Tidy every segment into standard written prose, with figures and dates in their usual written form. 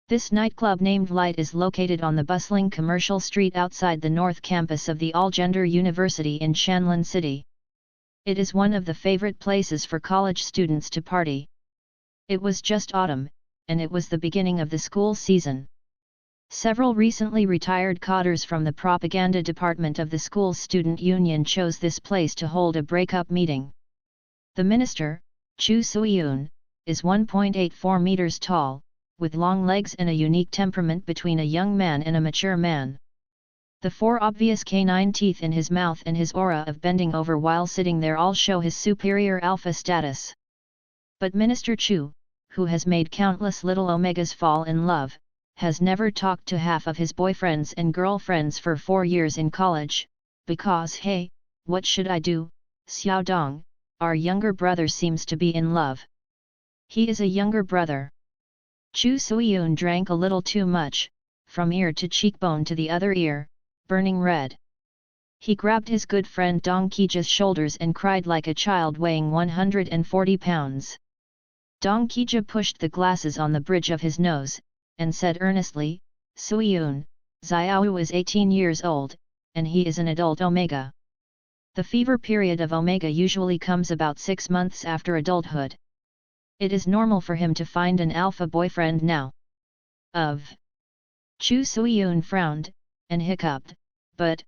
This nightclub named Light is located on the bustling commercial street outside the North Campus of the All-Gender University in Shanlin City. It is one of the favorite places for college students to party. It was just autumn, and it was the beginning of the school season. Several recently retired cadres from the propaganda department of the school's student union chose this place to hold a breakup meeting. The minister, Chu Soo-yoon, is 1.84 meters tall, with long legs and a unique temperament between a young man and a mature man. The four obvious canine teeth in his mouth and his aura of bending over while sitting there all show his superior alpha status. But Minister Chu, who has made countless little omegas fall in love, has never talked to half of his boyfriends and girlfriends for 4 years in college, because hey, what should I do, Xiao Dong, our younger brother seems to be in love. He is a younger brother. Chu Soo-yoon drank a little too much, from ear to cheekbone to the other ear, burning red. He grabbed his good friend Dong Kija's shoulders and cried like a child weighing 140 pounds. Dong Kija pushed the glasses on the bridge of his nose, and said earnestly, Soo-yoon, Xiao is 18 years old, and he is an adult Omega. The fever period of Omega usually comes about 6 months after adulthood. It is normal for him to find an alpha boyfriend now. Chu Soo-yoon frowned, and hiccuped, but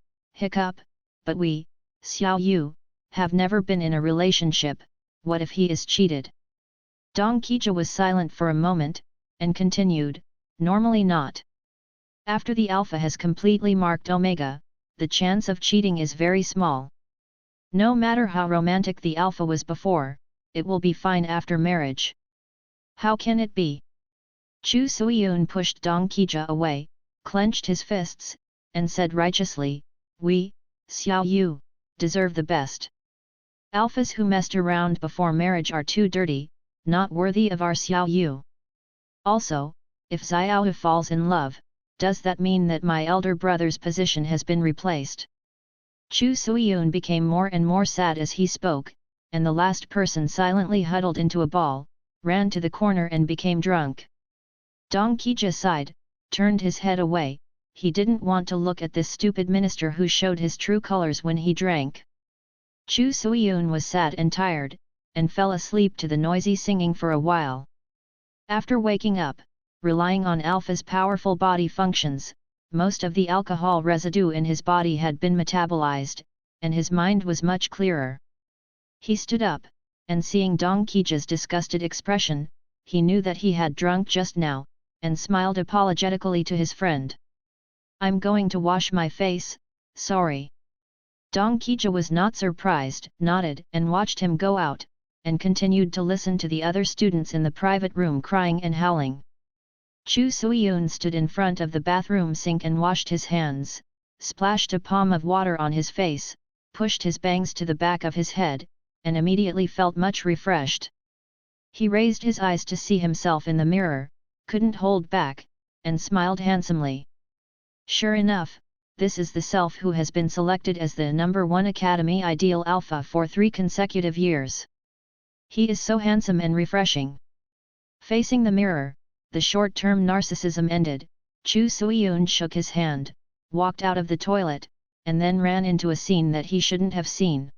we, Xiao Yu, have never been in a relationship, what if he is cheated? Dong Kija was silent for a moment, and continued, normally not. After the alpha has completely marked Omega, the chance of cheating is very small. No matter how romantic the alpha was before, it will be fine after marriage. How can it be? Chu Soo-yoon pushed Dong Kija away, clenched his fists, and said righteously, we, Xiao Yu, deserve the best. Alphas who messed around before marriage are too dirty, not worthy of our Xiao Yu. Also, if Xiao falls in love, does that mean that my elder brother's position has been replaced? Chu Soo-yoon became more and more sad as he spoke, and the last person silently huddled into a ball, ran to the corner and became drunk. Dong Kija sighed, turned his head away. He didn't want to look at this stupid minister who showed his true colors when he drank. Chu Soo-yoon was sad and tired, and fell asleep to the noisy singing for a while. After waking up, relying on Alpha's powerful body functions, most of the alcohol residue in his body had been metabolized, and his mind was much clearer. He stood up, and seeing Dong Kija's disgusted expression, he knew that he had drunk just now, and smiled apologetically to his friend. I'm going to wash my face, sorry. Dong Kija was not surprised, nodded and watched him go out, and continued to listen to the other students in the private room crying and howling. Chu Soo-yoon stood in front of the bathroom sink and washed his hands, splashed a palm of water on his face, pushed his bangs to the back of his head, and immediately felt much refreshed. He raised his eyes to see himself in the mirror, couldn't hold back, and smiled handsomely. Sure enough, this is the self who has been selected as the #1 Academy Ideal Alpha for 3 consecutive years. He is so handsome and refreshing. Facing the mirror, the short-term narcissism ended. Chu Soo-yoon shook his hand, walked out of the toilet, and then ran into a scene that he shouldn't have seen.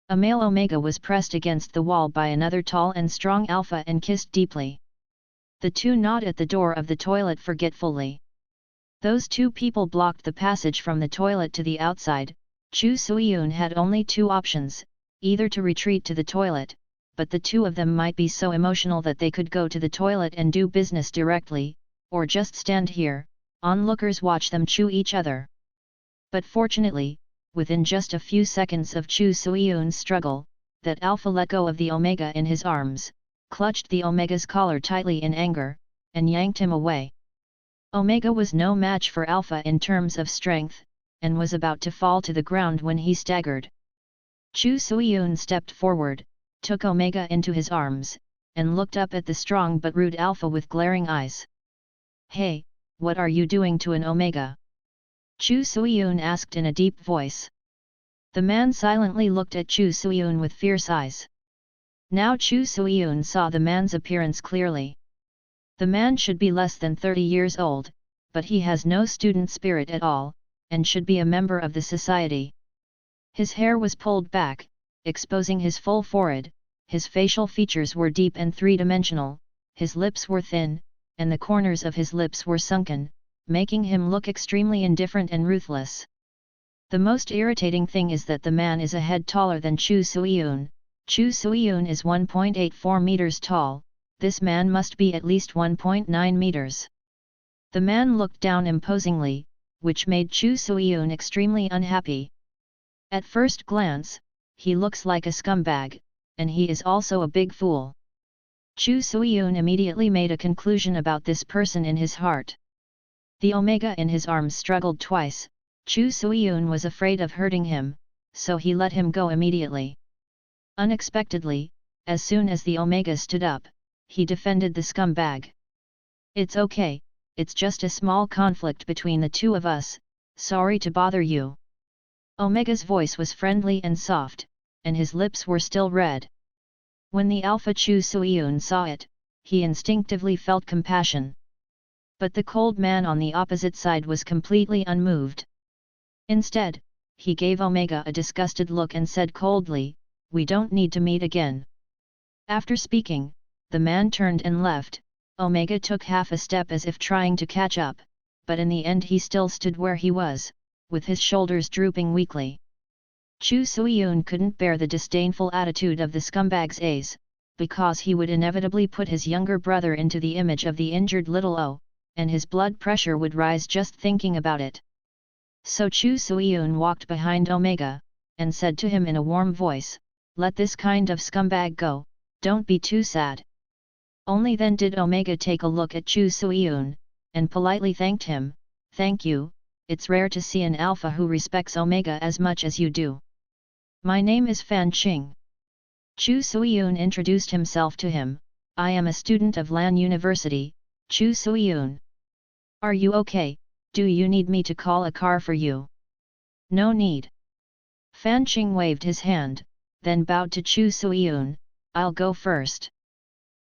A male Omega was pressed against the wall by another tall and strong Alpha and kissed deeply. The two gnawed at the door of the toilet forgetfully. Those two people blocked the passage from the toilet to the outside. Chu Soo-yoon had only 2 options, either to retreat to the toilet, but the two of them might be so emotional that they could go to the toilet and do business directly, or just stand here, onlookers watch them chew each other. But fortunately, within just a few seconds of Chu Soo-yoon's struggle, that Alpha let go of the Omega in his arms, clutched the Omega's collar tightly in anger, and yanked him away. Omega was no match for Alpha in terms of strength, and was about to fall to the ground when he staggered. Chu Soo-yoon stepped forward, took Omega into his arms, and looked up at the strong but rude Alpha with glaring eyes. Hey, what are you doing to an Omega? Chu Soo-yoon asked in a deep voice. The man silently looked at Chu Soo-yoon with fierce eyes. Now Chu Soo-yoon saw the man's appearance clearly. The man should be less than 30 years old, but he has no student spirit at all, and should be a member of the society. His hair was pulled back, exposing his full forehead, his facial features were deep and three-dimensional, his lips were thin, and the corners of his lips were sunken, making him look extremely indifferent and ruthless. The most irritating thing is that the man is a head taller than Chu Suiyun. Chu Suiyun is 1.84 meters tall, this man must be at least 1.9 meters. The man looked down imposingly, which made Chu Suiyun extremely unhappy. At first glance, he looks like a scumbag, and he is also a big fool. Chu Suiyun immediately made a conclusion about this person in his heart. The omega in his arms struggled twice. Chu Suiyun was afraid of hurting him, so he let him go immediately. Unexpectedly, as soon as the omega stood up, he defended the scumbag. "It's okay, it's just a small conflict between the two of us, sorry to bother you." Omega's voice was friendly and soft, and his lips were still red. When the Alpha Chu Suiyun saw it, he instinctively felt compassion. But the cold man on the opposite side was completely unmoved. Instead, he gave Omega a disgusted look and said coldly, "We don't need to meet again." After speaking, the man turned and left. Omega took half a step as if trying to catch up, but in the end he still stood where he was, with his shoulders drooping weakly. Chu Suiyun couldn't bear the disdainful attitude of the scumbag's ace, because he would inevitably put his younger brother into the image of the injured little O, and his blood pressure would rise just thinking about it. So Chu Suiyun walked behind Omega, and said to him in a warm voice, "Let this kind of scumbag go, don't be too sad." Only then did Omega take a look at Chu Suiyun, and politely thanked him, "Thank you, it's rare to see an alpha who respects Omega as much as you do. My name is Fan Qing." Chu Suiyun introduced himself to him, "I am a student of Lan University, Chu Suiyun. Are you okay, do you need me to call a car for you?" "No need." Fan Qing waved his hand, then bowed to Chu Suiyun, "I'll go first."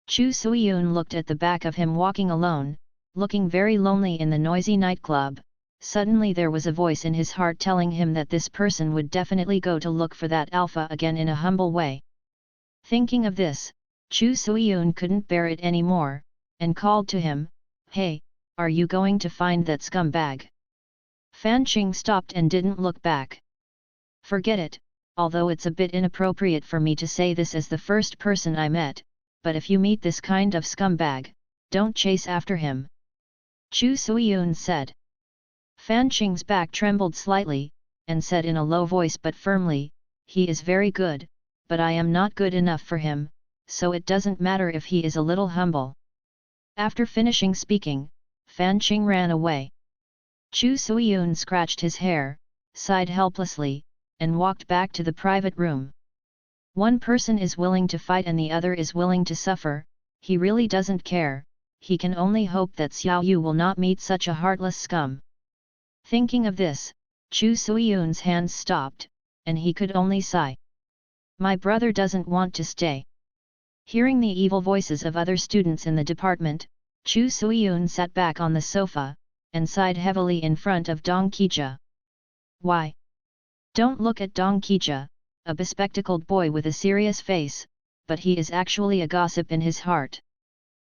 Chu Suiyun looked at the back of him walking alone, looking very lonely in the noisy nightclub. Suddenly there was a voice in his heart telling him that this person would definitely go to look for that alpha again in a humble way. Thinking of this, Chu Suiyun couldn't bear it anymore, and called to him, "Hey, are you going to find that scumbag?" Fan Qing stopped and didn't look back. "Forget it, although it's a bit inappropriate for me to say this as the first person I met, but if you meet this kind of scumbag, don't chase after him," Chu Suiyun said. Fan Qing's back trembled slightly, and said in a low voice but firmly, "He is very good, but I am not good enough for him, so it doesn't matter if he is a little humble." After finishing speaking, Fan Qing ran away. Chu Suiyun scratched his hair, sighed helplessly, and walked back to the private room. One person is willing to fight and the other is willing to suffer, he really doesn't care, he can only hope that Xiao Yu will not meet such a heartless scum. Thinking of this, Chu Suiyun's hands stopped, and he could only sigh. "My brother doesn't want to stay." Hearing the evil voices of other students in the department, Chu Suiyun sat back on the sofa, and sighed heavily in front of Dong Qijia. "Why? Don't look at Dong Qijia, a bespectacled boy with a serious face, but he is actually a gossip in his heart.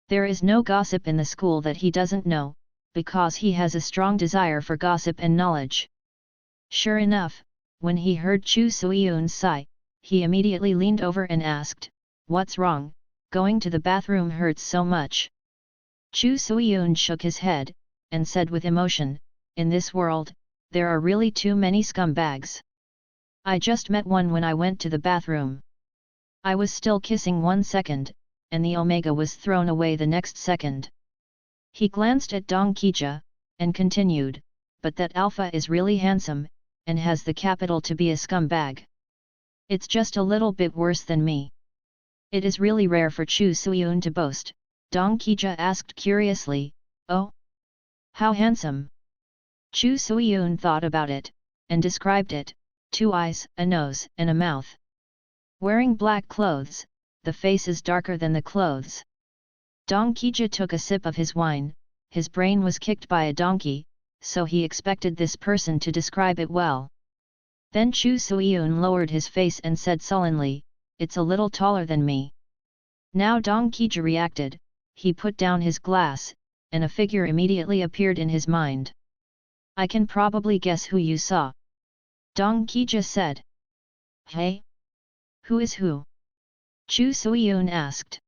There is no gossip in the school that he doesn't know, because he has a strong desire for gossip and knowledge." Sure enough, when he heard Chu Suiyun's sigh, he immediately leaned over and asked, "What's wrong, going to the bathroom hurts so much?" Chu Suiyun shook his head, and said with emotion, "In this world, there are really too many scumbags. I just met one when I went to the bathroom. I was still kissing 1 second, and the omega was thrown away the next second." He glanced at Dong Qijia, and continued, "But that alpha is really handsome, and has the capital to be a scumbag. It's just a little bit worse than me." "It is really rare for Chu Suiyun to boast," Dong Qijia asked curiously, "Oh? How handsome?" Chu Suiyun thought about it, and described it: 2 eyes, a nose and a mouth. Wearing black clothes, the face is darker than the clothes. Dong Qijia took a sip of his wine. His brain was kicked by a donkey, so he expected this person to describe it well. Then Chu Suiyun lowered his face and said sullenly, "It's a little taller than me." Now Dong Qijia reacted, he put down his glass, and a figure immediately appeared in his mind. "I can probably guess who you saw," Dong Qijia said. "Hey? Who is who?" Chu Suiyun asked.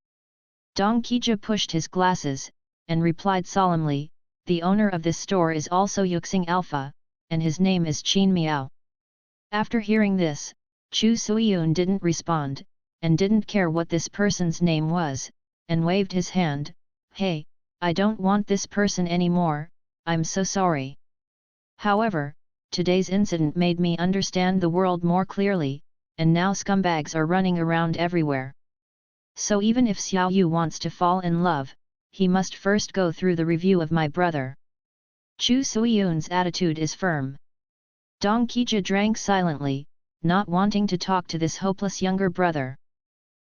Dong Qijia pushed his glasses, and replied solemnly, "The owner of this store is also Yuxing Alpha, and his name is Qin Miao." After hearing this, Chu Suiyun didn't respond, and didn't care what this person's name was, and waved his hand, "Hey, I don't want this person anymore, I'm so sorry." However, today's incident made me understand the world more clearly, and now scumbags are running around everywhere. So even if Xiao Yu wants to fall in love, he must first go through the review of my brother. Chu Suiyun's attitude is firm. Dong Qijia drank silently, not wanting to talk to this hopeless younger brother.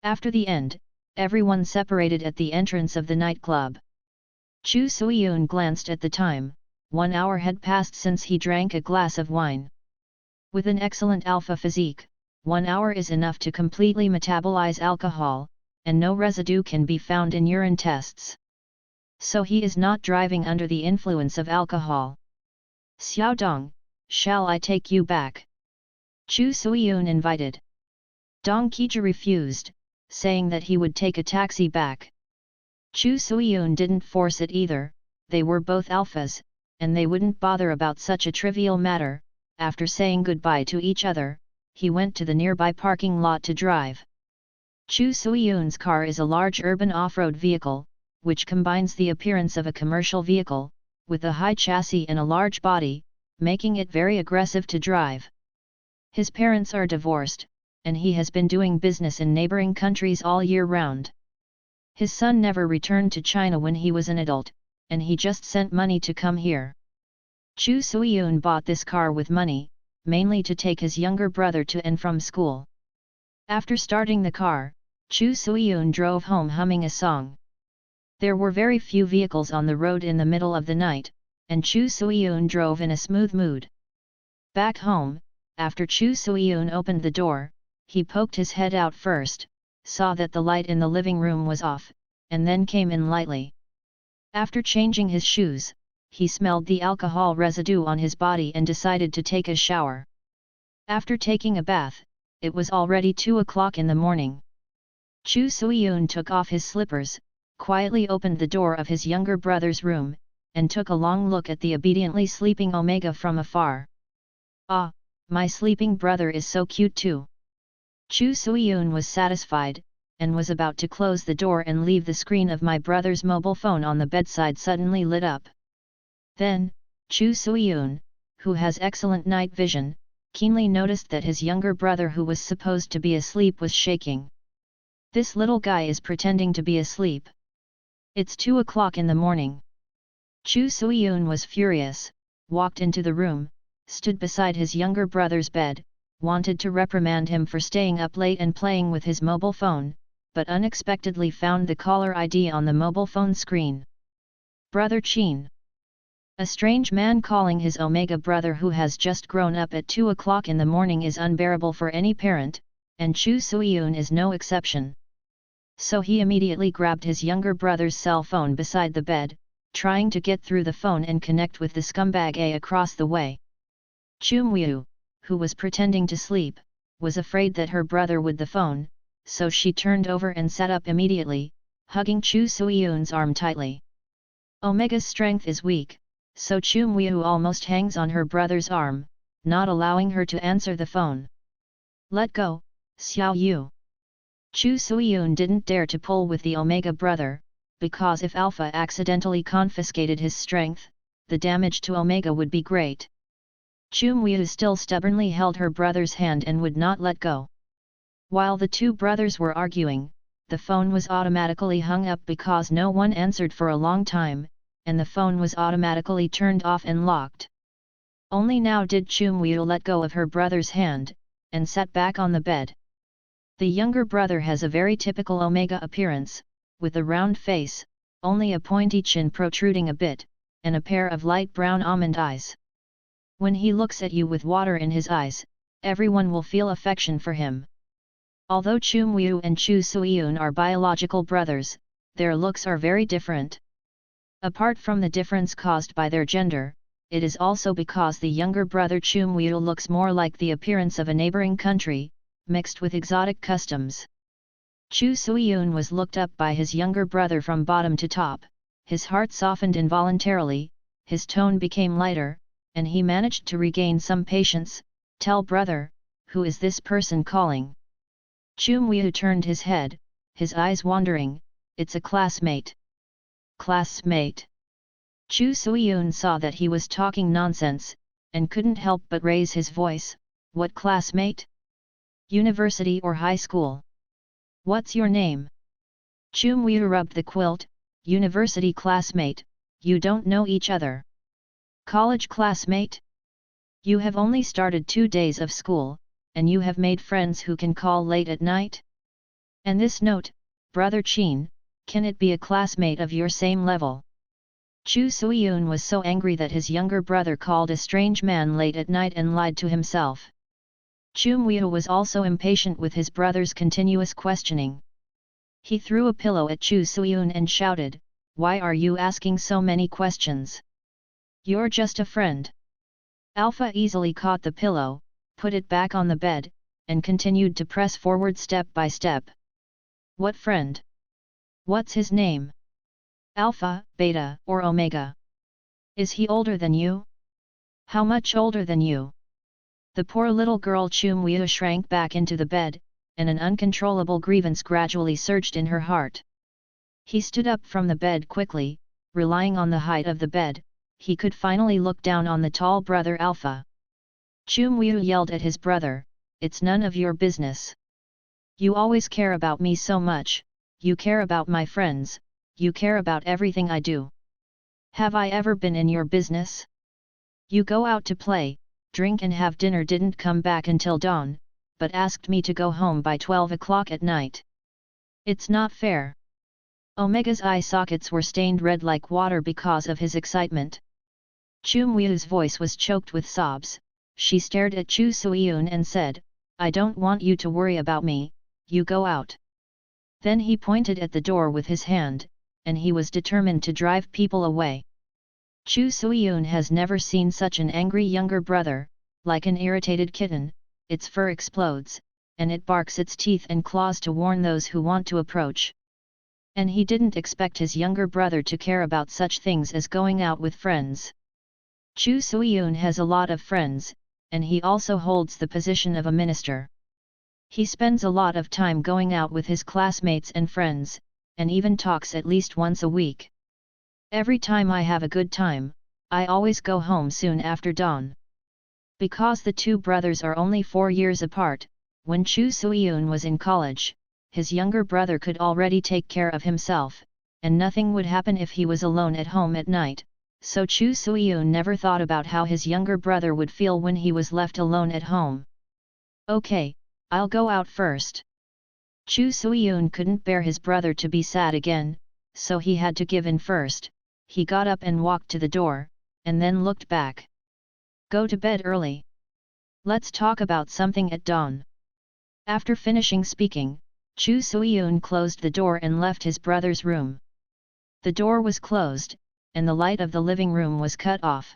After the end, everyone separated at the entrance of the nightclub. Chu Suiyun glanced at the time. 1 hour had passed since he drank a glass of wine. With an excellent alpha physique, 1 hour is enough to completely metabolize alcohol, and no residue can be found in urine tests. So he is not driving under the influence of alcohol. "Xiao Dong, shall I take you back?" Chu Suiyun invited. Dong Qijia refused, saying that he would take a taxi back. Chu Suiyun didn't force it either, they were both alphas, and they wouldn't bother about such a trivial matter. After saying goodbye to each other, he went to the nearby parking lot to drive. Chu Suiyun's car is a large urban off-road vehicle, which combines the appearance of a commercial vehicle, with a high chassis and a large body, making it very aggressive to drive. His parents are divorced, and he has been doing business in neighboring countries all year round. His son never returned to China when he was an adult, and he just sent money to come here. Chu Suiyun bought this car with money, mainly to take his younger brother to and from school. After starting the car, Chu Suiyun drove home humming a song. There were very few vehicles on the road in the middle of the night, and Chu Suiyun drove in a smooth mood. Back home, after Chu Suiyun opened the door, he poked his head out first, saw that the light in the living room was off, and then came in lightly. After changing his shoes, he smelled the alcohol residue on his body and decided to take a shower. After taking a bath, it was already 2 o'clock in the morning. Chu Suiyun took off his slippers, quietly opened the door of his younger brother's room, and took a long look at the obediently sleeping Omega from afar. "Ah, my sleeping brother is so cute too." Chu Suiyun was satisfied, and was about to close the door and leave. The screen of my brother's mobile phone on the bedside suddenly lit up. Then, Chu Suiyun, who has excellent night vision, keenly noticed that his younger brother who was supposed to be asleep was shaking. This little guy is pretending to be asleep. It's 2 o'clock in the morning. Chu Suiyun was furious, walked into the room, stood beside his younger brother's bed, wanted to reprimand him for staying up late and playing with his mobile phone, but unexpectedly found the caller ID on the mobile phone screen. "Brother Qin." A strange man calling his Omega brother who has just grown up at 2 o'clock in the morning is unbearable for any parent, and Chu Suiyun is no exception. So he immediately grabbed his younger brother's cell phone beside the bed, trying to get through the phone and connect with the scumbag A across the way. Chu Miu, who was pretending to sleep, was afraid that her brother would the phone, so she turned over and sat up immediately, hugging Chu Suiyun's arm tightly. Omega's strength is weak, so Chu Miu almost hangs on her brother's arm, not allowing her to answer the phone. "Let go, Xiao Yu." Chu Suiyun didn't dare to pull with the Omega brother, because if Alpha accidentally confiscated his strength, the damage to Omega would be great. Chu Miu still stubbornly held her brother's hand and would not let go. While the two brothers were arguing, the phone was automatically hung up because no one answered for a long time, and the phone was automatically turned off and locked. Only now did Chu Miu let go of her brother's hand, and sat back on the bed. The younger brother has a very typical Omega appearance, with a round face, only a pointy chin protruding a bit, and a pair of light brown almond eyes. When he looks at you with water in his eyes, everyone will feel affection for him. Although Chu Muiyu and Chu Suiyun are biological brothers, their looks are very different. Apart from the difference caused by their gender, it is also because the younger brother Chu Muiyu looks more like the appearance of a neighboring country, mixed with exotic customs. Chu Suiyun was looked up by his younger brother from bottom to top, his heart softened involuntarily, his tone became lighter, and he managed to regain some patience. Tell brother, who is this person calling? Chu Muiyu turned his head, his eyes wandering. It's a classmate. Classmate. Chu Suiyun saw that he was talking nonsense, and couldn't help but raise his voice. What classmate? University or high school? What's your name? Chu Muiyu rubbed the quilt. University classmate, you don't know each other. College classmate? You have only started 2 days of school, and you have made friends who can call late at night? And this note, Brother Qin, can it be a classmate of your same level? Chu Suiyun was so angry that his younger brother called a strange man late at night and lied to himself. Chu Muiyu was also impatient with his brother's continuous questioning. He threw a pillow at Chu Suiyun and shouted, why are you asking so many questions? You're just a friend. Alpha easily caught the pillow, put it back on the bed, and continued to press forward step by step. What friend? What's his name? Alpha, Beta, or Omega? Is he older than you? How much older than you? The poor little girl Chu Muiyu shrank back into the bed, and an uncontrollable grievance gradually surged in her heart. He stood up from the bed quickly, relying on the height of the bed. He could finally look down on the tall brother Alpha. Chu Muiyu yelled at his brother, it's none of your business. You always care about me so much, you care about my friends, you care about everything I do. Have I ever been in your business? You go out to play, drink and have dinner, didn't come back until dawn, but asked me to go home by 12 o'clock at night. It's not fair. Omega's eye sockets were stained red like water because of his excitement. Chu Muiyu's voice was choked with sobs. She stared at Chu Suiyun and said, I don't want you to worry about me, you go out. Then he pointed at the door with his hand, and he was determined to drive people away. Chu Suiyun has never seen such an angry younger brother. Like an irritated kitten, its fur explodes, and it barks its teeth and claws to warn those who want to approach. And he didn't expect his younger brother to care about such things as going out with friends. Chu Suiyun has a lot of friends, and he also holds the position of a minister. He spends a lot of time going out with his classmates and friends, and even talks at least once a week. Every time I have a good time, I always go home soon after dawn. Because the two brothers are only 4 years apart, when Chu Suiyun was in college, his younger brother could already take care of himself, and nothing would happen if he was alone at home at night, so Chu Suiyun never thought about how his younger brother would feel when he was left alone at home. Okay, I'll go out first. Chu Suiyun couldn't bear his brother to be sad again, so he had to give in first. He got up and walked to the door, and then looked back. Go to bed early. Let's talk about something at dawn. After finishing speaking, Chu Suiyun closed the door and left his brother's room. The door was closed, and the light of the living room was cut off.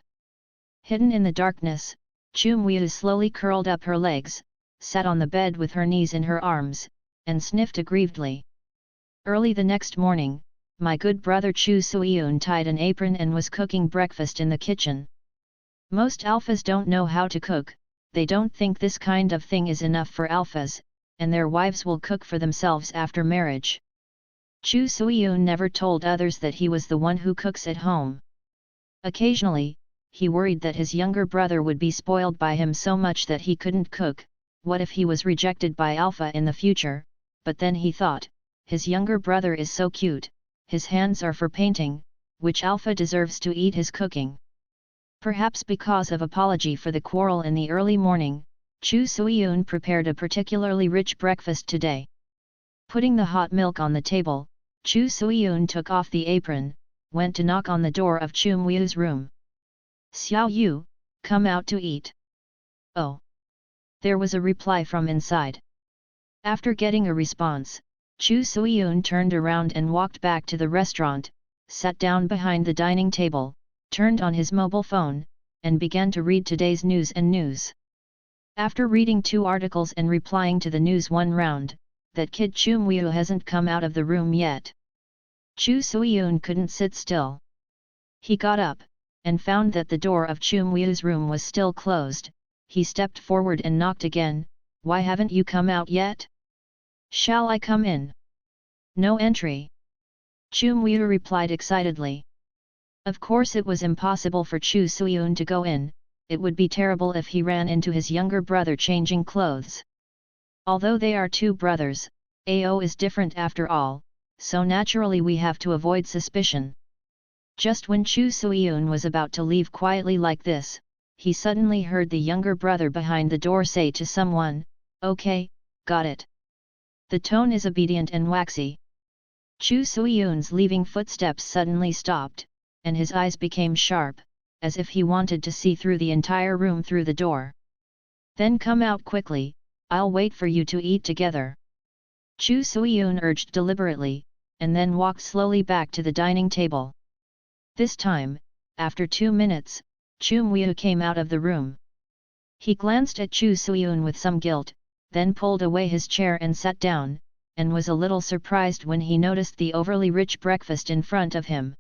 Hidden in the darkness, Chu Muiyu slowly curled up her legs, sat on the bed with her knees in her arms, and sniffed aggrievedly. Early the next morning, my good brother Chu Suiyun tied an apron and was cooking breakfast in the kitchen. Most alphas don't know how to cook, they don't think this kind of thing is enough for alphas, and their wives will cook for themselves after marriage. Chu Suiyun never told others that he was the one who cooks at home. Occasionally, he worried that his younger brother would be spoiled by him so much that he couldn't cook. What if he was rejected by Alpha in the future? But then he thought, his younger brother is so cute, his hands are for painting, which Alpha deserves to eat his cooking. Perhaps because of apology for the quarrel in the early morning, Chu Suiyun prepared a particularly rich breakfast today. Putting the hot milk on the table, Chu Suiyun took off the apron, went to knock on the door of Chu Mui's room. "Xiao Yu, come out to eat." "Oh." There was a reply from inside. After getting a response, Chu Suiyun turned around and walked back to the restaurant, sat down behind the dining table, turned on his mobile phone, and began to read today's news. After reading 2 articles and replying to the news one round, that kid Chu Muiu hasn't come out of the room yet. Chu Suiyun couldn't sit still. He got up, and found that the door of Chu Muiu's room was still closed. He stepped forward and knocked again. "Why haven't you come out yet? Shall I come in?" "No entry." Chu Muiu replied excitedly. Of course it was impossible for Chu Suiyun to go in. It would be terrible if he ran into his younger brother changing clothes. Although they are 2 brothers, AO is different after all, so naturally we have to avoid suspicion. Just when Chu Suiyun was about to leave quietly like this, he suddenly heard the younger brother behind the door say to someone, "Okay, got it." The tone is obedient and waxy. Chu Suiyun's leaving footsteps suddenly stopped, and his eyes became sharp, as if he wanted to see through the entire room through the door. "Then come out quickly, I'll wait for you to eat together." Chu Suiyun urged deliberately, and then walked slowly back to the dining table. This time, after 2 minutes, Chu Muiu came out of the room. He glanced at Chu Suiyun with some guilt, then pulled away his chair and sat down, and was a little surprised when he noticed the overly rich breakfast in front of him.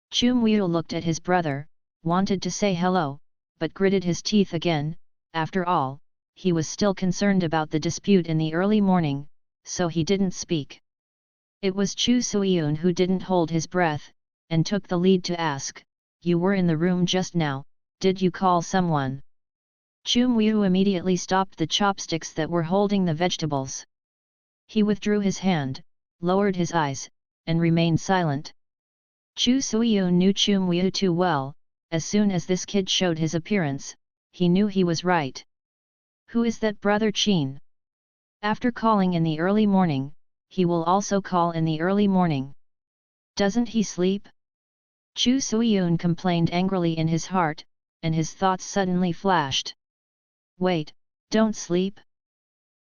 Chu Muiu looked at his brother, wanted to say hello, but gritted his teeth again. After all, he was still concerned about the dispute in the early morning, so he didn't speak. It was Chu Suiyun who didn't hold his breath, and took the lead to ask, "You were in the room just now, did you call someone?" Chu Muiu immediately stopped the chopsticks that were holding the vegetables. He withdrew his hand, lowered his eyes, and remained silent. Chu Suiyun knew Chu Muiu too well. As soon as this kid showed his appearance, he knew he was right. Who is that brother Qin? After calling in the early morning, he will also call in the early morning. Doesn't he sleep? Chu Suiyun complained angrily in his heart, and his thoughts suddenly flashed. Wait, don't sleep?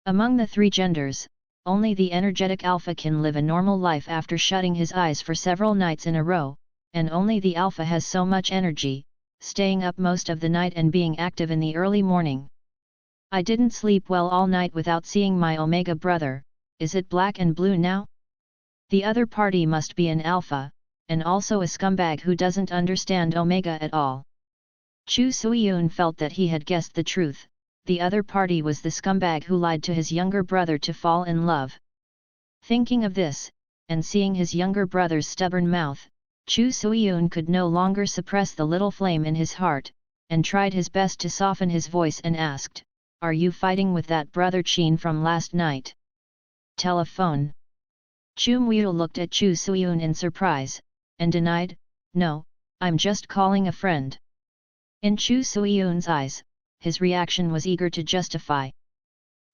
Among the 3 genders, only the energetic alpha can live a normal life after shutting his eyes for several nights in a row, and only the alpha has so much energy, staying up most of the night and being active in the early morning. I didn't sleep well all night without seeing my Omega brother. Is it black and blue now? The other party must be an alpha, and also a scumbag who doesn't understand Omega at all. Chu Suiyun felt that he had guessed the truth. The other party was the scumbag who lied to his younger brother to fall in love. Thinking of this, and seeing his younger brother's stubborn mouth, Chu Suiyun could no longer suppress the little flame in his heart, and tried his best to soften his voice and asked, "Are you fighting with that brother Qin from last night?" Telephone. Chu Muiu looked at Chu Suiyun in surprise, and denied, "No, I'm just calling a friend." In Chu Suiyun's eyes, his reaction was eager to justify.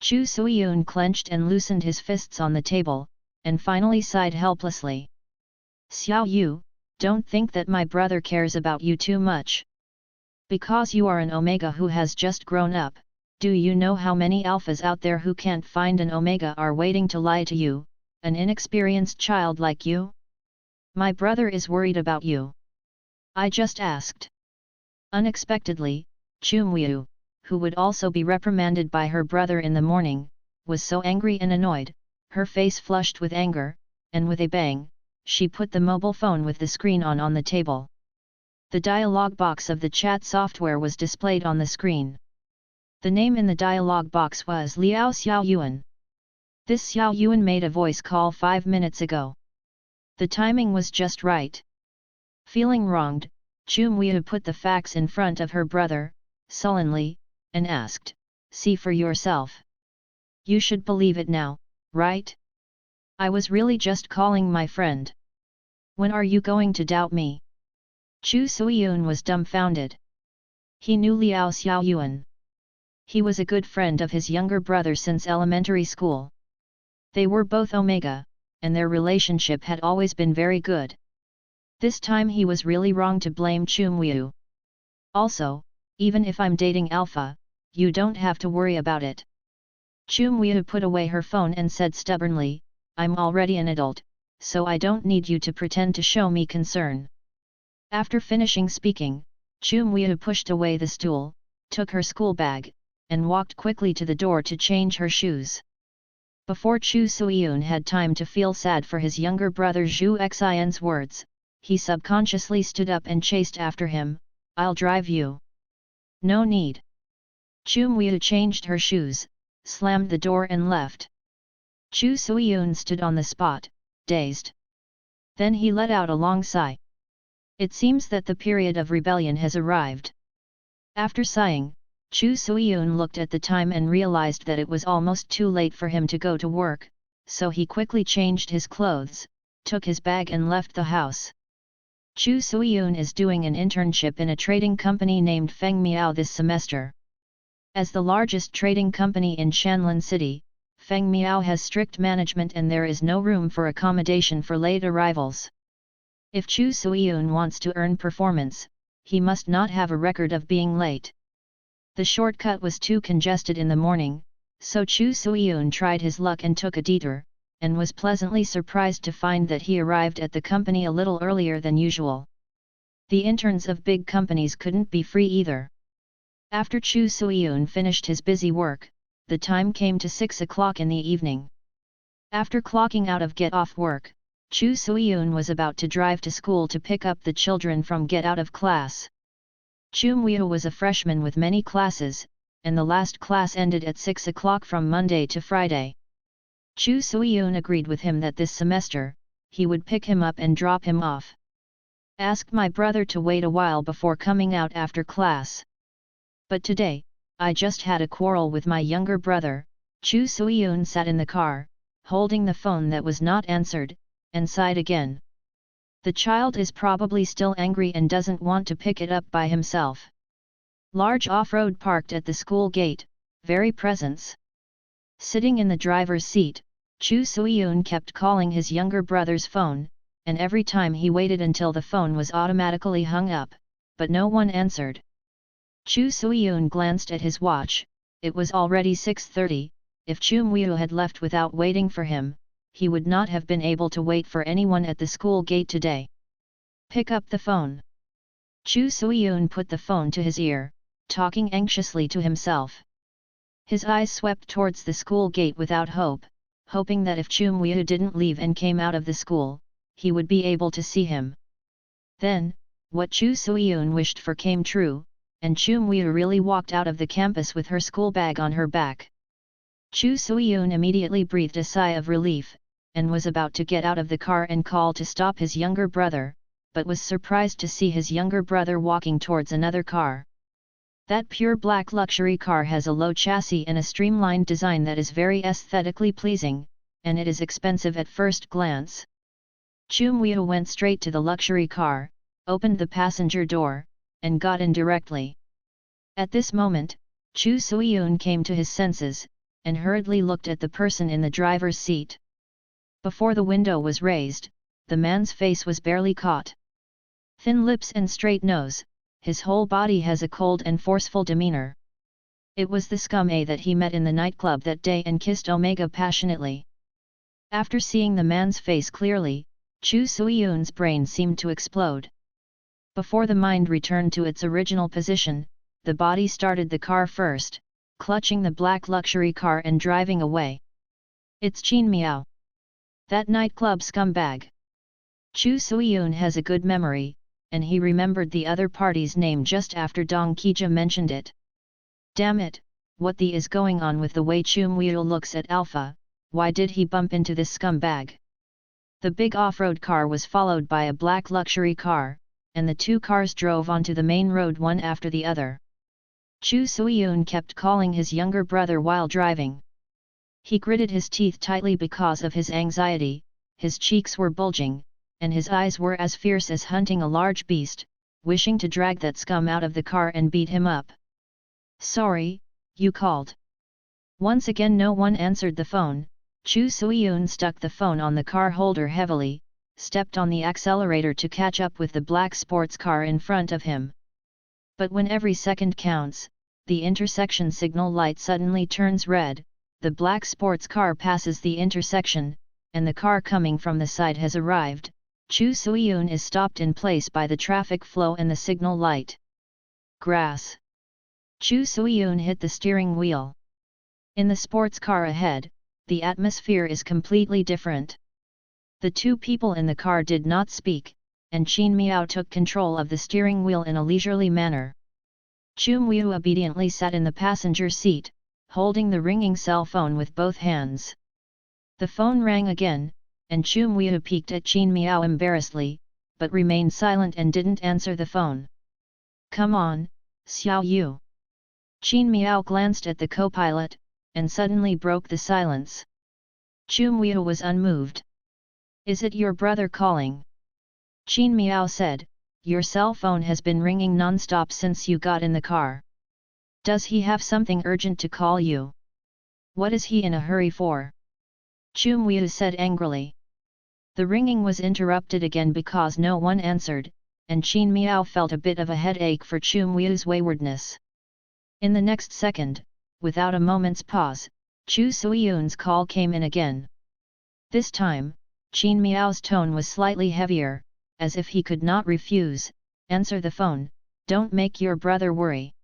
Chu Suiyun clenched and loosened his fists on the table, and finally sighed helplessly. "Xiao Yu, don't think that my brother cares about you too much. Because you are an Omega who has just grown up, do you know how many alphas out there who can't find an Omega are waiting to lie to you, an inexperienced child like you? My brother is worried about you. I just asked." Unexpectedly, Chu Muiu, who would also be reprimanded by her brother in the morning, was so angry and annoyed, her face flushed with anger, and with a bang, she put the mobile phone with the screen on the table. The dialog box of the chat software was displayed on the screen. The name in the dialog box was Liao Xiaoyuan. This Xiaoyuan made a voice call 5 minutes ago. The timing was just right. Feeling wronged, Chu Muiu put the facts in front of her brother, sullenly, and asked, "See for yourself. You should believe it now, right? I was really just calling my friend. When are you going to doubt me?" Chu Suiyun was dumbfounded. He knew Liao Xiaoyuan. He was a good friend of his younger brother since elementary school. They were both Omega, and their relationship had always been very good. This time he was really wrong to blame Chumweu. Also, even if I'm dating Alpha, you don't have to worry about it. Chumweu put away her phone and said stubbornly, I'm already an adult, so I don't need you to pretend to show me concern. After finishing speaking, Chumweu pushed away the stool, took her school bag, and walked quickly to the door to change her shoes. Before Chu Suiyun had time to feel sad for his younger brother Zhu Xian's words, he subconsciously stood up and chased after him, I'll drive you. No need. Chumweu changed her shoes, slammed the door and left. Chu Suiyun stood on the spot, dazed. Then he let out a long sigh. It seems that the period of rebellion has arrived. After sighing, Chu Suiyun looked at the time and realized that it was almost too late for him to go to work, so he quickly changed his clothes, took his bag and left the house. Chu Suiyun is doing an internship in a trading company named Feng Miao this semester. As the largest trading company in Shanlin City, Feng Miao has strict management and there is no room for accommodation for late arrivals. If Chu Suiyun wants to earn performance, he must not have a record of being late. The shortcut was too congested in the morning, so Chu Suiyun tried his luck and took a detour, and was pleasantly surprised to find that he arrived at the company a little earlier than usual. The interns of big companies couldn't be free either. After Chu Suiyun finished his busy work, the time came to 6 o'clock in the evening. After clocking out of Get Off work, Chu Suiyun was about to drive to school to pick up the children from Get Out of class. Chumweu was a freshman with many classes, and the last class ended at 6 o'clock from Monday to Friday. Chu Suiyun agreed with him that this semester, he would pick him up and drop him off. Ask my brother to wait a while before coming out after class. But today, I just had a quarrel with my younger brother. Chu Suiyun sat in the car, holding the phone that was not answered, and sighed again. The child is probably still angry and doesn't want to pick it up by himself. Large off-road parked at the school gate, very presence. Sitting in the driver's seat, Chu Suiyun kept calling his younger brother's phone, and every time he waited until the phone was automatically hung up, but no one answered. Chu Suiyun glanced at his watch, it was already 6:30, if Chumweu had left without waiting for him, he would not have been able to wait for anyone at the school gate today. Pick up the phone. Chu Suiyun put the phone to his ear, talking anxiously to himself. His eyes swept towards the school gate without hope, hoping that if Chumweu didn't leave and came out of the school, he would be able to see him. Then, what Chu Suiyun wished for came true, and Chumweu really walked out of the campus with her school bag on her back. Chu Suiyun immediately breathed a sigh of relief, and was about to get out of the car and call to stop his younger brother, but was surprised to see his younger brother walking towards another car. That pure black luxury car has a low chassis and a streamlined design that is very aesthetically pleasing, and it is expensive at first glance. Chumweu went straight to the luxury car, opened the passenger door, and got in directly. At this moment, Chu Suiyun came to his senses, and hurriedly looked at the person in the driver's seat. Before the window was raised, the man's face was barely caught. Thin lips and straight nose, his whole body has a cold and forceful demeanor. It was the scum A that he met in the nightclub that day and kissed Omega passionately. After seeing the man's face clearly, Chu Suiyun's brain seemed to explode. Before the mind returned to its original position, the body started the car first, clutching the black luxury car and driving away. It's Qin Miao. That nightclub scumbag. Chu Suiyun has a good memory, and he remembered the other party's name just after Dong Qija mentioned it. Damn it, what the is going on with the way Chumweu looks at Alpha, why did he bump into this scumbag? The big off-road car was followed by a black luxury car, and the two cars drove onto the main road one after the other. Chu Suiyun kept calling his younger brother while driving. He gritted his teeth tightly because of his anxiety, his cheeks were bulging, and his eyes were as fierce as hunting a large beast, wishing to drag that scum out of the car and beat him up. Sorry, you called. Once again no one answered the phone. Chu Suiyun stuck the phone on the car holder heavily, stepped on the accelerator to catch up with the black sports car in front of him. But when every second counts, the intersection signal light suddenly turns red, the black sports car passes the intersection, and the car coming from the side has arrived. Chu Suiyun is stopped in place by the traffic flow and the signal light. Grass. Chu Suiyun hit the steering wheel. In the sports car ahead, the atmosphere is completely different. The two people in the car did not speak, and Qin Miao took control of the steering wheel in a leisurely manner. Chu Miao obediently sat in the passenger seat, holding the ringing cell phone with both hands. The phone rang again, and Chu Miao peeked at Qin Miao embarrassedly, but remained silent and didn't answer the phone. "Come on, Xiao Yu." Qin Miao glanced at the co-pilot, and suddenly broke the silence. Chu Miao was unmoved. "Is it your brother calling?" Qin Miao said, "Your cell phone has been ringing non-stop since you got in the car. Does he have something urgent to call you? What is he in a hurry for?" Chu Miao said angrily. The ringing was interrupted again because no one answered, and Qin Miao felt a bit of a headache for Chu Miao's waywardness. In the next second, without a moment's pause, Chu Suiyun's call came in again. This time, Qin Miao's tone was slightly heavier, as if he could not refuse. "Answer the phone, don't make your brother worry."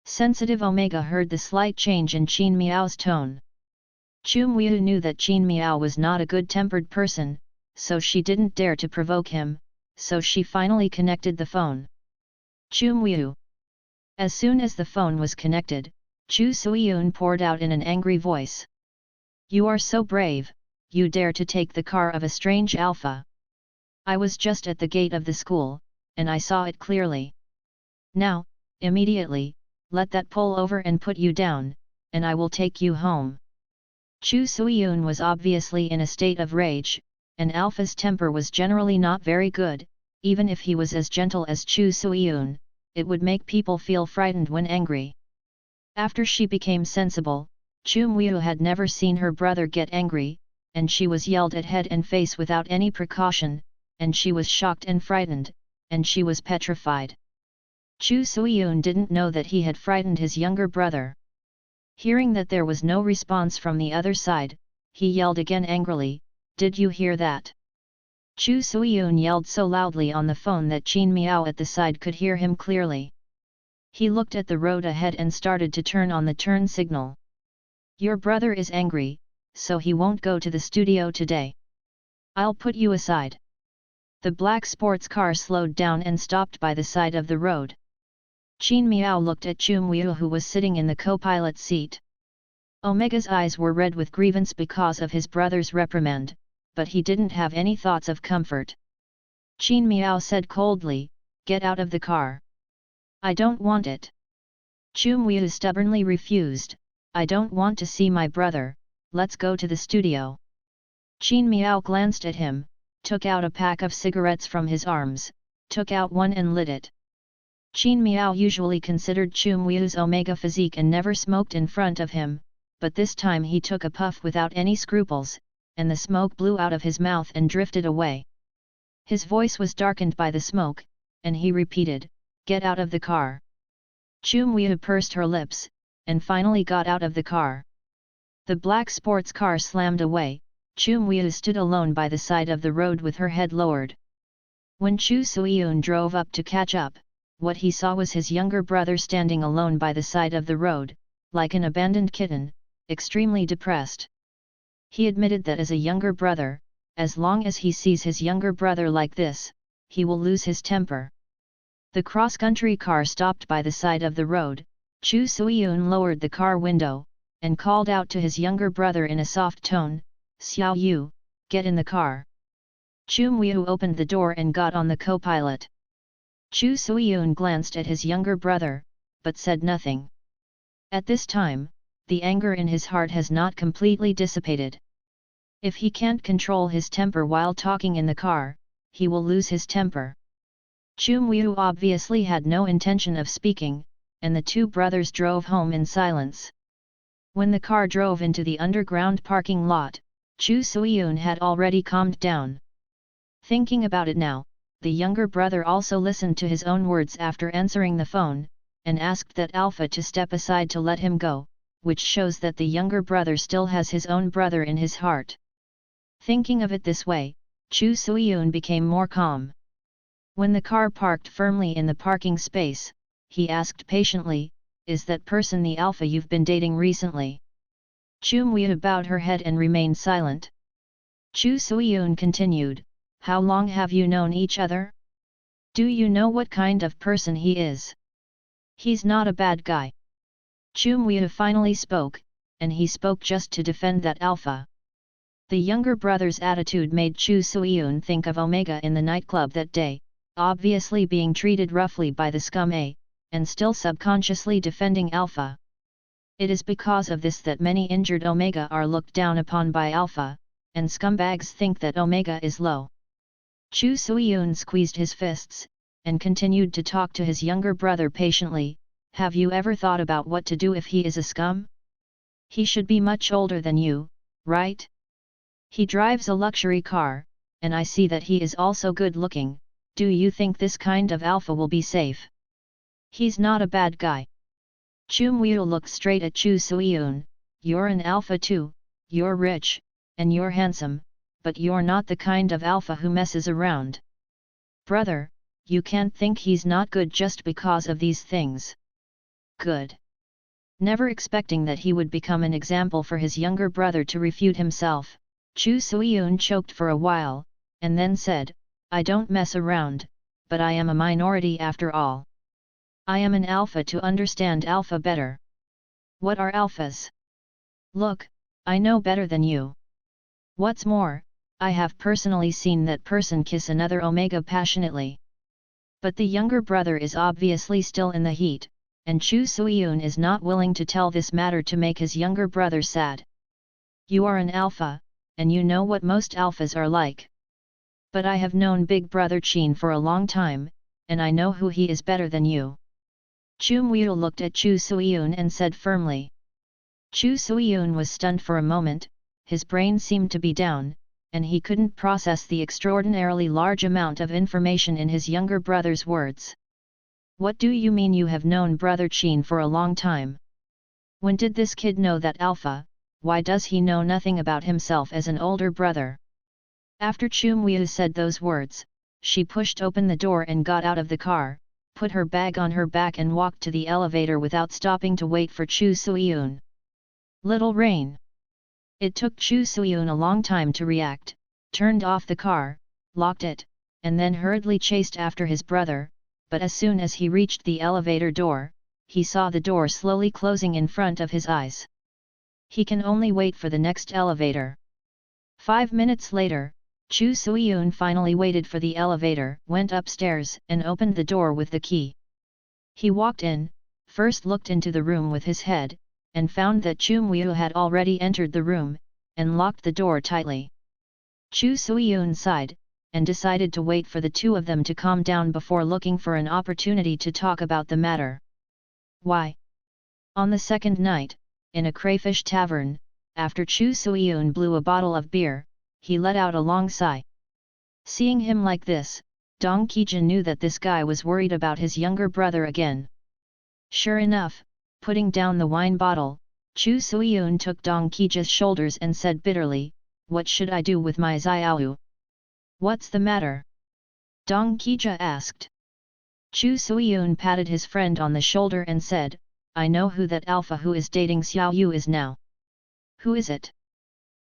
Sensitive Omega heard the slight change in Qin Miao's tone. Chu Miao knew that Qin Miao was not a good-tempered person, so she didn't dare to provoke him, so she finally connected the phone. "Chu Miao." As soon as the phone was connected, Chu Suiyun poured out in an angry voice. "You are so brave, you dare to take the car of a strange alpha. I was just at the gate of the school, and I saw it clearly. Now, immediately, let that pull over and put you down, and I will take you home." Chu Suiyun was obviously in a state of rage, and Alpha's temper was generally not very good. Even if he was as gentle as Chu Suiyun, it would make people feel frightened when angry. After she became sensible, Chu Miao had never seen her brother get angry, and she was yelled at head and face without any precaution, and she was shocked and frightened, and she was petrified. Chu Suiyun didn't know that he had frightened his younger brother. Hearing that there was no response from the other side, he yelled again angrily, "Did you hear that?" Chu Suiyun yelled so loudly on the phone that Qin Miao at the side could hear him clearly. He looked at the road ahead and started to turn on the turn signal. "Your brother is angry, so he won't go to the studio today. I'll put you aside." The black sports car slowed down and stopped by the side of the road. Qin Miao looked at Chu Miao, who was sitting in the co-pilot seat. Omega's eyes were red with grievance because of his brother's reprimand, but he didn't have any thoughts of comfort. Qin Miao said coldly, "Get out of the car." "I don't want it." Chu Miao stubbornly refused, "I don't want to see my brother, let's go to the studio." Qin Miao glanced at him, took out a pack of cigarettes from his arms, took out one and lit it. Qin Miao usually considered Chu Miao's Omega physique and never smoked in front of him, but this time he took a puff without any scruples, and the smoke blew out of his mouth and drifted away. His voice was darkened by the smoke, and he repeated, "Get out of the car." Chu Miao pursed her lips, and finally got out of the car. The black sports car slammed away. Chu Miao stood alone by the side of the road with her head lowered. When Chu Suiyun drove up to catch up, what he saw was his younger brother standing alone by the side of the road, like an abandoned kitten, extremely depressed. He admitted that as a younger brother, as long as he sees his younger brother like this, he will lose his temper. The cross-country car stopped by the side of the road. Chu Suiyun lowered the car window, and called out to his younger brother in a soft tone, "Xiao Yu, get in the car." Chu Miao opened the door and got on the co-pilot. Chu Suiyun glanced at his younger brother, but said nothing. At this time, the anger in his heart has not completely dissipated. If he can't control his temper while talking in the car, he will lose his temper. Chu Miao obviously had no intention of speaking, and the two brothers drove home in silence. When the car drove into the underground parking lot, Chu Suiyun had already calmed down. Thinking about it now, the younger brother also listened to his own words after answering the phone, and asked that Alpha to step aside to let him go, which shows that the younger brother still has his own brother in his heart. Thinking of it this way, Chu Suiyun became more calm. When the car parked firmly in the parking space, he asked patiently, "Is that person the Alpha you've been dating recently?" Chu Muiyu bowed her head and remained silent. Chu Suiyun continued, "How long have you known each other? Do you know what kind of person he is? He's not a bad guy." Chu Muiyu finally spoke, and he spoke just to defend that Alpha. The younger brother's attitude made Chu Suiyun think of Omega in the nightclub that day, obviously being treated roughly by the scum A, and still subconsciously defending Alpha. It is because of this that many injured Omega are looked down upon by Alpha, and scumbags think that Omega is low. Chu Suiyun squeezed his fists, and continued to talk to his younger brother patiently. "Have you ever thought about what to do if he is a scum? He should be much older than you, right? He drives a luxury car, and I see that he is also good looking. Do you think this kind of Alpha will be safe? He's not a bad guy." Chu Muiyu looked straight at Chu Suiyun. "You're an Alpha too, you're rich, and you're handsome, but you're not the kind of Alpha who messes around. Brother, you can't think he's not good just because of these things." Good. Never expecting that he would become an example for his younger brother to refute himself, Chu Suiyun choked for a while, and then said, "I don't mess around, but I am a minority after all. I am an Alpha to understand Alpha better." "What are Alphas?" "Look, I know better than you. What's more, I have personally seen that person kiss another Omega passionately." But the younger brother is obviously still in the heat, and Chu Suiyun is not willing to tell this matter to make his younger brother sad. "You are an Alpha, and you know what most Alphas are like. But I have known Big Brother Qin for a long time, and I know who he is better than you." Chu Muiyu looked at Chu Suiyun and said firmly. Chu Suiyun was stunned for a moment, his brain seemed to be down, and he couldn't process the extraordinarily large amount of information in his younger brother's words. "What do you mean you have known Brother Qin for a long time? When did this kid know that Alpha? Why does he know nothing about himself as an older brother?" After Chu Muiyu said those words, she pushed open the door and got out of the car, put her bag on her back and walked to the elevator without stopping to wait for Chu Suiyun. Little Rain. It took Chu Suiyun a long time to react, turned off the car, locked it, and then hurriedly chased after his brother, but as soon as he reached the elevator door, he saw the door slowly closing in front of his eyes. He can only wait for the next elevator. 5 minutes later, Chu Suiyun finally waited for the elevator, went upstairs and opened the door with the key. He walked in, first looked into the room with his head, and found that Chu Muiyu had already entered the room, and locked the door tightly. Chu Suiyun sighed, and decided to wait for the two of them to calm down before looking for an opportunity to talk about the matter. Why? On the second night, in a crayfish tavern, after Chu Suiyun blew a bottle of beer, he let out a long sigh. Seeing him like this, Dong Qijun knew that this guy was worried about his younger brother again. Sure enough, putting down the wine bottle, Chu Suiyun took Dong Qijun's shoulders and said bitterly, "What should I do with my Xiao?" "What's the matter?" Dong Qijun asked. Chu Suiyun patted his friend on the shoulder and said, "I know who that Alpha who is dating Xiao Yu is now." "Who is it?"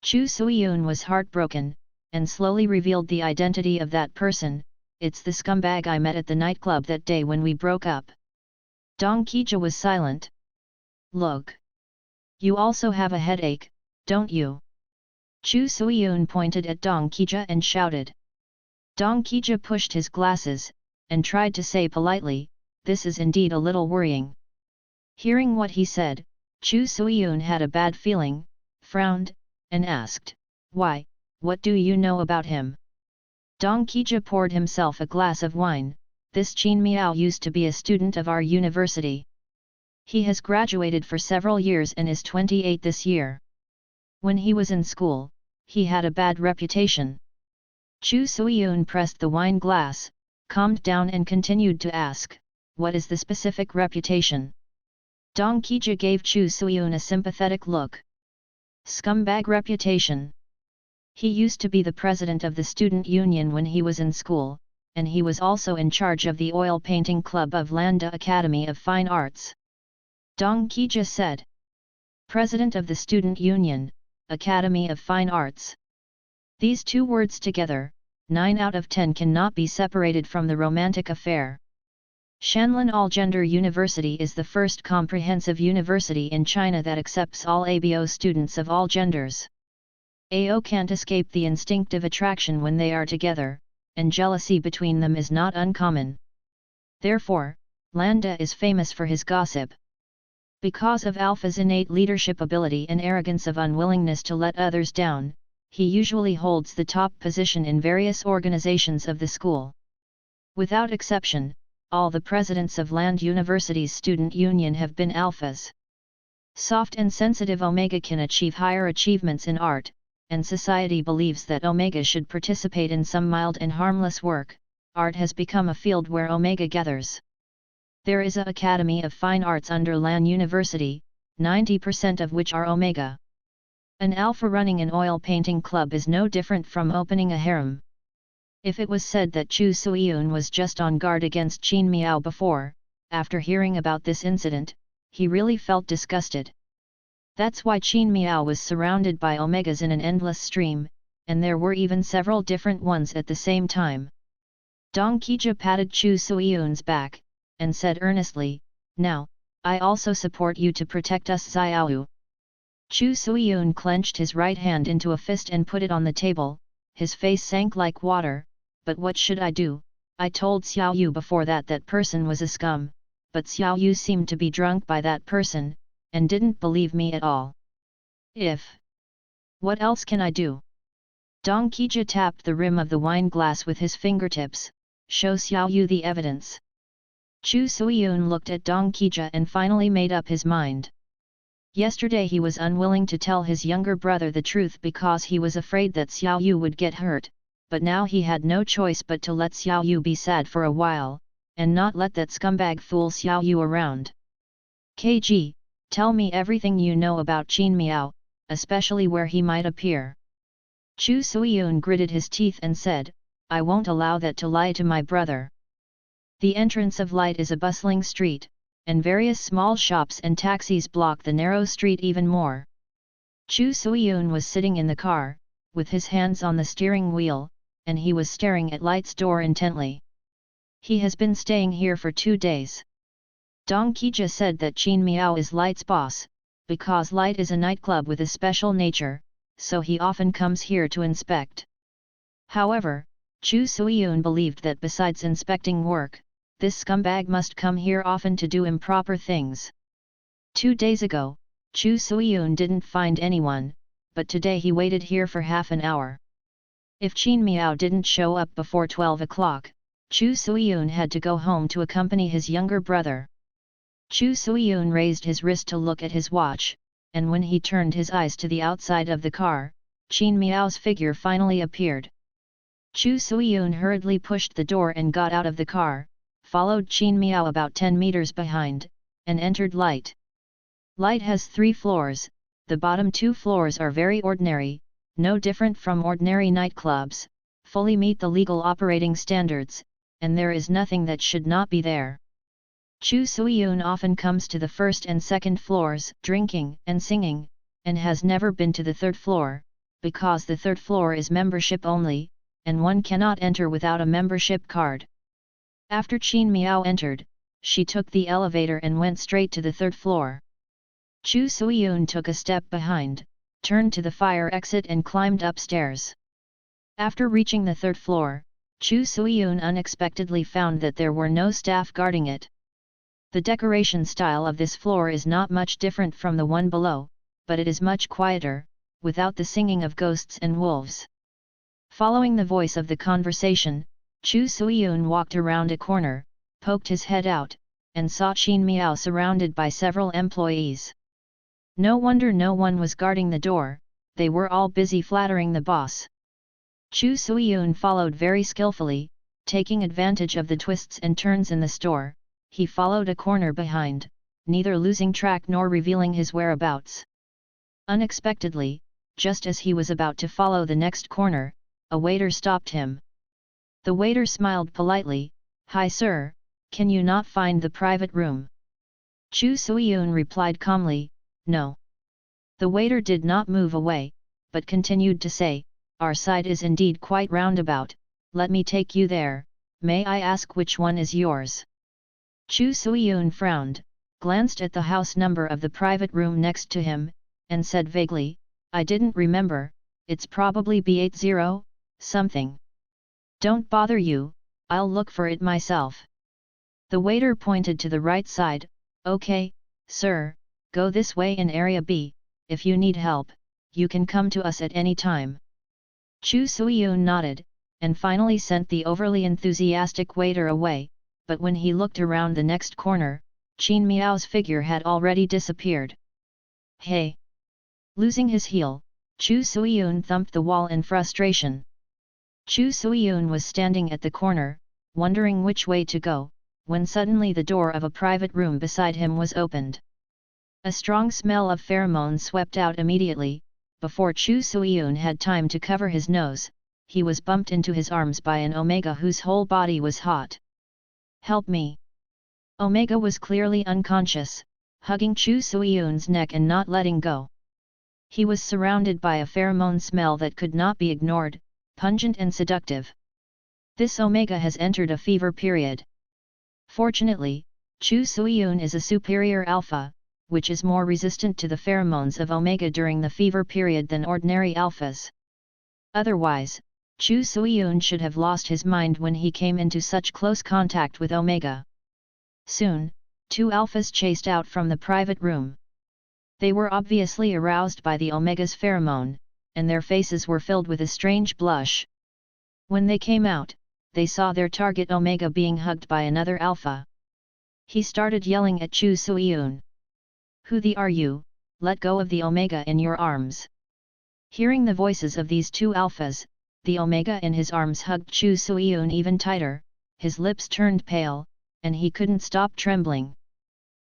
Chu Suiyun was heartbroken, and slowly revealed the identity of that person. "It's the scumbag I met at the nightclub that day when we broke up." Dong Qijun was silent. "Look. You also have a headache, don't you?" Chu Suiyun pointed at Dong Qijun and shouted. Dong Qijun pushed his glasses, and tried to say politely, "This is indeed a little worrying." Hearing what he said, Chu Suiyun had a bad feeling, frowned, and asked, "Why, what do you know about him?" Dong Qijun poured himself a glass of wine. "This Qin Miao used to be a student of our university. He has graduated for several years and is 28 this year. When he was in school, he had a bad reputation. Chu Suiyun pressed the wine glass, calmed down and continued to ask, what is the specific reputation? Dong Qijia gave Chu Suiyun a sympathetic look. Scumbag reputation. He used to be the president of the student union when he was in school, and he was also in charge of the oil painting club of Landa Academy of Fine Arts. Dong Qijia said. President of the student union, Academy of Fine Arts. These two words together, 9 out of 10 cannot be separated from the romantic affair. Shanlin All-Gender University is the first comprehensive university in China that accepts all ABO students of all genders. AO can't escape the instinctive attraction when they are together, and jealousy between them is not uncommon. Therefore, Landa is famous for his gossip. Because of Alpha's innate leadership ability and arrogance of unwillingness to let others down, he usually holds the top position in various organizations of the school. Without exception, all the presidents of Land University's student union have been alphas. Soft and sensitive Omega can achieve higher achievements in art, and society believes that Omega should participate in some mild and harmless work. Art has become a field where Omega gathers. There is a Academy of Fine Arts under Lan University, 90% of which are Omega. An alpha running an oil painting club is no different from opening a harem. If it was said that Chu Suiyun was just on guard against Qin Miao before, after hearing about this incident, he really felt disgusted. That's why Qin Miao was surrounded by Omegas in an endless stream, and there were even several different ones at the same time. Dong Qijia patted Chu Suiyun's back, and said earnestly, "Now, I also support you to protect us Xiaoyu." Chu Suiyun clenched his right hand into a fist and put it on the table, his face sank like water. But what should I do? I told Xiaoyu before that person was a scum, but Xiaoyu seemed to be drunk by that person, and didn't believe me at all. What else can I do? Dong Qijia tapped the rim of the wine glass with his fingertips, show Xiaoyu the evidence. Chu Suiyun looked at Dong Qijia and finally made up his mind. Yesterday he was unwilling to tell his younger brother the truth because he was afraid that Xiaoyu would get hurt. But now he had no choice but to let Xiaoyu be sad for a while, and not let that scumbag fool Xiaoyu around. KG, tell me everything you know about Qin Miao, especially where he might appear. Chu Suiyun gritted his teeth and said, I won't allow that to lie to my brother. The entrance of Light is a bustling street, and various small shops and taxis block the narrow street even more. Chu Suiyun was sitting in the car, with his hands on the steering wheel, and he was staring at Light's door intently. He has been staying here for 2 days. Dong Qijia said that Qin Miao is Light's boss, because Light is a nightclub with a special nature, so he often comes here to inspect. However, Chu Suiyun believed that besides inspecting work, this scumbag must come here often to do improper things. 2 days ago, Chu Suiyun didn't find anyone, but today he waited here for half an hour. If Qin Miao didn't show up before 12 o'clock, Chu Suiyun had to go home to accompany his younger brother. Chu Suiyun raised his wrist to look at his watch, and when he turned his eyes to the outside of the car, Qin Miao's figure finally appeared. Chu Suiyun hurriedly pushed the door and got out of the car, followed Qin Miao about 10 meters behind, and entered Light. Light has 3 floors, the bottom 2 floors are very ordinary, no different from ordinary nightclubs, fully meet the legal operating standards, and there is nothing that should not be there. Chu Suiyun often comes to the first and second floors, drinking and singing, and has never been to the 3rd floor, because the 3rd floor is membership only, and one cannot enter without a membership card. After Qin Miao entered, she took the elevator and went straight to the 3rd floor. Chu Suiyun took a step behind, turned to the fire exit and climbed upstairs. After reaching the 3rd floor, Chu Suiyun unexpectedly found that there were no staff guarding it. The decoration style of this floor is not much different from the one below, but it is much quieter, without the singing of ghosts and wolves. Following the voice of the conversation, Chu Suiyun walked around a corner, poked his head out, and saw Qin Miao surrounded by several employees. No wonder no one was guarding the door, they were all busy flattering the boss. Chu Suiyun followed very skillfully, taking advantage of the twists and turns in the store. He followed a corner behind, neither losing track nor revealing his whereabouts. Unexpectedly, just as he was about to follow the next corner, a waiter stopped him. The waiter smiled politely. "Hi sir, can you not find the private room?" Chu Suiyun replied calmly, "No." The waiter did not move away, but continued to say, "Our side is indeed quite roundabout, let me take you there, may I ask which one is yours?" Chu Suiyun frowned, glanced at the house number of the private room next to him, and said vaguely, "I didn't remember, it's probably B80, something." "Don't bother you, I'll look for it myself." The waiter pointed to the right side. "Okay, sir, go this way in area B, if you need help, you can come to us at any time." Chu Suiyun nodded, and finally sent the overly enthusiastic waiter away, but when he looked around the next corner, Qin Miao's figure had already disappeared. "Hey!" Losing his heel, Chu Suiyun thumped the wall in frustration. Chu Suiyun was standing at the corner, wondering which way to go, when suddenly the door of a private room beside him was opened. A strong smell of pheromones swept out immediately. Before Chu Suiyun had time to cover his nose, he was bumped into his arms by an Omega whose whole body was hot. "Help me!" Omega was clearly unconscious, hugging Chu Suiyun's neck and not letting go. He was surrounded by a pheromone smell that could not be ignored, pungent and seductive. This Omega has entered a fever period. Fortunately, Chu Suiyun is a superior alpha, which is more resistant to the pheromones of Omega during the fever period than ordinary alphas. Otherwise, Chu Suiyun should have lost his mind when he came into such close contact with Omega. Soon, two alphas chased out from the private room. They were obviously aroused by the Omega's pheromone, and their faces were filled with a strange blush. When they came out, they saw their target Omega being hugged by another alpha. He started yelling at Chu Suiyun. "Who the are you? Let go of the Omega in your arms." Hearing the voices of these two alphas, the Omega in his arms hugged Chu Suiyun even tighter, his lips turned pale, and he couldn't stop trembling.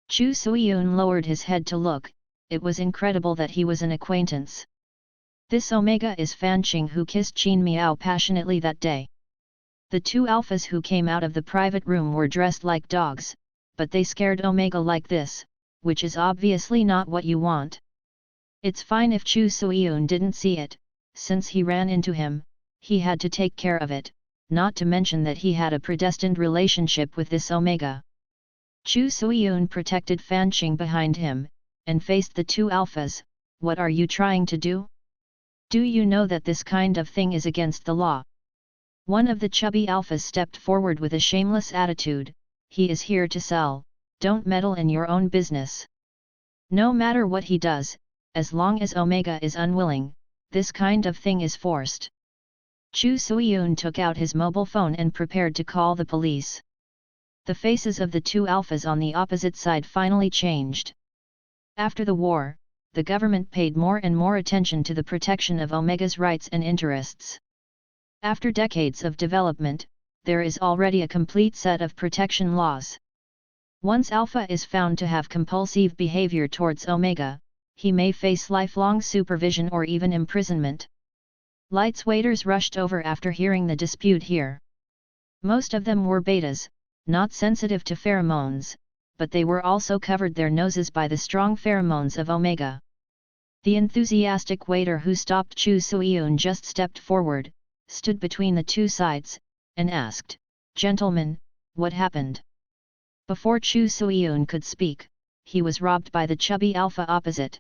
Chu Suiyun lowered his head to look. It was incredible that he was an acquaintance. This Omega is Fanqing, who kissed Qin Miao passionately that day. The two alphas who came out of the private room were dressed like dogs, but they scared Omega like this, which is obviously not what you want. It's fine if Chu Suiyun didn't see it, since he ran into him, he had to take care of it, not to mention that he had a predestined relationship with this Omega. Chu Suiyun protected Fanqing behind him, and faced the two alphas. "What are you trying to do? Do you know that this kind of thing is against the law?" One of the chubby alphas stepped forward with a shameless attitude. "He is here to sell, don't meddle in your own business. No matter what he does, as long as Omega is unwilling, this kind of thing is forced." Chu Suiyun took out his mobile phone and prepared to call the police. The faces of the two alphas on the opposite side finally changed. After the war, the government paid more and more attention to the protection of Omega's rights and interests. After decades of development, there is already a complete set of protection laws. Once Alpha is found to have compulsive behavior towards Omega, he may face lifelong supervision or even imprisonment. Light's waiters rushed over after hearing the dispute here. Most of them were betas, not sensitive to pheromones, but they were also covered their noses by the strong pheromones of Omega. The enthusiastic waiter who stopped Chu Suiyun just stepped forward, stood between the two sides, and asked, "Gentlemen, what happened?" Before Chu Suiyun could speak, he was robbed by the chubby alpha opposite.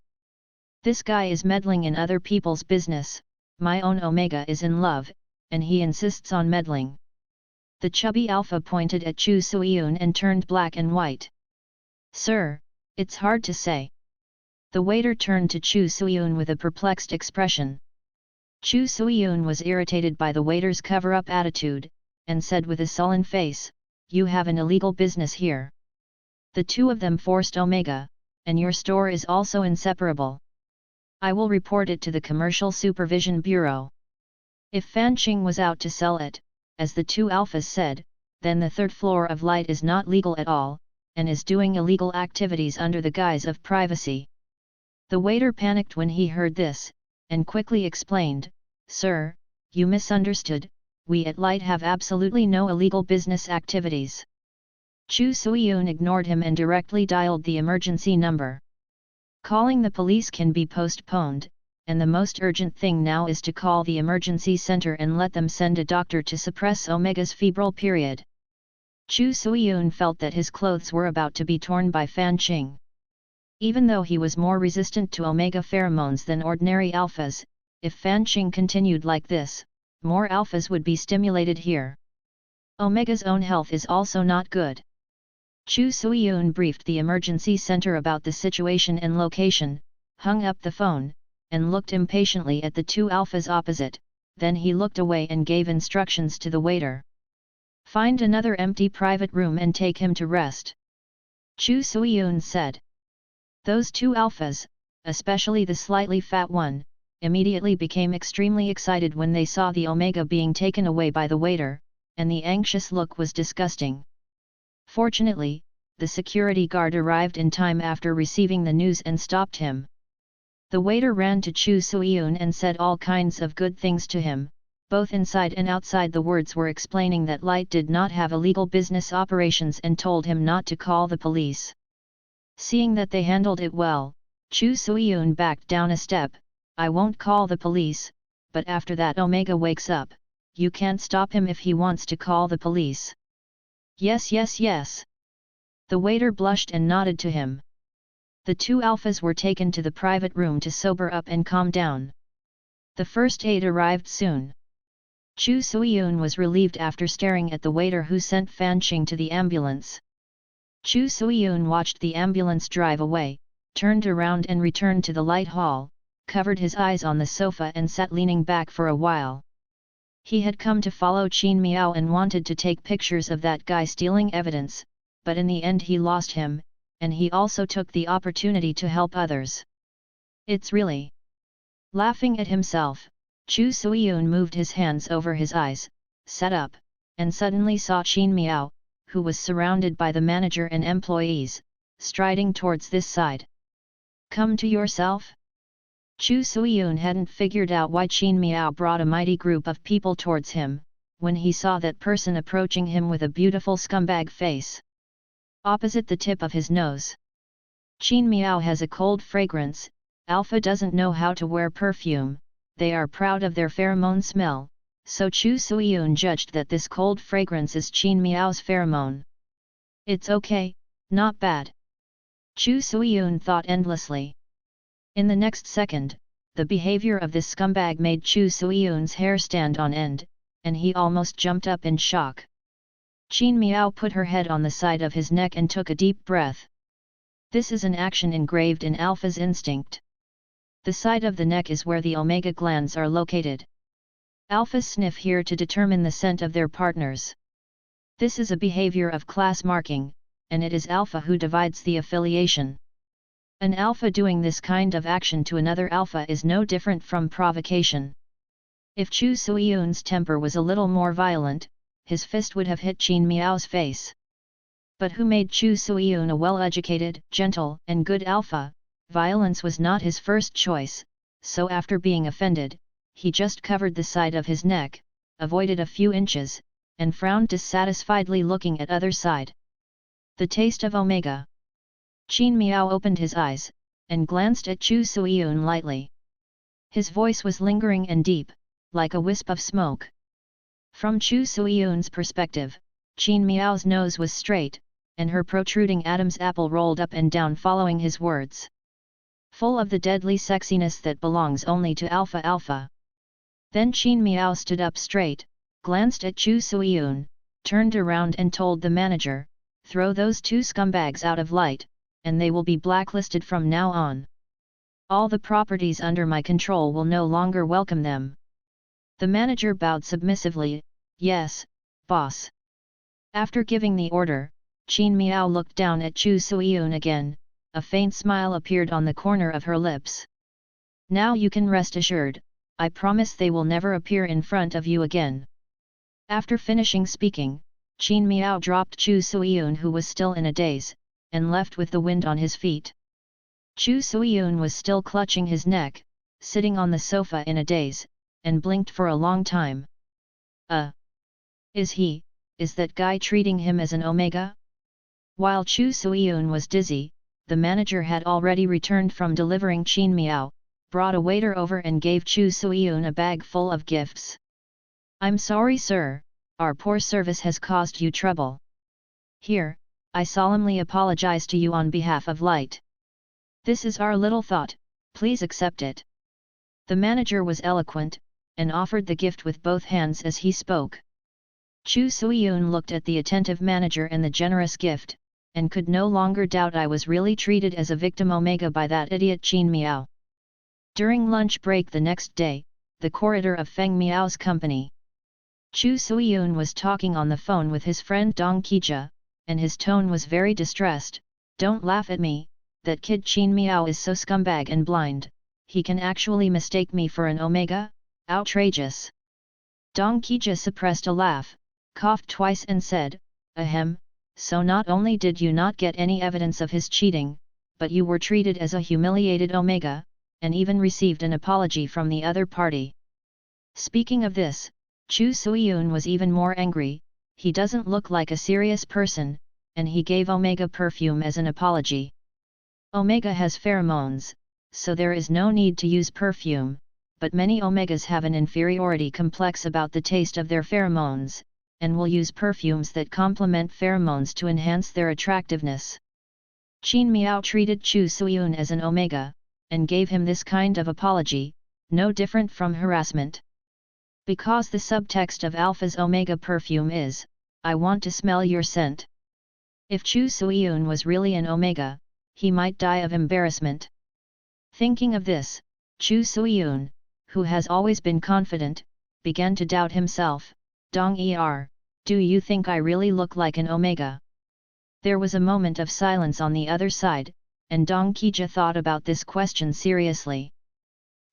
"This guy is meddling in other people's business, my own Omega is in love, and he insists on meddling." The chubby alpha pointed at Chu Suiyun and turned black and white. "Sir, it's hard to say." The waiter turned to Chu Suiyun with a perplexed expression. Chu Suiyun was irritated by the waiter's cover-up attitude, and said with a sullen face, "You have an illegal business here. The two of them forced Omega, and your store is also inseparable. I will report it to the Commercial Supervision Bureau. If Fanqing was out to sell it, as the two alphas said, then the third floor of Light is not legal at all, and is doing illegal activities under the guise of privacy. The waiter panicked when he heard this, and quickly explained, "Sir, you misunderstood, we at Light have absolutely no illegal business activities." Chu Suiyun ignored him and directly dialed the emergency number. Calling the police can be postponed, and the most urgent thing now is to call the emergency center and let them send a doctor to suppress Omega's febrile period. Chu Suiyun felt that his clothes were about to be torn by Fanqing. Even though he was more resistant to Omega pheromones than ordinary alphas, if Fanqing continued like this, more alphas would be stimulated here. Omega's own health is also not good. Chu Suiyun briefed the emergency center about the situation and location, hung up the phone, and looked impatiently at the two alphas opposite, then he looked away and gave instructions to the waiter. "Find another empty private room and take him to rest," Chu Suiyun said. Those two alphas, especially the slightly fat one, immediately became extremely excited when they saw the Omega being taken away by the waiter, and the anxious look was disgusting. Fortunately, the security guard arrived in time after receiving the news and stopped him. The waiter ran to Chu Suiyun and said all kinds of good things to him, both inside and outside. The words were explaining that Light did not have illegal business operations and told him not to call the police. Seeing that they handled it well, Chu Suiyun backed down a step. "I won't call the police, but after that Omega wakes up, you can't stop him if he wants to call the police." "Yes, yes, yes." The waiter blushed and nodded to him. The two alphas were taken to the private room to sober up and calm down. The first aid arrived soon. Chu Suiyun was relieved after staring at the waiter who sent Fanqing to the ambulance. Chu Suiyun watched the ambulance drive away, turned around and returned to the Light Hall, covered his eyes on the sofa and sat leaning back for a while. He had come to follow Qin Miao and wanted to take pictures of that guy stealing evidence, but in the end he lost him, and he also took the opportunity to help others. "It's really..." Laughing at himself, Chu Suiyun moved his hands over his eyes, sat up, and suddenly saw Qin Miao, who was surrounded by the manager and employees, striding towards this side. "Come to yourself?" Chu Suiyun hadn't figured out why Qin Miao brought a mighty group of people towards him, when he saw that person approaching him with a beautiful scumbag face opposite the tip of his nose. Qin Miao has a cold fragrance. Alpha doesn't know how to wear perfume, they are proud of their pheromone smell, so Chu Suiyun judged that this cold fragrance is Qin Miao's pheromone. "It's okay, not bad," Chu Suiyun thought endlessly. In the next second, the behavior of this scumbag made Chu Suiyun's hair stand on end, and he almost jumped up in shock. Qin Miao put her head on the side of his neck and took a deep breath. This is an action engraved in Alpha's instinct. The side of the neck is where the Omega glands are located. Alphas sniff here to determine the scent of their partners. This is a behavior of class marking, and it is Alpha who divides the affiliation. An alpha doing this kind of action to another alpha is no different from provocation. If Chu Suiyun's temper was a little more violent, his fist would have hit Qin Miao's face. But who made Chu Suiyun a well-educated, gentle, and good alpha? Violence was not his first choice, so after being offended, he just covered the side of his neck, avoided a few inches, and frowned dissatisfiedly looking at other side. The taste of Omega. Qin Miao opened his eyes, and glanced at Chu Suiyun lightly. His voice was lingering and deep, like a wisp of smoke. From Chu Suiyun's perspective, Qin Miao's nose was straight, and her protruding Adam's apple rolled up and down following his words. Full of the deadly sexiness that belongs only to Alpha. Then Qin Miao stood up straight, glanced at Chu Suiyun, turned around and told the manager, "Throw those two scumbags out of Light, and they will be blacklisted from now on. All the properties under my control will no longer welcome them." The manager bowed submissively, "Yes, boss." After giving the order, Qin Miao looked down at Chu Suiyun again, a faint smile appeared on the corner of her lips. Now you can rest assured, I promise they will never appear in front of you again. After finishing speaking, Qin Miao dropped Chu Suiyun, who was still in a daze, and left with the wind on his feet. Chu Suiyun was still clutching his neck, sitting on the sofa in a daze, and blinked for a long time. Is that guy treating him as an omega? While Chu Suiyun was dizzy, the manager had already returned from delivering Qin Miao, brought a waiter over and gave Chu Suiyun a bag full of gifts. I'm sorry, sir, our poor service has caused you trouble. Here, I solemnly apologize to you on behalf of Light. This is our little thought, please accept it. The manager was eloquent, and offered the gift with both hands as he spoke. Chu Suiyun looked at the attentive manager and the generous gift, and could no longer doubt I was really treated as a victim omega by that idiot Qin Miao. During lunch break the next day, the corridor of Feng Miao's company. Chu Suiyun was talking on the phone with his friend Dong Qijia, and his tone was very distressed. Don't laugh at me, that kid Qin Miao is so scumbag and blind, he can actually mistake me for an omega? Outrageous! Dong Qijia suppressed a laugh, coughed twice and said, Ahem, so not only did you not get any evidence of his cheating, but you were treated as a humiliated omega, and even received an apology from the other party. Speaking of this, Chu Suiyun was even more angry. He doesn't look like a serious person, and he gave omega perfume as an apology. Omega has pheromones, so there is no need to use perfume, but many omegas have an inferiority complex about the taste of their pheromones, and will use perfumes that complement pheromones to enhance their attractiveness. Qin Miao treated Chu Suiyun as an omega, and gave him this kind of apology, no different from harassment. Because the subtext of Alpha's omega perfume is, I want to smell your scent. If Chu Suiyun was really an omega, he might die of embarrassment. Thinking of this, Chu Suiyun, who has always been confident, began to doubt himself. Dong do you think I really look like an omega? There was a moment of silence on the other side, and Dong Qijia thought about this question seriously.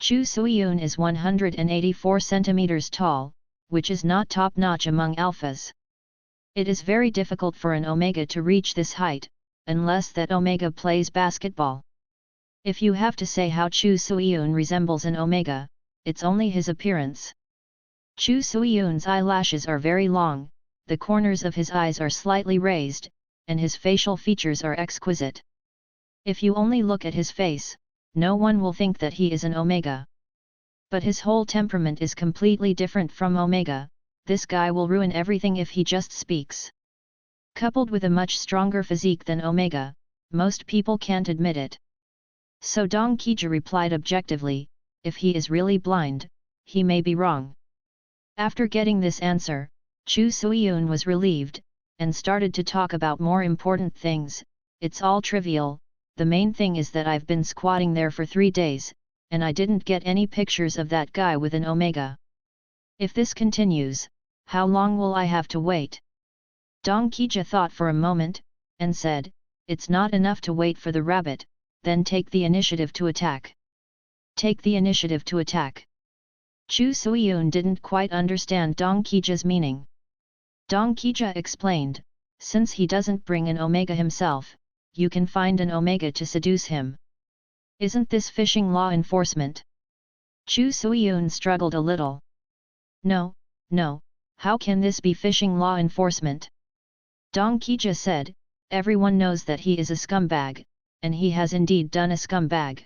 Chu Suiyun is 184 centimeters tall, which is not top-notch among alphas. It is very difficult for an omega to reach this height, unless that omega plays basketball. If you have to say how Chu Suiyun resembles an omega, it's only his appearance. Chu Suiyun's eyelashes are very long, the corners of his eyes are slightly raised, and his facial features are exquisite. If you only look at his face, no one will think that he is an omega. But his whole temperament is completely different from omega. This guy will ruin everything if he just speaks. Coupled with a much stronger physique than omega, most people can't admit it. So Dong Qijia replied objectively, if he is really blind, he may be wrong. After getting this answer, Chu Suiyun was relieved, and started to talk about more important things. It's all trivial, the main thing is that I've been squatting there for 3 days, and I didn't get any pictures of that guy with an omega. If this continues, how long will I have to wait? Dong Qijia thought for a moment, and said, it's not enough to wait for the rabbit, then take the initiative to attack. Take the initiative to attack. Chu Suiyun didn't quite understand Dong Qijia's meaning. Dong Qijia explained, since he doesn't bring an omega himself, you can find an omega to seduce him. Isn't this fishing law enforcement? Chu Suiyun struggled a little. No, how can this be fishing law enforcement? Dong Qijia said, everyone knows that he is a scumbag, and he has indeed done a scumbag.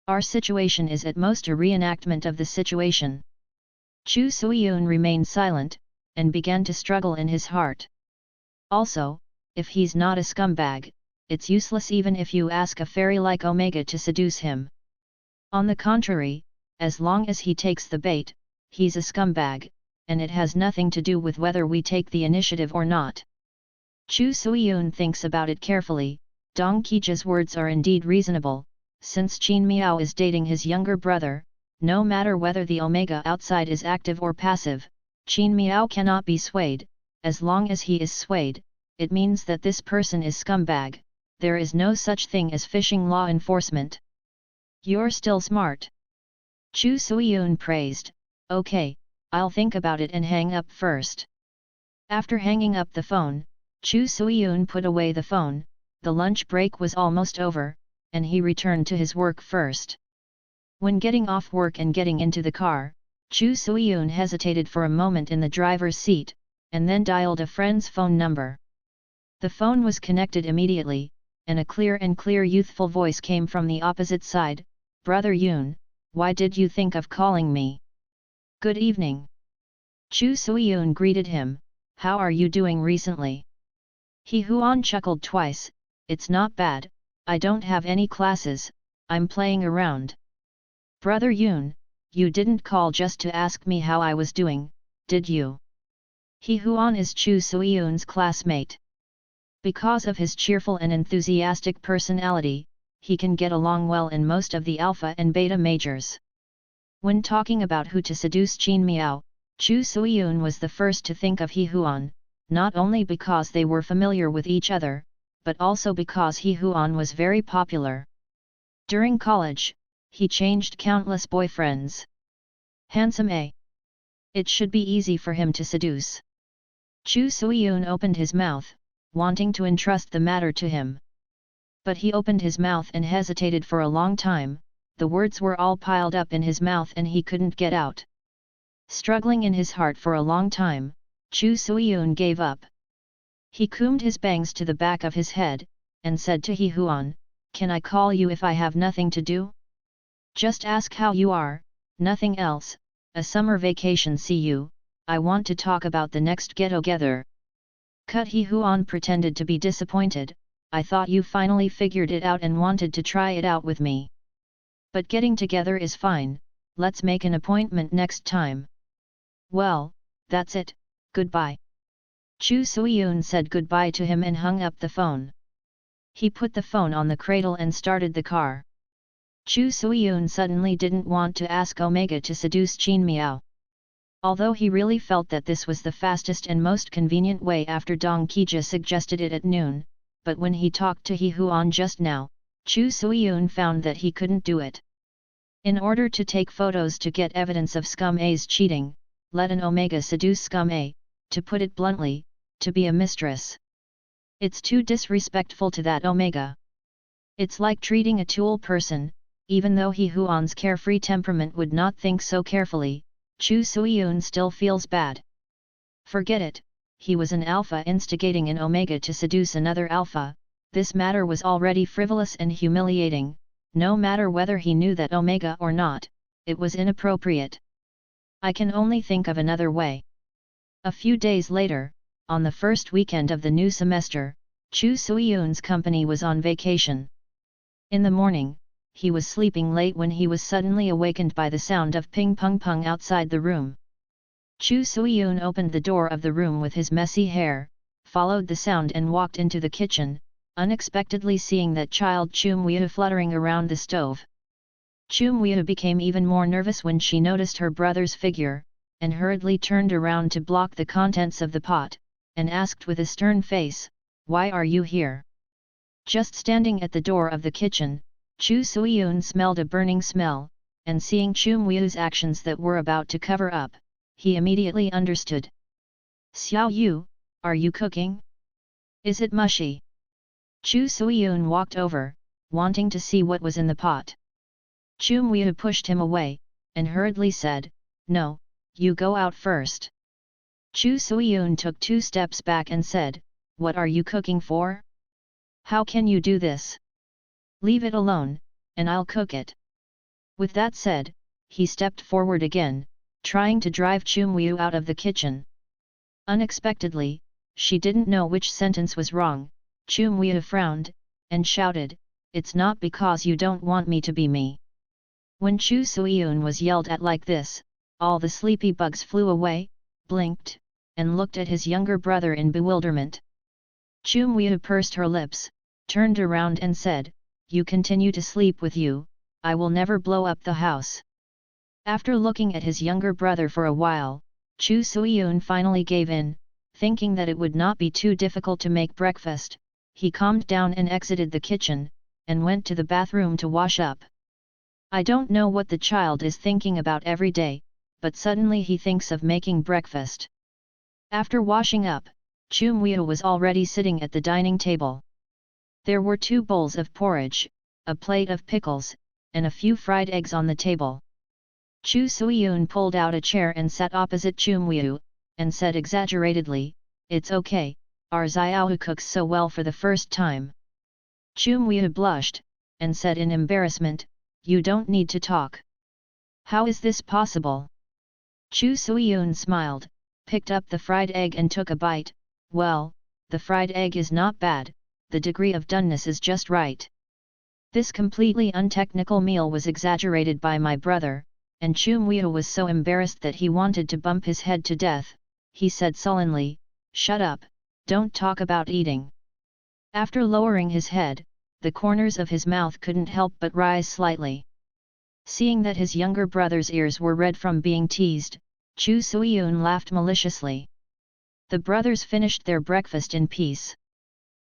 Our situation is at most a reenactment of the situation. Chu Suiyun remained silent, and began to struggle in his heart. Also, if he's not a scumbag, it's useless even if you ask a fairy like Omega to seduce him. On the contrary, as long as he takes the bait, he's a scumbag, and it has nothing to do with whether we take the initiative or not. Chu Suiyun thinks about it carefully. Dong Qijia's words are indeed reasonable. Since Qin Miao is dating his younger brother, no matter whether the Omega outside is active or passive, Qin Miao cannot be swayed. As long as he is swayed, it means that this person is scumbag. There is no such thing as fishing law enforcement. You're still smart. Chu Suiyun praised, "Okay, I'll think about it and hang up first." After hanging up the phone, Chu Suiyun put away the phone. The lunch break was almost over, and he returned to his work first. When getting off work and getting into the car, Chu Suiyun hesitated for a moment in the driver's seat, and then dialed a friend's phone number. The phone was connected immediately, and a clear youthful voice came from the opposite side, "Brother Yun, why did you think of calling me? Good evening." Chu Suiyun greeted him, "How are you doing recently?" He Huan chuckled twice, "It's not bad, I don't have any classes, I'm playing around." "Brother Yun, you didn't call just to ask me how I was doing, did you?" He Huan is Chu Suiyun's classmate. Because of his cheerful and enthusiastic personality, he can get along well in most of the alpha and beta majors. When talking about who to seduce Qin Miao, Chu Suiyun was the first to think of He Huan, not only because they were familiar with each other, but also because He Huan was very popular. During college, he changed countless boyfriends. Handsome A. It should be easy for him to seduce. Chu Suiyun opened his mouth, wanting to entrust the matter to him. But he opened his mouth and hesitated for a long time, the words were all piled up in his mouth and he couldn't get out. Struggling in his heart for a long time, Chu Suiyun gave up. He combed his bangs to the back of his head, and said to He Huan, "Can I call you if I have nothing to do? Just ask how you are, nothing else, a summer vacation see you, I want to talk about the next get-together." Cut He Huan pretended to be disappointed, "I thought you finally figured it out and wanted to try it out with me. But getting together is fine, let's make an appointment next time." "Well, that's it, goodbye." Chu Suiyun said goodbye to him and hung up the phone. He put the phone on the cradle and started the car. Chu Suiyun suddenly didn't want to ask Omega to seduce Qin Miao. Although he really felt that this was the fastest and most convenient way after Dong Qijia suggested it at noon, but when he talked to He Huan just now, Chu Suiyun found that he couldn't do it. In order to take photos to get evidence of Scum A's cheating, let an Omega seduce Scum A, to put it bluntly, to be a mistress. It's too disrespectful to that Omega. It's like treating a tool person, even though He Huan's carefree temperament would not think so carefully, Chu Suiyun still feels bad. Forget it, he was an alpha instigating an Omega to seduce another alpha, this matter was already frivolous and humiliating, no matter whether he knew that Omega or not, it was inappropriate. I can only think of another way. A few days later, on the first weekend of the new semester, Chu Suiyun's company was on vacation. In the morning, he was sleeping late when he was suddenly awakened by the sound of ping-pong outside the room. Chu Suiyun opened the door of the room with his messy hair, followed the sound and walked into the kitchen, unexpectedly seeing that child Chumwea fluttering around the stove. Chumwea became even more nervous when she noticed her brother's figure, and hurriedly turned around to block the contents of the pot, and asked with a stern face, "Why are you here?" Just standing at the door of the kitchen, Chu Suiyun smelled a burning smell, and seeing Chumwea's actions that were about to cover up, he immediately understood. "Xiao Yu, are you cooking? Is it mushy?" Chu Suiyun walked over, wanting to see what was in the pot. Chumwea pushed him away, and hurriedly said, "No, you go out first." Chu Suiyun took 2 steps back and said, "What are you cooking for? How can you do this? Leave it alone, and I'll cook it." With that said, he stepped forward again, trying to drive Chumwea out of the kitchen. Unexpectedly, she didn't know which sentence was wrong. Chumwea frowned, and shouted, "It's not because you don't want me to be me." When Chu Suiyun was yelled at like this, all the sleepy bugs flew away, blinked, and looked at his younger brother in bewilderment. Chumwea pursed her lips, turned around and said, "You continue to sleep with you, I will never blow up the house." After looking at his younger brother for a while, Chu Suiyun finally gave in, thinking that it would not be too difficult to make breakfast. He calmed down and exited the kitchen, and went to the bathroom to wash up. I don't know what the child is thinking about every day, but suddenly he thinks of making breakfast. After washing up, Chu Muiyu was already sitting at the dining table. There were 2 bowls of porridge, a plate of pickles, and a few fried eggs on the table. Chu Suiyun pulled out a chair and sat opposite Chu Muiyu, and said exaggeratedly, "It's okay, our Xiao cooks so well for the first time." Chu Muiyu blushed, and said in embarrassment, "You don't need to talk. How is this possible?" Chu Suiyun smiled, picked up the fried egg and took a bite. "Well, the fried egg is not bad, the degree of doneness is just right." This completely untechnical meal was exaggerated by my brother, and Chu Muiyu was so embarrassed that he wanted to bump his head to death. He said sullenly, "Shut up, don't talk about eating." After lowering his head, the corners of his mouth couldn't help but rise slightly. Seeing that his younger brother's ears were red from being teased, Chu Suiyun laughed maliciously. The brothers finished their breakfast in peace.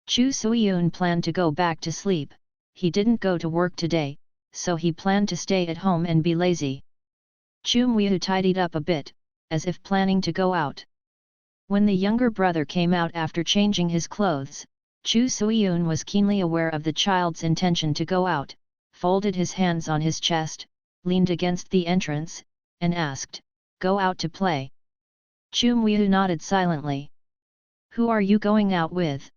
Chu Suiyun planned to go back to sleep. He didn't go to work today, so he planned to stay at home and be lazy. Chu Muiyu tidied up a bit, as if planning to go out. When the younger brother came out after changing his clothes, Chu Suiyun was keenly aware of the child's intention to go out, folded his hands on his chest, leaned against the entrance, and asked, "Go out to play?" Chu Muiyu nodded silently. "Who are you going out with?"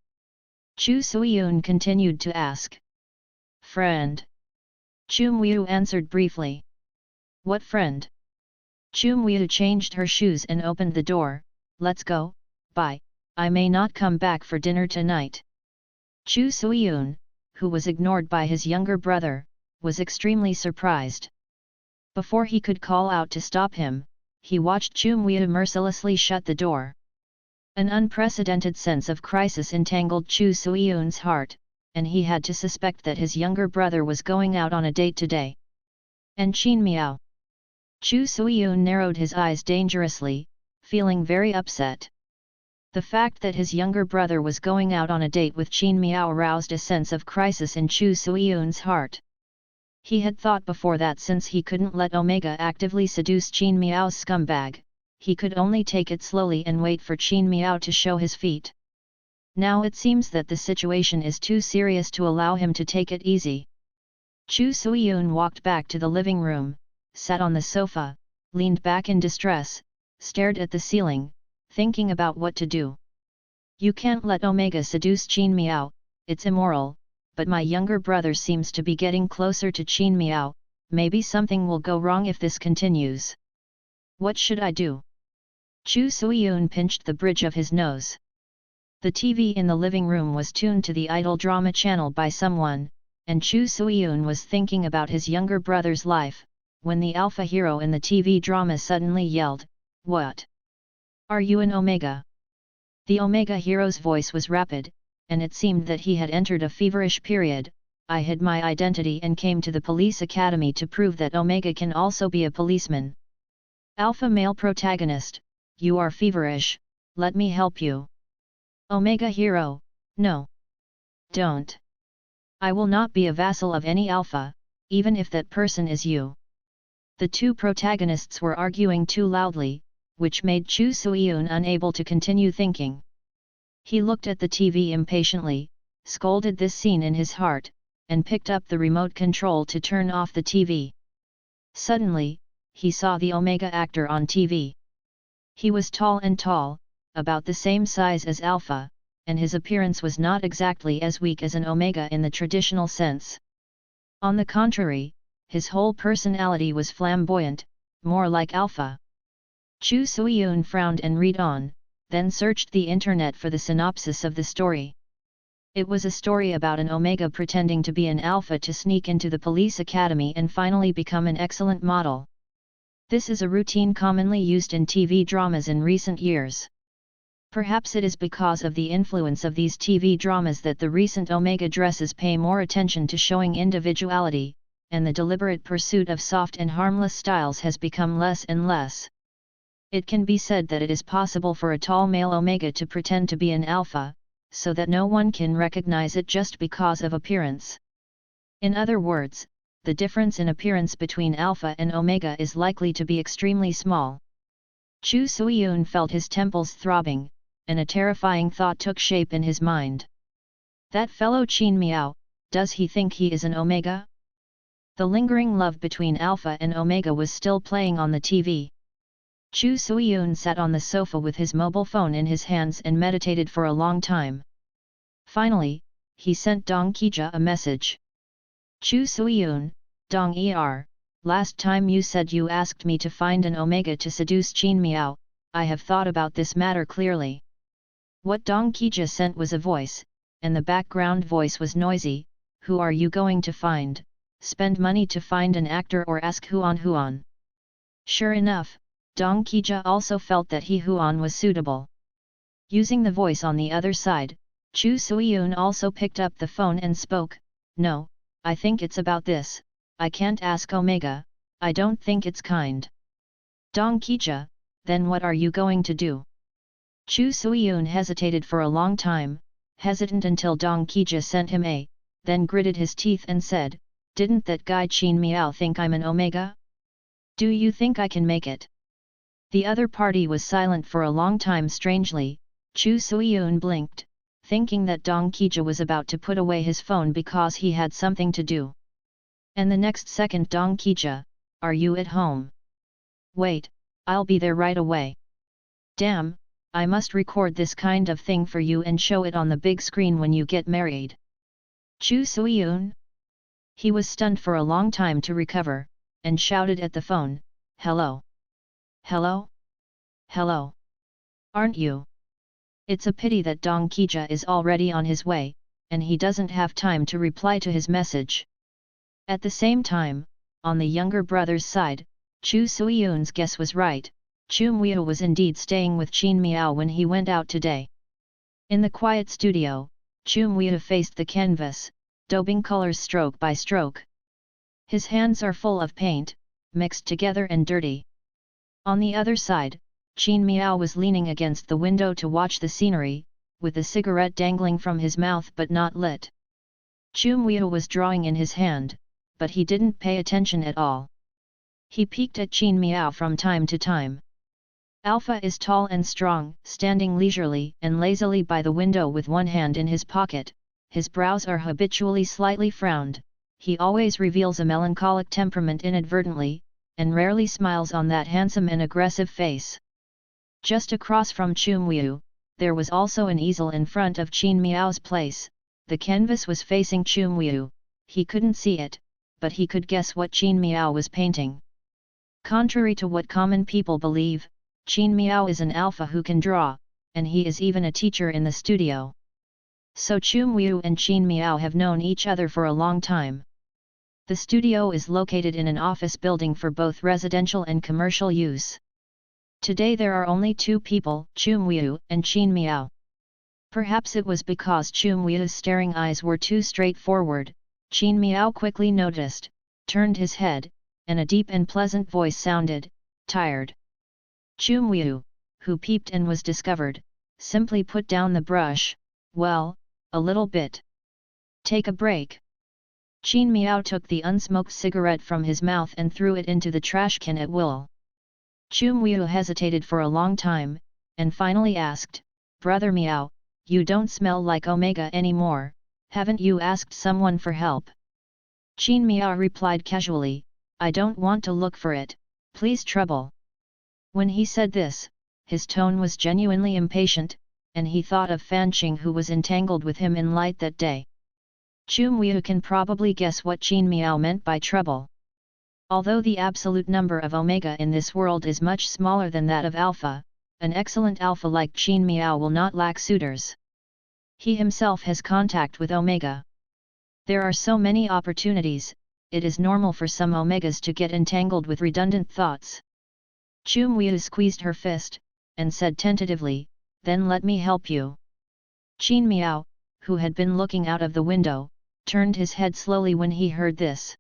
Chu Suiyun continued to ask. "Friend." Chu Muiyu answered briefly. "What friend?" Chu Muiyu changed her shoes and opened the door. "Let's go, bye, I may not come back for dinner tonight." Chu Suiyun, who was ignored by his younger brother, was extremely surprised. Before he could call out to stop him, he watched Chu Muiyu mercilessly shut the door. An unprecedented sense of crisis entangled Chu Suiyun's heart, and he had to suspect that his younger brother was going out on a date today. "And Qin Miao?" Chu Suiyun narrowed his eyes dangerously, feeling very upset. The fact that his younger brother was going out on a date with Qin Miao aroused a sense of crisis in Chu Suiyun's heart. He had thought before that since he couldn't let Omega actively seduce Qin Miao's scumbag, he could only take it slowly and wait for Qin Miao to show his feet. Now it seems that the situation is too serious to allow him to take it easy. Chu Suiyun walked back to the living room, sat on the sofa, leaned back in distress, stared at the ceiling, thinking about what to do. "You can't let Omega seduce Qin Miao, it's immoral, but my younger brother seems to be getting closer to Qin Miao, maybe something will go wrong if this continues. What should I do?" Chu Suiyun pinched the bridge of his nose. The TV in the living room was tuned to the idol drama channel by someone, and Chu Suiyun was thinking about his younger brother's life, when the alpha hero in the TV drama suddenly yelled, "What? Are you an Omega?" The Omega hero's voice was rapid, and it seemed that he had entered a feverish period. "I hid my identity and came to the police academy to prove that Omega can also be a policeman." Alpha male protagonist, "You are feverish, let me help you." Omega hero, "No. Don't. I will not be a vassal of any alpha, even if that person is you." The two protagonists were arguing too loudly, which made Chu Suiyun unable to continue thinking. He looked at the TV impatiently, scolded this scene in his heart, and picked up the remote control to turn off the TV. Suddenly, he saw the Omega actor on TV. He was tall, about the same size as Alpha, and his appearance was not exactly as weak as an Omega in the traditional sense. On the contrary, his whole personality was flamboyant, more like Alpha. Chu Suiyun frowned and read on, then searched the internet for the synopsis of the story. It was a story about an Omega pretending to be an Alpha to sneak into the police academy and finally become an excellent model. This is a routine commonly used in TV dramas in recent years. Perhaps it is because of the influence of these TV dramas that the recent Omega dresses pay more attention to showing individuality, and the deliberate pursuit of soft and harmless styles has become less and less. It can be said that it is possible for a tall male Omega to pretend to be an Alpha, so that no one can recognize it just because of appearance. In other words, the difference in appearance between Alpha and Omega is likely to be extremely small. Chu Suiyun felt his temples throbbing, and a terrifying thought took shape in his mind. That fellow Qin Miao, does he think he is an Omega? The lingering love between Alpha and Omega was still playing on the TV. Chu Suiyun sat on the sofa with his mobile phone in his hands and meditated for a long time. Finally, he sent Dong Qija a message. Chu Suiyun, Dong Er, last time you said you asked me to find an Omega to seduce Qin Miao, I have thought about this matter clearly. What Dong Qija sent was a voice, and the background voice was noisy. Who are you going to find? Spend money to find an actor or ask Huan? Sure enough, Dong Qija also felt that Huan was suitable. Using the voice on the other side, Chu Suiyun also picked up the phone and spoke. No, I think it's about this. I can't ask Omega, I don't think it's kind. Dong Qija, then what are you going to do? Chu Suiyun hesitated for a long time, hesitant until Dong Qija sent him a, then gritted his teeth and said, didn't that guy Qin Miao think I'm an Omega? Do you think I can make it? The other party was silent for a long time. Strangely, Chu Suiyun blinked, thinking that Dong Qija was about to put away his phone because he had something to do. And the next second, Dong Qija, are you at home? Wait, I'll be there right away. Damn, I must record this kind of thing for you and show it on the big screen when you get married. Chu Suiyun? He was stunned for a long time to recover, and shouted at the phone, hello? Hello? Hello? Aren't you? It's a pity that Dong Qija is already on his way, and he doesn't have time to reply to his message. At the same time, on the younger brother's side, Chu Suiyun's guess was right. Chu Miao was indeed staying with Qin Miao when he went out today. In the quiet studio, Chu Miao faced the canvas, daubing colors stroke by stroke. His hands are full of paint, mixed together and dirty. On the other side, Qin Miao was leaning against the window to watch the scenery, with a cigarette dangling from his mouth but not lit. Chu Miao was drawing in his hand, but he didn't pay attention at all. He peeked at Qin Miao from time to time. Alpha is tall and strong, standing leisurely and lazily by the window with one hand in his pocket. His brows are habitually slightly frowned, he always reveals a melancholic temperament inadvertently, and rarely smiles on that handsome and aggressive face. Just across from Chu Miao, there was also an easel in front of Qin Miao's place. The canvas was facing Chu Miao. He couldn't see it, but he could guess what Qin Miao was painting. Contrary to what common people believe, Qin Miao is an alpha who can draw, and he is even a teacher in the studio. So Chu Miao and Qin Miao have known each other for a long time. The studio is located in an office building for both residential and commercial use. Today there are only two people, Chu Miao and Qin Miao. Perhaps it was because Chu Miao's staring eyes were too straightforward. Qin Miao quickly noticed, turned his head, and a deep and pleasant voice sounded, tired. Chu Miao, who peeped and was discovered, simply put down the brush. Well, a little bit. Take a break. Qin Miao took the unsmoked cigarette from his mouth and threw it into the trash can at will. Chu Miao hesitated for a long time, and finally asked, Brother Miao, you don't smell like Omega anymore, haven't you asked someone for help? Qin Miao replied casually, I don't want to look for it, please trouble. When he said this, his tone was genuinely impatient, and he thought of Fan Qing who was entangled with him in light that day. Chu Miao can probably guess what Qin Miao meant by trouble. Although the absolute number of Omega in this world is much smaller than that of Alpha, an excellent Alpha like Qin Miao will not lack suitors. He himself has contact with Omega. There are so many opportunities, it is normal for some Omegas to get entangled with redundant thoughts. Chu Miao squeezed her fist, and said tentatively, then let me help you. Qin Miao, who had been looking out of the window, turned his head slowly when he heard this.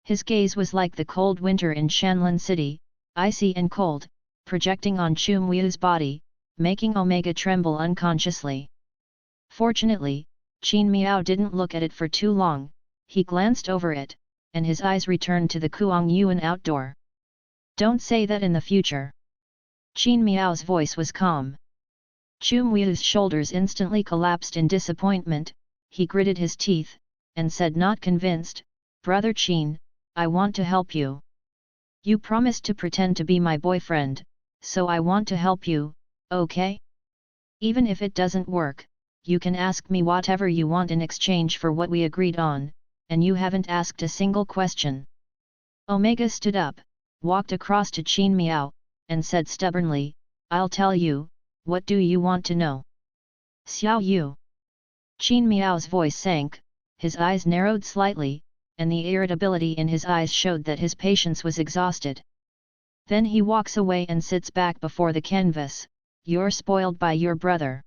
His gaze was like the cold winter in Shanlan City, icy and cold, projecting on Chu Miao's body, making Omega tremble unconsciously. Fortunately, Qin Miao didn't look at it for too long, he glanced over it, and his eyes returned to the Kuang Yuan outdoor. Don't say that in the future. Qin Miao's voice was calm. Chu Mui's shoulders instantly collapsed in disappointment. He gritted his teeth, and said, not convinced, Brother Qin, I want to help you. You promised to pretend to be my boyfriend, so I want to help you, okay? Even if it doesn't work, you can ask me whatever you want in exchange for what we agreed on, and you haven't asked a single question. Omega stood up, walked across to Qin Miao, and said stubbornly, I'll tell you, what do you want to know? Xiao Yu. Qin Miao's voice sank, his eyes narrowed slightly, and the irritability in his eyes showed that his patience was exhausted. Then he walks away and sits back before the canvas. You're spoiled by your brother.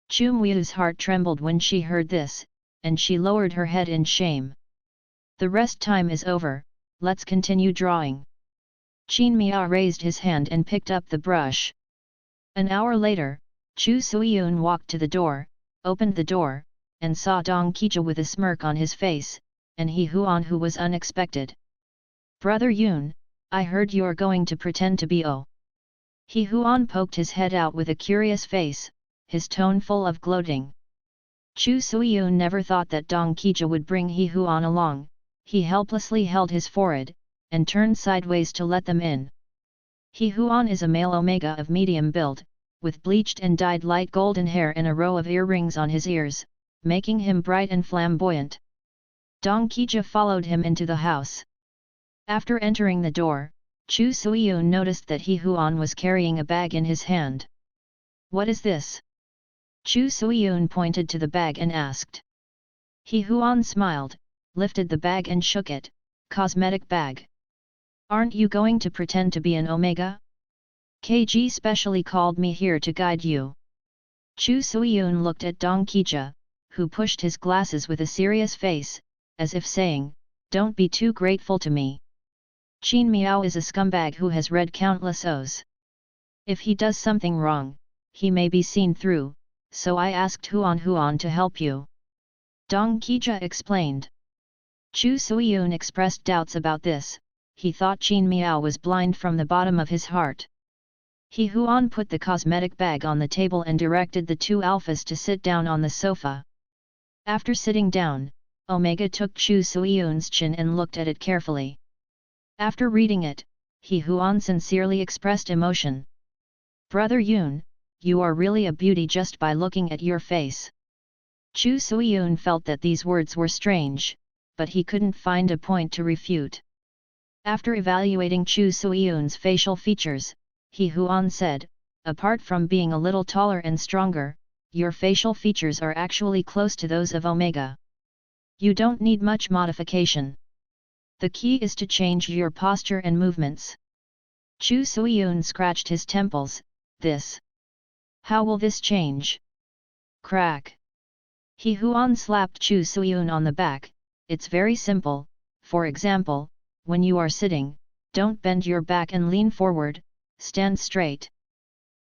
Chu Mui's heart trembled when she heard this, and she lowered her head in shame. The rest time is over, let's continue drawing. Qin Miao raised his hand and picked up the brush. An hour later, Chu Suiyun walked to the door, opened the door, and saw Dong Qizhi with a smirk on his face, and He Huan, who was unexpected. Brother Yun, I heard you're going to pretend to be O. He Huan poked his head out with a curious face, his tone full of gloating. Chu Suiyun never thought that Dong Qizhi would bring He Huan along. He helplessly held his forehead, and turned sideways to let them in. He Huan is a male Omega of medium build, with bleached and dyed light golden hair and a row of earrings on his ears, making him bright and flamboyant. Dong Qizhi followed him into the house. After entering the door, Chu Suiyun noticed that He Huan was carrying a bag in his hand. What is this? Chu Suiyun pointed to the bag and asked. He Huan smiled, lifted the bag and shook it. Cosmetic bag. Aren't you going to pretend to be an Omega? KG specially called me here to guide you. Chu Suiyun looked at Dong Qizhi, who pushed his glasses with a serious face, as if saying, don't be too grateful to me. Qin Miao is a scumbag who has read countless O's. If he does something wrong, he may be seen through, so I asked Huan to help you. Dong Qizhi explained. Chu Suiyun expressed doubts about this. He thought Qin Miao was blind from the bottom of his heart. He Huan put the cosmetic bag on the table and directed the two alphas to sit down on the sofa. After sitting down, Omega took Chu Suiyun's chin and looked at it carefully. After reading it, He Huan sincerely expressed emotion. Brother Yun, you are really a beauty just by looking at your face. Chu Suiyun felt that these words were strange, but he couldn't find a point to refute. After evaluating Chu Suiyun's facial features, He Huan said, apart from being a little taller and stronger, your facial features are actually close to those of Omega. You don't need much modification. The key is to change your posture and movements. Chu Suiyun scratched his temples. This. How will this change? Crack. He Huan slapped Chu Suiyun on the back. It's very simple. For example, when you are sitting, don't bend your back and lean forward, stand straight.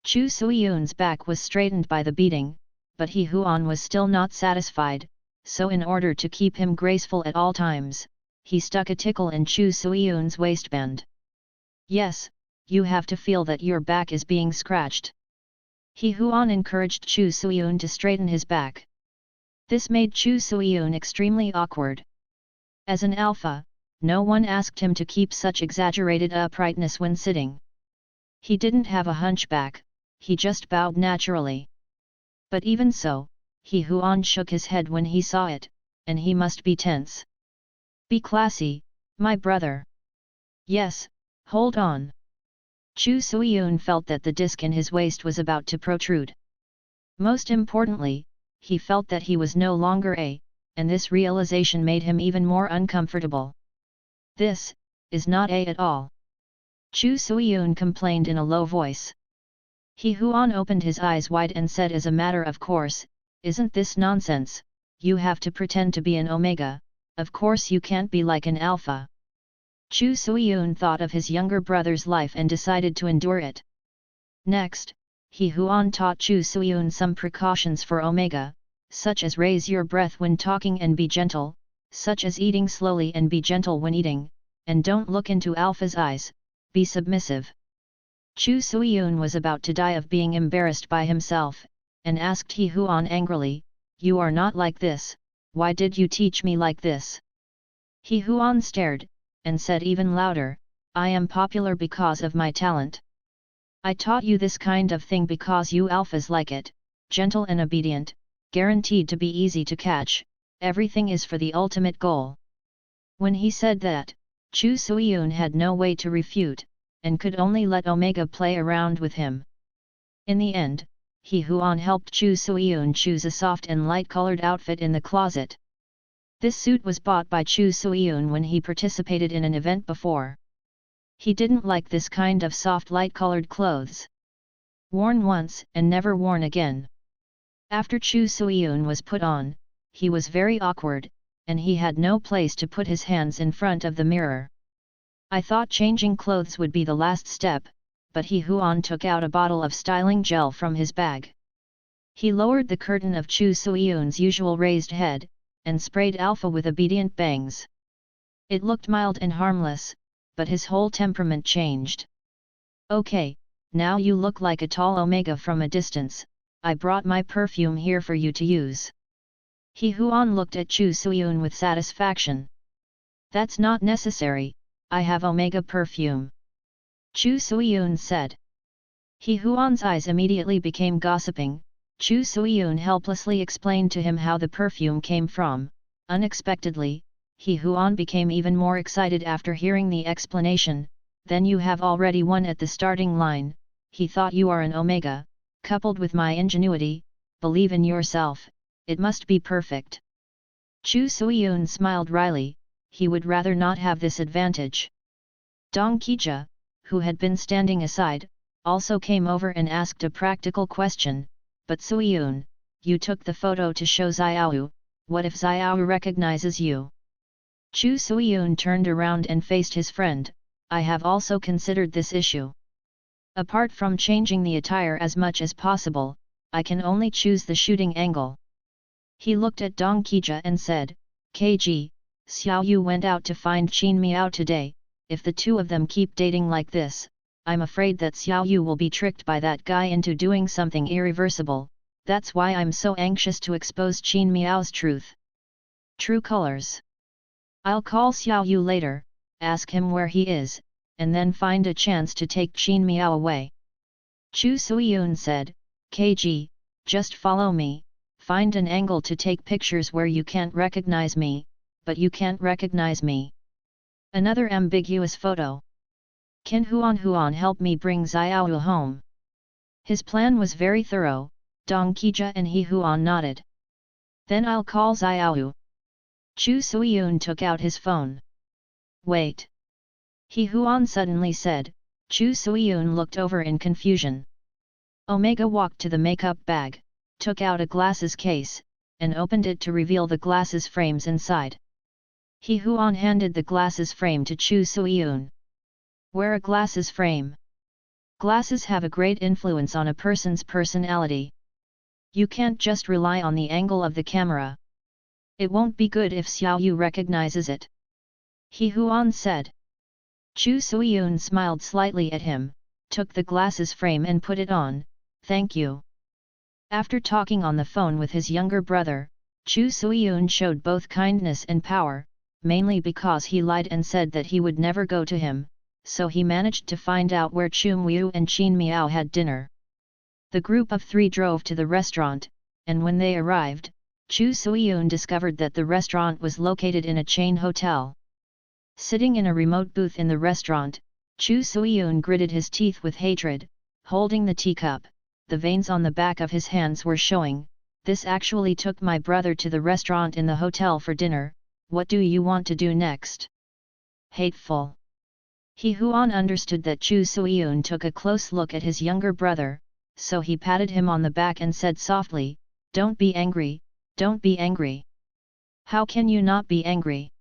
Chu Suiyun's back was straightened by the beating, but He Huan was still not satisfied, so in order to keep him graceful at all times, he stuck a tickle in Chu Suiyun's waistband. Yes, you have to feel that your back is being scratched. He Huan encouraged Chu Suiyun to straighten his back. This made Chu Suiyun extremely awkward. As an alpha, no one asked him to keep such exaggerated uprightness when sitting. He didn't have a hunchback, he just bowed naturally. But even so, He Huan shook his head when he saw it, and he must be tense. Be classy, my brother. Yes, hold on. Chu Suiyun felt that the disc in his waist was about to protrude. Most importantly, he felt that he was no longer A, and this realization made him even more uncomfortable. This is not A at all. Chu Suiyun complained in a low voice. He Huan opened his eyes wide and said as a matter of course, isn't this nonsense, you have to pretend to be an Omega, of course you can't be like an Alpha. Chu Suiyun thought of his younger brother's life and decided to endure it. Next, He Huan taught Chu Suiyun some precautions for Omega, such as raise your breath when talking and be gentle, such as eating slowly and be gentle when eating, and don't look into Alpha's eyes, be submissive. Chu Suiyun was about to die of being embarrassed by himself, and asked He Huan angrily, "You are not like this, why did you teach me like this?" He Huan stared, and said even louder, "I am popular because of my talent. I taught you this kind of thing because you alphas like it, gentle and obedient, guaranteed to be easy to catch, everything is for the ultimate goal." When he said that, Chu Suiyun had no way to refute, and could only let Omega play around with him. In the end, He Huan helped Chu Suiyun choose a soft and light-colored outfit in the closet. This suit was bought by Chu Suiyun when he participated in an event before. He didn't like this kind of soft light-colored clothes. Worn once and never worn again. After Chu Suiyun was put on, he was very awkward, and he had no place to put his hands in front of the mirror. I thought changing clothes would be the last step, but He Huan took out a bottle of styling gel from his bag. He lowered the curtain of Chu Suiyun's usual raised head, and sprayed Alpha with obedient bangs. It looked mild and harmless, but his whole temperament changed. "Okay, now you look like a tall Omega from a distance, I brought my perfume here for you to use." He Huan looked at Chu Suiyun with satisfaction. "That's not necessary, I have Omega perfume," Chu Suiyun said. He Huan's eyes immediately became gossiping. Chu Suiyun helplessly explained to him how the perfume came from. Unexpectedly, He Huan became even more excited after hearing the explanation. "Then you have already won at the starting line," he thought. "You are an Omega, coupled with my ingenuity, believe in yourself, it must be perfect." Chu Suiyun smiled wryly, he would rather not have this advantage. Dong Qijia, who had been standing aside, also came over and asked a practical question, "But Suiyun, you took the photo to show Xiao, what if Xiao recognizes you?" Chu Suiyun turned around and faced his friend, "I have also considered this issue. Apart from changing the attire as much as possible, I can only choose the shooting angle." He looked at Dong Qijia and said, "KG, Xiao Yu went out to find Qin Miao today, if the two of them keep dating like this, I'm afraid that Xiao Yu will be tricked by that guy into doing something irreversible, that's why I'm so anxious to expose Qin Miao's true colors. I'll call Xiao Yu later, ask him where he is, and then find a chance to take Qin Miao away." Chu Suiyun said, "KG, just follow me, find an angle to take pictures where you can't recognize me, but you can't recognize me. Another ambiguous photo. Can Huan help me bring Xiao home?" His plan was very thorough. Dong Qijia and He Huan nodded. "Then I'll call Xiao." Chu Suiyun took out his phone. "Wait!" He Huan suddenly said. Chu Suiyun looked over in confusion. Omega walked to the makeup bag, took out a glasses case, and opened it to reveal the glasses frames inside. He Huan handed the glasses frame to Chu Suiyun. "Wear a glasses frame. Glasses have a great influence on a person's personality. You can't just rely on the angle of the camera. It won't be good if Xiao Yu recognizes it," He Huan said. Chu Suiyun smiled slightly at him, took the glasses frame and put it on. "Thank you." After talking on the phone with his younger brother, Chu Suiyun showed both kindness and power, mainly because he lied and said that he would never go to him, so he managed to find out where Chu Miao and Qin Miao had dinner. The group of three drove to the restaurant, and when they arrived, Chu Suiyun discovered that the restaurant was located in a chain hotel. Sitting in a remote booth in the restaurant, Chu Suiyun gritted his teeth with hatred, holding the teacup. The veins on the back of his hands were showing. "This actually took my brother to the restaurant in the hotel for dinner, what do you want to do next?" Hateful. He Huan understood that Chu Suiyun took a close look at his younger brother, so he patted him on the back and said softly, "Don't be angry, don't be angry." "How can you not be angry?"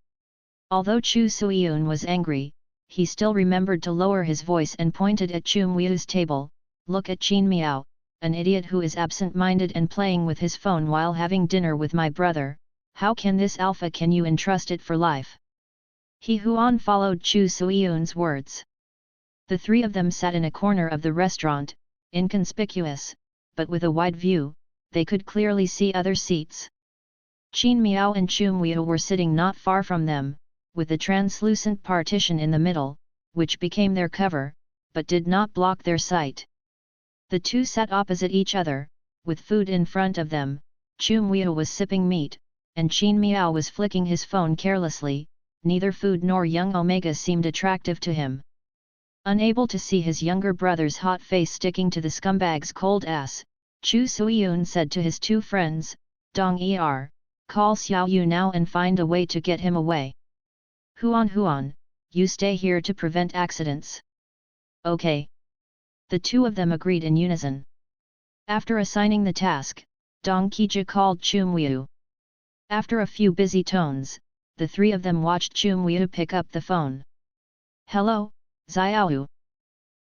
Although Chu Suiyun was angry, he still remembered to lower his voice and pointed at Chu Miao's table. "Look at Qin Miao, an idiot who is absent-minded and playing with his phone while having dinner with my brother, how can this alpha can you entrust it for life? He Huan followed Chu Suiyun's words. The three of them sat in a corner of the restaurant, inconspicuous, but with a wide view, they could clearly see other seats. Qin Miao and Chu Muiyu were sitting not far from them, with a translucent partition in the middle, which became their cover, but did not block their sight. The two sat opposite each other, with food in front of them. Chu Muiyu was sipping meat, and Qin Miao was flicking his phone carelessly. Neither food nor young Omega seemed attractive to him. Unable to see his younger brother's hot face sticking to the scumbag's cold ass, Chu Suiyun said to his two friends, Dong Er, call Xiao Yu now and find a way to get him away. Huan, you stay here to prevent accidents. Okay. The two of them agreed in unison. After assigning the task, Dong Qijia called Chu Muiyu. After a few busy tones, the three of them watched Chu Muiyu pick up the phone. Hello, Xiaoyu.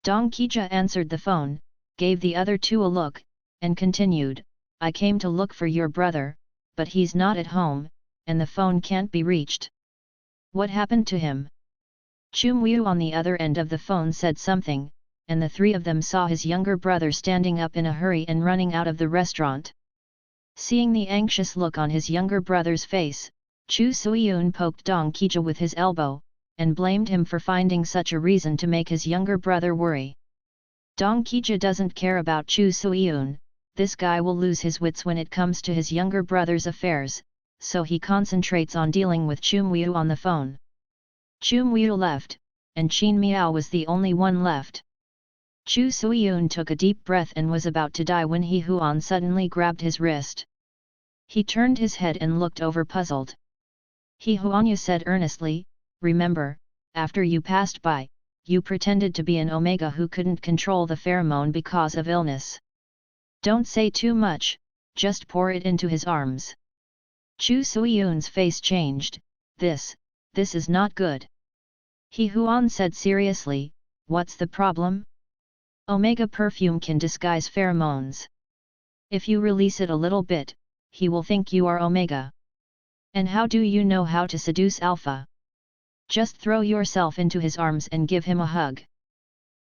Dong Qijia answered the phone, gave the other two a look, and continued, I came to look for your brother, but he's not at home, and the phone can't be reached. What happened to him? Chu Muiyu on the other end of the phone said something, and the three of them saw his younger brother standing up in a hurry and running out of the restaurant. Seeing the anxious look on his younger brother's face, Chu Suiyun poked Dong Qijia with his elbow, and blamed him for finding such a reason to make his younger brother worry. Dong Qijia doesn't care about Chu Suiyun, this guy will lose his wits when it comes to his younger brother's affairs, so he concentrates on dealing with Chu Muiyu on the phone. Chu Muiyu left, and Qin Miao was the only one left. Chu Suiyun took a deep breath and was about to die when He Huan suddenly grabbed his wrist. He turned his head and looked over puzzled. He Huan said earnestly, remember, after you passed by, you pretended to be an Omega who couldn't control the pheromone because of illness. Don't say too much, just pour it into his arms. Chu Suiyun's face changed, this is not good. He Huan said seriously, what's the problem? Omega perfume can disguise pheromones. If you release it a little bit, he will think you are Omega. And how do you know how to seduce Alpha? Just throw yourself into his arms and give him a hug.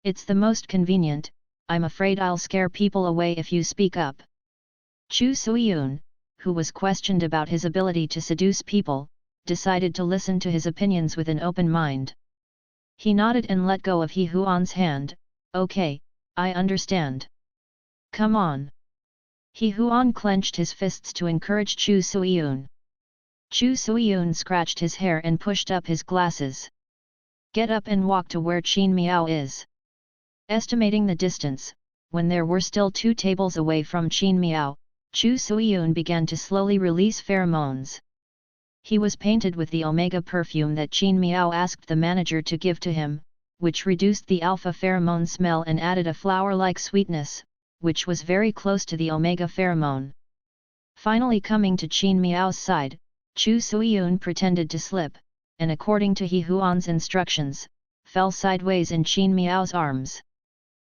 It's the most convenient. I'm afraid I'll scare people away if you speak up. Chu Suiyun, who was questioned about his ability to seduce people, decided to listen to his opinions with an open mind. He nodded and let go of He Huan's hand. Okay, I understand. Come on. He Huan clenched his fists to encourage Chu Suiyun. Chu Suiyun scratched his hair and pushed up his glasses. Get up and walk to where Qin Miao is. Estimating the distance, when there were still 2 tables away from Qin Miao, Chu Suiyun began to slowly release pheromones. He was painted with the Omega perfume that Qin Miao asked the manager to give to him, which reduced the alpha pheromone smell and added a flower-like sweetness, which was very close to the Omega pheromone. Finally coming to Qin Miao's side, Chu Suiyun pretended to slip, and according to He Huan's instructions, fell sideways in Qin Miao's arms.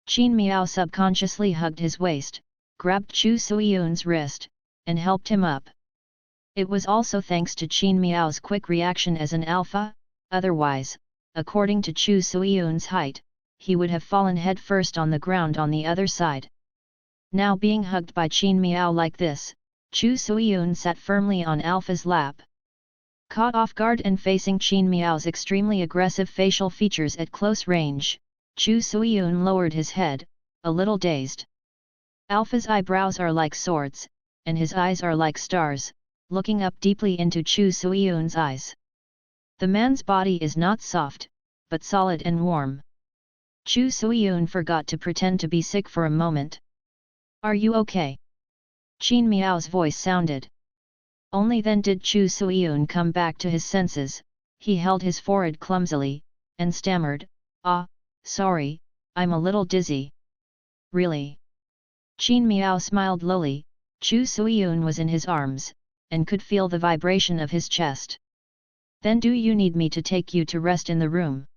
Qin Miao subconsciously hugged his waist, grabbed Chu Suiyun's wrist, and helped him up. It was also thanks to Qin Miao's quick reaction as an alpha, otherwise, according to Chu Suiyun's height, he would have fallen head first on the ground on the other side. Now being hugged by Qin Miao like this, Chu Suiyun sat firmly on Alpha's lap. Caught off guard and facing Qin Miao's extremely aggressive facial features at close range, Chu Suiyun lowered his head, a little dazed. Alpha's eyebrows are like swords, and his eyes are like stars, looking up deeply into Chu Suiyun's eyes. The man's body is not soft, but solid and warm. Chu Suiyun forgot to pretend to be sick for a moment. Are you okay? Qin Miao's voice sounded. Only then did Chu Suiyun come back to his senses. He held his forehead clumsily, and stammered, sorry, I'm a little dizzy. Really? Qin Miao smiled lowly. Chu Suiyun was in his arms, and could feel the vibration of his chest. Then do you need me to take you to rest in the room?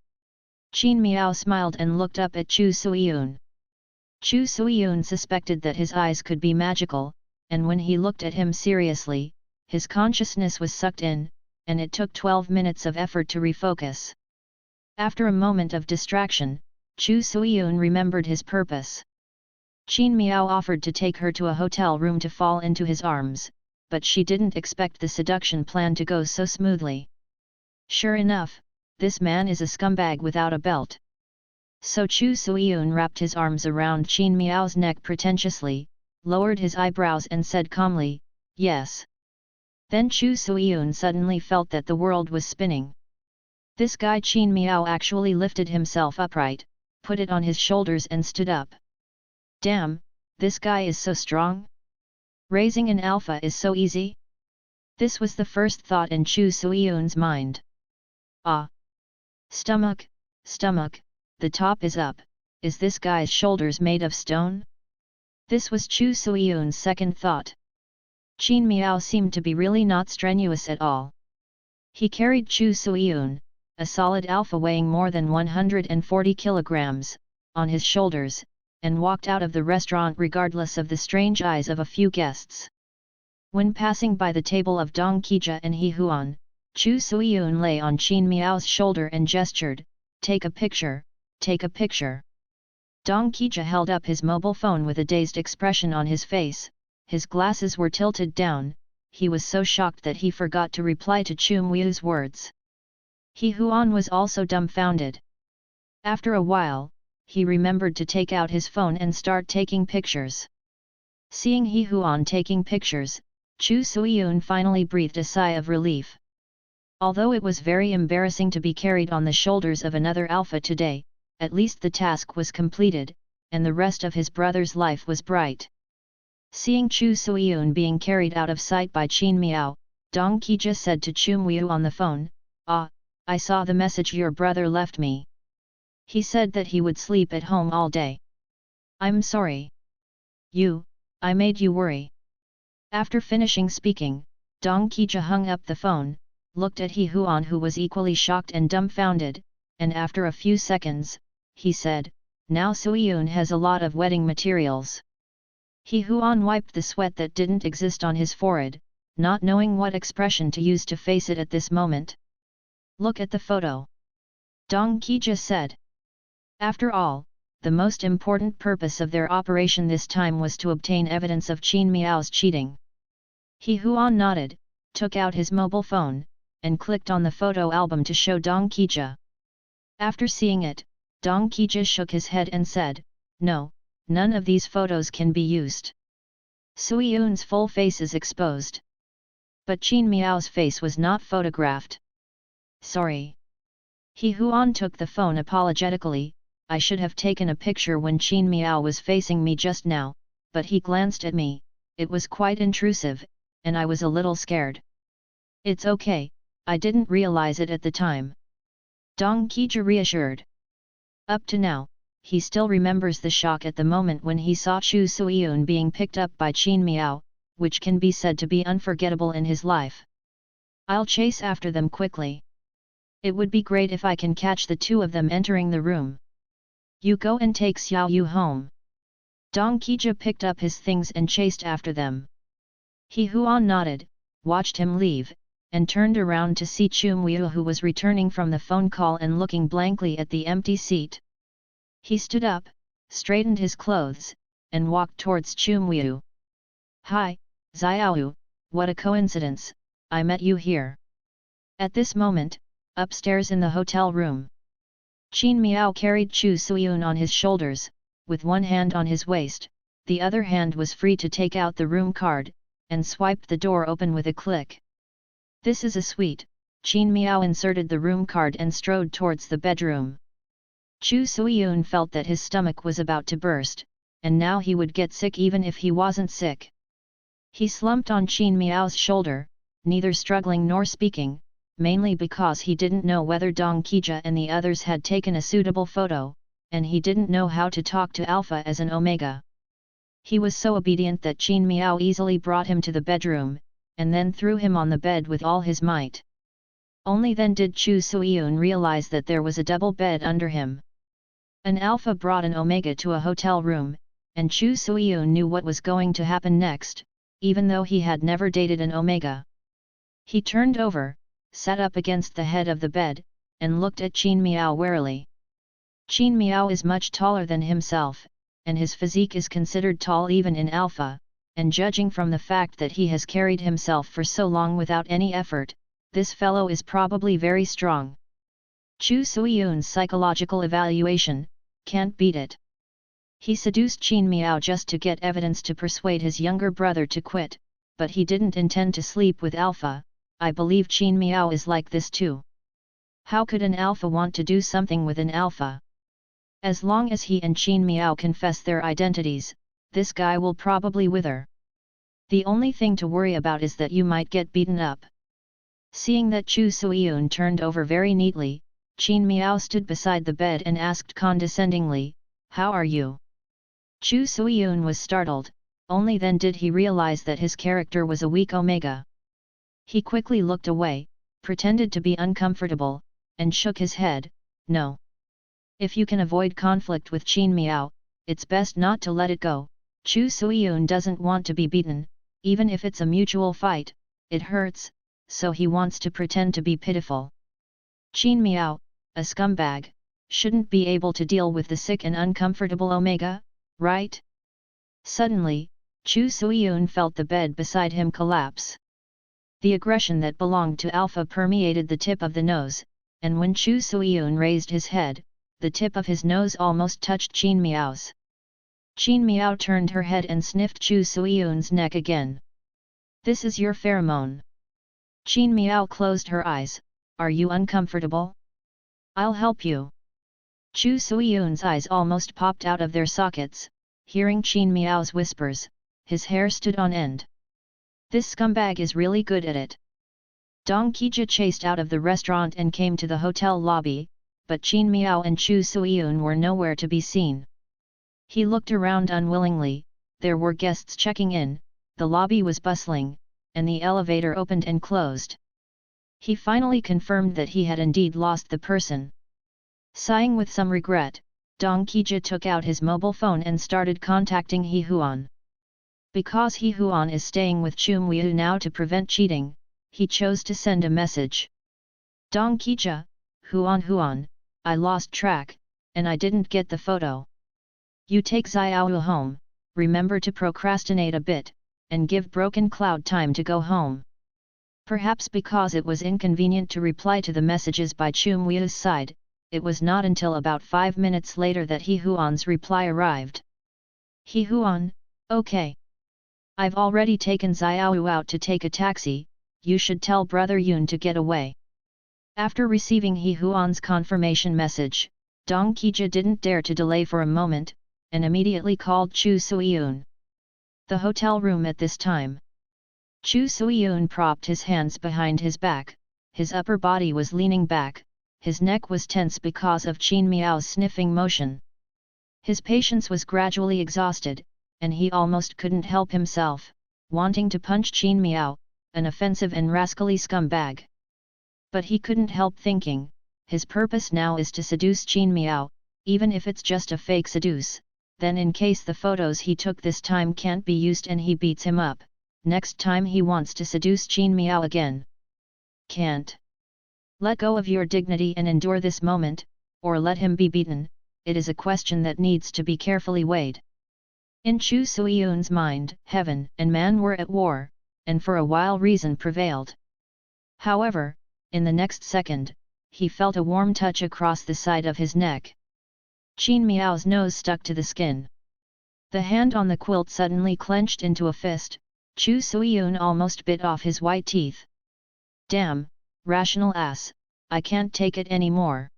Qin Miao smiled and looked up at Chu Suiyun. Chu Suiyun suspected that his eyes could be magical, and when he looked at him seriously, his consciousness was sucked in, and it took 12 minutes of effort to refocus. After a moment of distraction, Chu Suiyun remembered his purpose. Qin Miao offered to take her to a hotel room to fall into his arms, but she didn't expect the seduction plan to go so smoothly. Sure enough, this man is a scumbag without a belt. So Chu Suiyun wrapped his arms around Qin Miao's neck pretentiously, lowered his eyebrows and said calmly, "Yes." Then Chu Suiyun suddenly felt that the world was spinning. This guy Qin Miao actually lifted himself upright, put it on his shoulders and stood up. Damn, this guy is so strong? Raising an alpha is so easy? This was the first thought in Chu Suiyun's mind. Ah! Stomach, stomach, the top is up, is this guy's shoulders made of stone? This was Chu Suiyun's second thought. Qin Miao seemed to be really not strenuous at all. He carried Chu Suiyun, a solid alpha weighing more than 140 kilograms, on his shoulders, and walked out of the restaurant regardless of the strange eyes of a few guests. When passing by the table of Dong Qizhi and He Huan, Chu Suiyun lay on Qin Miao's shoulder and gestured, "Take a picture, take a picture." Dong Qizhi held up his mobile phone with a dazed expression on his face, his glasses were tilted down, he was so shocked that he forgot to reply to Chu Mui's words. He Huan was also dumbfounded. After a while, he remembered to take out his phone and start taking pictures. Seeing He Huan taking pictures, Chu Suiyun finally breathed a sigh of relief. Although it was very embarrassing to be carried on the shoulders of another alpha today, at least the task was completed, and the rest of his brother's life was bright. Seeing Chu Suiyun being carried out of sight by Qin Miao, Dong Qizhi said to Chu Muiu on the phone, "Ah, I saw the message your brother left me. He said that he would sleep at home all day. I'm sorry. I made you worry." After finishing speaking, Dong Qizhi hung up the phone, looked at He Huan who was equally shocked and dumbfounded, and after a few seconds, he said, "Now Suiyun has a lot of wedding materials." He Huan wiped the sweat that didn't exist on his forehead, not knowing what expression to use to face it at this moment. "Look at the photo," Dong Qizhi said. After all, the most important purpose of their operation this time was to obtain evidence of Qin Miao's cheating. He Huan nodded, took out his mobile phone, and clicked on the photo album to show Dong Qizhi. After seeing it, Dong Qizhi shook his head and said, "No, none of these photos can be used. Suiyun's full face is exposed. But Qin Miao's face was not photographed." "Sorry." He Huan took the phone apologetically, "I should have taken a picture when Qin Miao was facing me just now, but he glanced at me, it was quite intrusive, and I was a little scared." "It's okay, I didn't realize it at the time," Dong Qizhi reassured. Up to now, he still remembers the shock at the moment when he saw Chu Suiyun being picked up by Qin Miao, which can be said to be unforgettable in his life. "I'll chase after them quickly. It would be great if I can catch the two of them entering the room. You go and take Xiao Yu home." Dong Qizhi picked up his things and chased after them. He Huan nodded, watched him leave, and turned around to see Chu Muiu who was returning from the phone call and looking blankly at the empty seat. He stood up, straightened his clothes, and walked towards Chu Muiu. "Hi, Xiaoyu, what a coincidence, I met you here." At this moment, upstairs in the hotel room, Qin Miao carried Chu Suiyun on his shoulders, with one hand on his waist, the other hand was free to take out the room card, and swiped the door open with a click. "This is a suite," Qin Miao inserted the room card and strode towards the bedroom. Chu Suiyun felt that his stomach was about to burst, and now he would get sick even if he wasn't sick. He slumped on Qin Miao's shoulder, neither struggling nor speaking, mainly because he didn't know whether Dong Qizhi and the others had taken a suitable photo, and he didn't know how to talk to Alpha as an Omega. He was so obedient that Qin Miao easily brought him to the bedroom, and then threw him on the bed with all his might. Only then did Chu Suiyun realize that there was a double bed under him. An Alpha brought an Omega to a hotel room, and Chu Suiyun knew what was going to happen next, even though he had never dated an Omega. He turned over, sat up against the head of the bed, and looked at Qin Miao warily. Qin Miao is much taller than himself, and his physique is considered tall even in Alpha, and judging from the fact that he has carried himself for so long without any effort, this fellow is probably very strong. Chu Suiyun's psychological evaluation, can't beat it. He seduced Qin Miao just to get evidence to persuade his younger brother to quit, but he didn't intend to sleep with Alpha. I believe Qin Miao is like this too. How could an Alpha want to do something with an Alpha? As long as he and Qin Miao confess their identities, this guy will probably wither. The only thing to worry about is that you might get beaten up. Seeing that Chu Suiyun turned over very neatly, Qin Miao stood beside the bed and asked condescendingly, "How are you?" Chu Suiyun was startled, only then did he realize that his character was a weak Omega. He quickly looked away, pretended to be uncomfortable, and shook his head, "No. If you can avoid conflict with Qin Miao, it's best not to let it go. Chu Suiyun doesn't want to be beaten, even if it's a mutual fight, it hurts, so he wants to pretend to be pitiful. Qin Miao, a scumbag, shouldn't be able to deal with the sick and uncomfortable Omega, right?" Suddenly, Chu Suiyun felt the bed beside him collapse. The aggression that belonged to Alpha permeated the tip of the nose, and when Chu Suiyun raised his head, the tip of his nose almost touched Qin Miao's. Qin Miao turned her head and sniffed Chu Suiyun's neck again. "This is your pheromone." Qin Miao closed her eyes. "Are you uncomfortable? I'll help you." Chu Suiyun's eyes almost popped out of their sockets. Hearing Qin Miao's whispers, his hair stood on end. This scumbag is really good at it. Dong Qijia chased out of the restaurant and came to the hotel lobby, but Qin Miao and Chu Suiyun were nowhere to be seen. He looked around unwillingly. There were guests checking in, the lobby was bustling, and the elevator opened and closed. He finally confirmed that he had indeed lost the person. Sighing with some regret, Dong Qijia took out his mobile phone and started contacting He Huan. Because He Huan is staying with Chu Muiyu now to prevent cheating, he chose to send a message. "Dong Qijia, Huan, I lost track, and I didn't get the photo. You take Xiaoyu home, remember to procrastinate a bit, and give Broken Cloud time to go home." Perhaps because it was inconvenient to reply to the messages by Chu Muiyu's side, it was not until about 5 minutes later that He Huan's reply arrived. "He Huan, okay. I've already taken Xiaoyu out to take a taxi, you should tell Brother Yun to get away." After receiving He Huan's confirmation message, Dong Qijia didn't dare to delay for a moment, and immediately called Chu Suiyun. The hotel room at this time. Chu Suiyun propped his hands behind his back, his upper body was leaning back, his neck was tense because of Qin Miao's sniffing motion. His patience was gradually exhausted, and he almost couldn't help himself, wanting to punch Qin Miao, an offensive and rascally scumbag. But he couldn't help thinking, his purpose now is to seduce Qin Miao, even if it's just a fake seduce, then in case the photos he took this time can't be used and he beats him up, next time he wants to seduce Qin Miao again. Can't. Let go of your dignity and endure this moment, or let him be beaten, it is a question that needs to be carefully weighed. In Chu Suiyun's mind, heaven and man were at war, and for a while reason prevailed. However, in the next second, he felt a warm touch across the side of his neck. Qin Miao's nose stuck to the skin. The hand on the quilt suddenly clenched into a fist. Chu Suiyun almost bit off his white teeth. "Damn, rational ass, I can't take it anymore."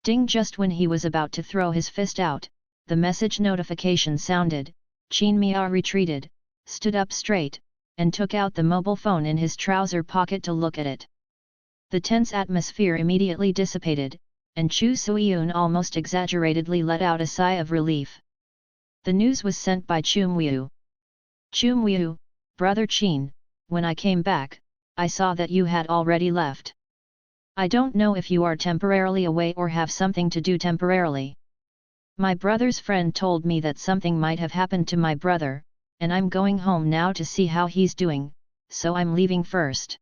Ding! Just when he was about to throw his fist out, the message notification sounded. Qin Miao retreated, stood up straight, and took out the mobile phone in his trouser pocket to look at it. The tense atmosphere immediately dissipated, and Chu Suiyun almost exaggeratedly let out a sigh of relief. The news was sent by Chu Muiyu. "Chu Muiyu, Brother Qin, when I came back, I saw that you had already left. I don't know if you are temporarily away or have something to do temporarily. My brother's friend told me that something might have happened to my brother, and I'm going home now to see how he's doing, so I'm leaving first."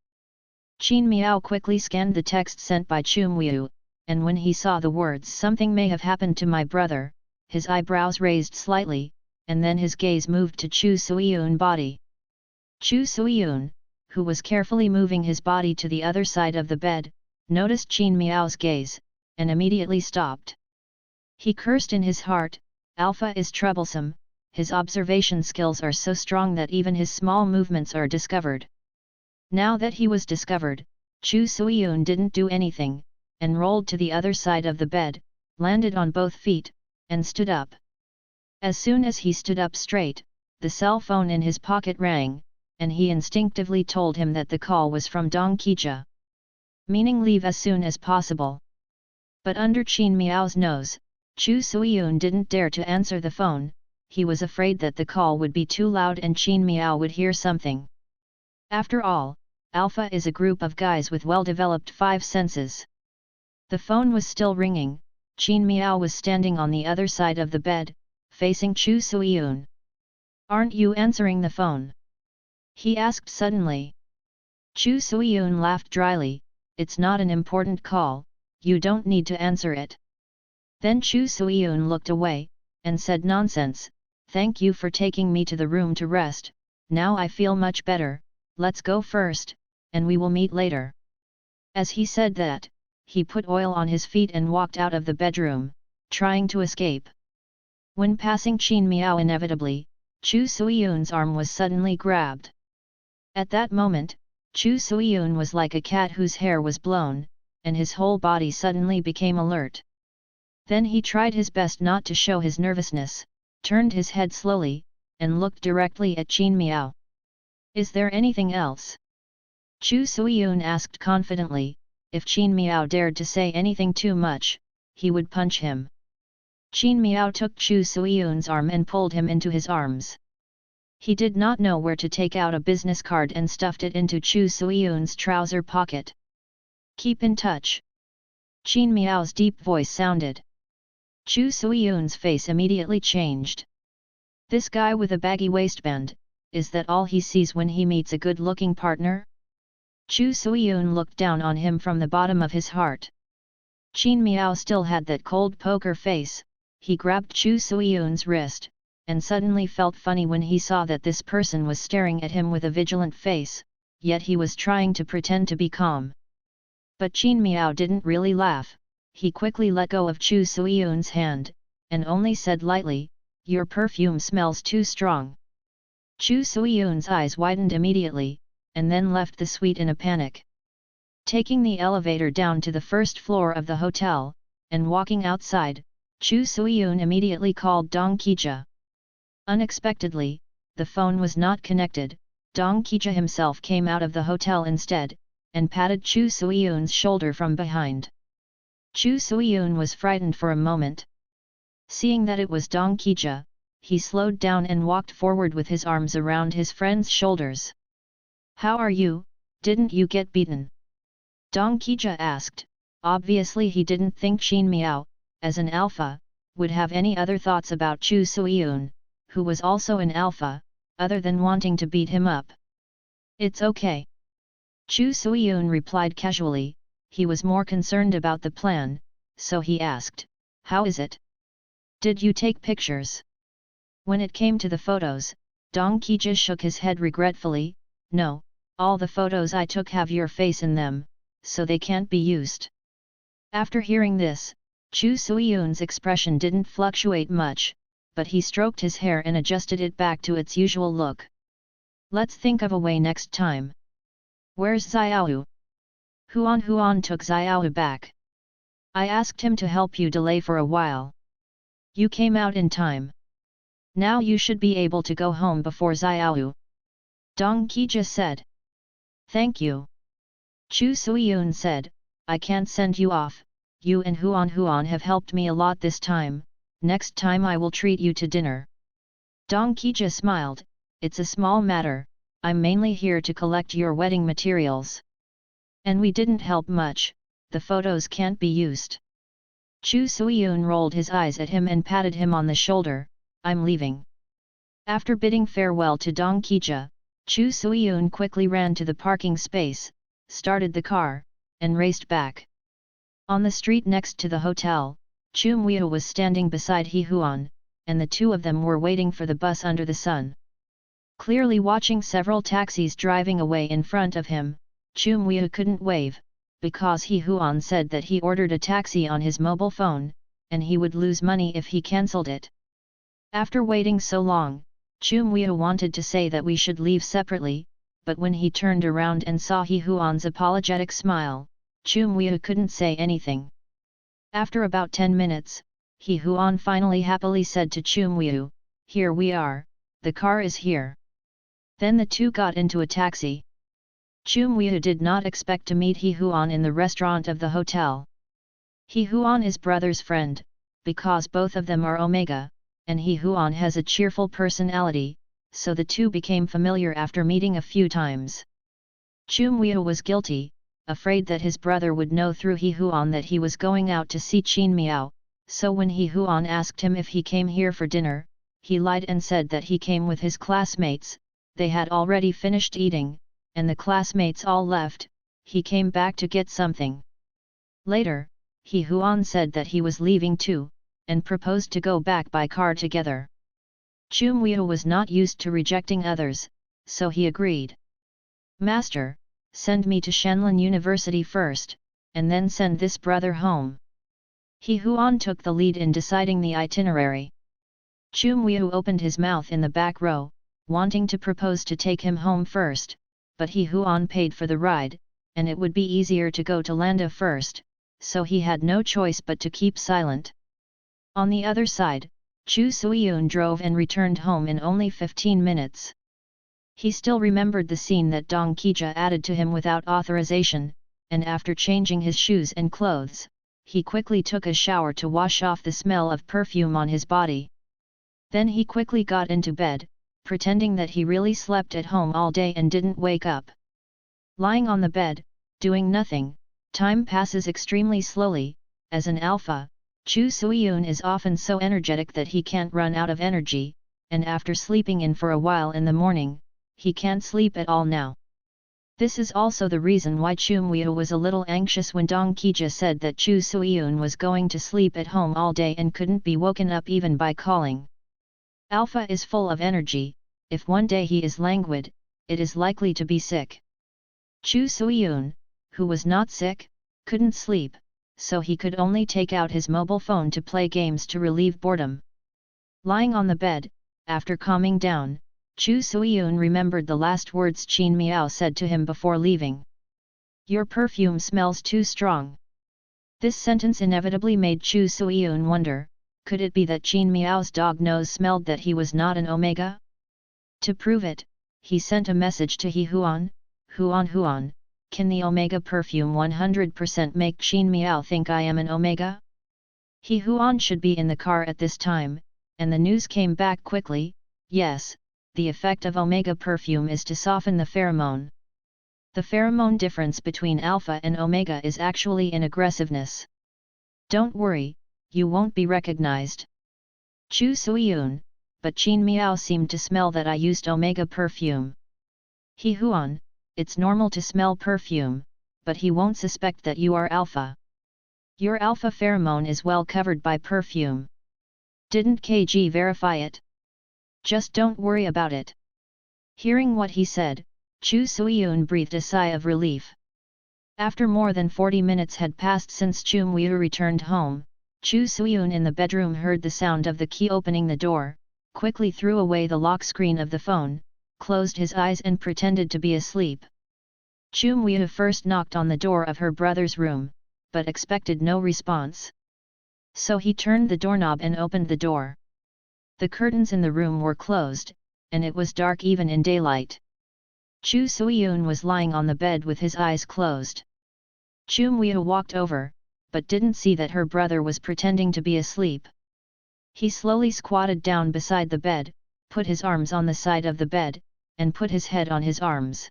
Qin Miao quickly scanned the text sent by Chu Miu, and when he saw the words "something may have happened to my brother," his eyebrows raised slightly, and then his gaze moved to Chu Suiyun body. Chu Suiyun, who was carefully moving his body to the other side of the bed, noticed Qin Miao's gaze, and immediately stopped. He cursed in his heart, "Alpha is troublesome, his observation skills are so strong that even his small movements are discovered." Now that he was discovered, Chu Suiyun didn't do anything, and rolled to the other side of the bed, landed on both feet, and stood up. As soon as he stood up straight, the cell phone in his pocket rang, and he instinctively told him that the call was from Dong Qizha, meaning leave as soon as possible. But under Qin Miao's nose, Chu Suiyun didn't dare to answer the phone. He was afraid that the call would be too loud and Qin Miao would hear something. After all, Alpha is a group of guys with well-developed five senses. The phone was still ringing. Qin Miao was standing on the other side of the bed, facing Chu Suiyun. "Aren't you answering the phone?" he asked suddenly. Chu Suiyun laughed dryly, "It's not an important call, you don't need to answer it." Then Chu Suiyun looked away, and said, "Nonsense, thank you for taking me to the room to rest, now I feel much better, let's go first, and we will meet later." As he said that, he put oil on his feet and walked out of the bedroom, trying to escape. When passing Qin Miao inevitably, Chu Suiyun's arm was suddenly grabbed. At that moment, Chu Suiyun was like a cat whose hair was blown, and his whole body suddenly became alert. Then he tried his best not to show his nervousness, turned his head slowly, and looked directly at Qin Miao. "Is there anything else?" Chu Suiyun asked confidently. If Qin Miao dared to say anything too much, he would punch him. Qin Miao took Chu Suiyun's arm and pulled him into his arms. He did not know where to take out a business card and stuffed it into Chu Suiyun's trouser pocket. "Keep in touch." Qin Miao's deep voice sounded. Chu Suiyun's face immediately changed. This guy with a baggy waistband, is that all he sees when he meets a good-looking partner? Chu Suiyun looked down on him from the bottom of his heart. Qin Miao still had that cold poker face. He grabbed Chu Suiyun's wrist, and suddenly felt funny when he saw that this person was staring at him with a vigilant face, yet he was trying to pretend to be calm. But Qin Miao didn't really laugh. He quickly let go of Chu Suiyun's hand, and only said lightly, "Your perfume smells too strong." Chu Suiyun's eyes widened immediately, and then left the suite in a panic. Taking the elevator down to the first floor of the hotel, and walking outside, Chu Suiyun immediately called Dong Qizha. Unexpectedly, the phone was not connected. Dong Qizha himself came out of the hotel instead, and patted Chu Suiyun's shoulder from behind. Chu Suiyun was frightened for a moment. Seeing that it was Dong Qizha, he slowed down and walked forward with his arms around his friend's shoulders. "How are you? Didn't you get beaten?" Dong Qizha asked. Obviously he didn't think Qin Miao, as an alpha, would have any other thoughts about Chu Suiyun, who was also an alpha, other than wanting to beat him up. "It's okay." Chu Suiyun replied casually. He was more concerned about the plan, so he asked, "How is it? Did you take pictures?" When it came to the photos, Dong Qizha shook his head regretfully. "No, all the photos I took have your face in them, so they can't be used." After hearing this, Chu Suiyun's expression didn't fluctuate much, but he stroked his hair and adjusted it back to its usual look. "Let's think of a way next time. Where's Xiaohu?" Huan took Xiaohu back. "I asked him to help you delay for a while. You came out in time. Now you should be able to go home before Xiaohu," Dong Qizha said. "Thank you." Chu Suiyun said, "I can't send you off, you and Huan have helped me a lot this time, next time I will treat you to dinner." Dong Qizha smiled, "It's a small matter, I'm mainly here to collect your wedding materials. And we didn't help much, the photos can't be used." Chu Suiyun rolled his eyes at him and patted him on the shoulder. "I'm leaving." After bidding farewell to Dong Qizha, Chu Suiyun quickly ran to the parking space, started the car, and raced back. On the street next to the hotel, Chu Muiyu was standing beside He Huan, and the two of them were waiting for the bus under the sun. Clearly watching several taxis driving away in front of him, Chu Muiyu couldn't wave, because He Huan said that he ordered a taxi on his mobile phone, and he would lose money if he cancelled it. After waiting so long, Chu Muiyu wanted to say that we should leave separately, but when he turned around and saw He Huan's apologetic smile, Chu Muiyu couldn't say anything. After about 10 minutes, He Huan finally happily said to Chu Muiyu, "Here we are, the car is here." Then the two got into a taxi. Chu Muiyu did not expect to meet He Huan in the restaurant of the hotel. He Huan is brother's friend, because both of them are Omega, and He Huan has a cheerful personality, so the two became familiar after meeting a few times. Chu Muiyu was guilty, afraid that his brother would know through He Huan that he was going out to see Qin Miao, so when He Huan asked him if he came here for dinner, he lied and said that he came with his classmates. They had already finished eating, and the classmates all left. He came back to get something. Later, He Huan said that he was leaving too, and proposed to go back by car together. Chu Muiyu was not used to rejecting others, so he agreed. "Master, send me to Shanlin University first, and then send this brother home." He Huan took the lead in deciding the itinerary. Chu Muiyu opened his mouth in the back row, wanting to propose to take him home first, but He Huan paid for the ride, and it would be easier to go to Landa first, so he had no choice but to keep silent. On the other side, Chu Suiyun drove and returned home in only 15 minutes. He still remembered the scene that Dong Qija added to him without authorization, and after changing his shoes and clothes, he quickly took a shower to wash off the smell of perfume on his body. Then he quickly got into bed, pretending that he really slept at home all day and didn't wake up. Lying on the bed, doing nothing, time passes extremely slowly. As an alpha, Chu Suiyun is often so energetic that he can't run out of energy, and after sleeping in for a while in the morning, he can't sleep at all now. This is also the reason why Chu Muiyu was a little anxious when Dong Qija said that Chu Suiyun was going to sleep at home all day and couldn't be woken up even by calling. Alpha is full of energy. If one day he is languid, it is likely to be sick. Chu Suiyun, who was not sick, couldn't sleep, so he could only take out his mobile phone to play games to relieve boredom. Lying on the bed, after calming down, Chu Suiyun remembered the last words Qin Miao said to him before leaving. "Your perfume smells too strong." This sentence inevitably made Chu Suiyun wonder, could it be that Qin Miao's dog nose smelled that he was not an Omega? To prove it, he sent a message to He Huan, Huan, can the Omega perfume 100% make Qin Miao think I am an Omega? He Huan should be in the car at this time, and the news came back quickly, yes, the effect of Omega perfume is to soften the pheromone. The pheromone difference between Alpha and Omega is actually in aggressiveness. Don't worry, you won't be recognized. Chu Suiyun, but Qin Miao seemed to smell that I used Omega perfume. He Huan, it's normal to smell perfume, but he won't suspect that you are Alpha. Your Alpha pheromone is well covered by perfume. Didn't KG verify it? Just don't worry about it. Hearing what he said, Chu Suiyun breathed a sigh of relief. After more than 40 minutes had passed since Chu Muiyu returned home, Chu Suiyun in the bedroom heard the sound of the key opening the door, quickly threw away the lock screen of the phone, closed his eyes and pretended to be asleep. Chu Muiyu first knocked on the door of her brother's room, but expected no response. So he turned the doorknob and opened the door. The curtains in the room were closed, and it was dark even in daylight. Chu Suiyun was lying on the bed with his eyes closed. Chu Muiyu walked over, but didn't see that her brother was pretending to be asleep. He slowly squatted down beside the bed, put his arms on the side of the bed, and put his head on his arms.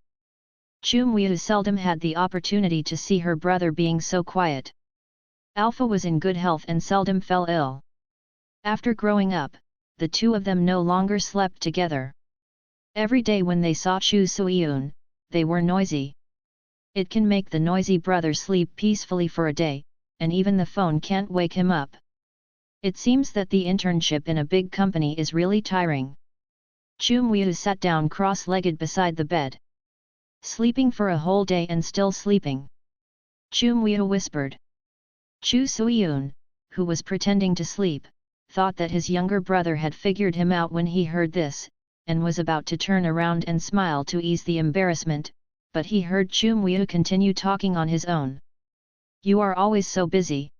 Chu Muiyu seldom had the opportunity to see her brother being so quiet. Alpha was in good health and seldom fell ill. After growing up, the two of them no longer slept together. Every day when they saw Chu Suiyun, they were noisy. It can make the noisy brother sleep peacefully for a day, and even the phone can't wake him up. It seems that the internship in a big company is really tiring. Chu Muiyu sat down cross-legged beside the bed. Sleeping for a whole day and still sleeping. Chu Muiyu whispered. Chu Suiyun, who was pretending to sleep, thought that his younger brother had figured him out when he heard this, and was about to turn around and smile to ease the embarrassment, but he heard Chu Muiyu continue talking on his own. You are always so busy.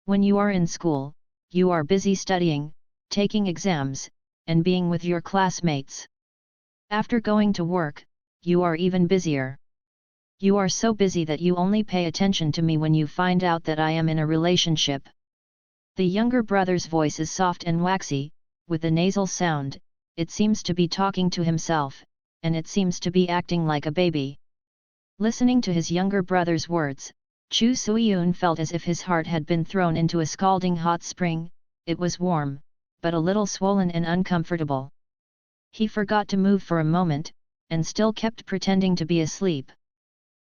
When you are in school, you are busy studying, taking exams, and being with your classmates. After going to work, you are even busier. You are so busy that you only pay attention to me when you find out that I am in a relationship. The younger brother's voice is soft and waxy, with a nasal sound. It seems to be talking to himself, and it seems to be acting like a baby. Listening to his younger brother's words, Chu Suiyun felt as if his heart had been thrown into a scalding hot spring. It was warm, but a little swollen and uncomfortable. He forgot to move for a moment, and still kept pretending to be asleep.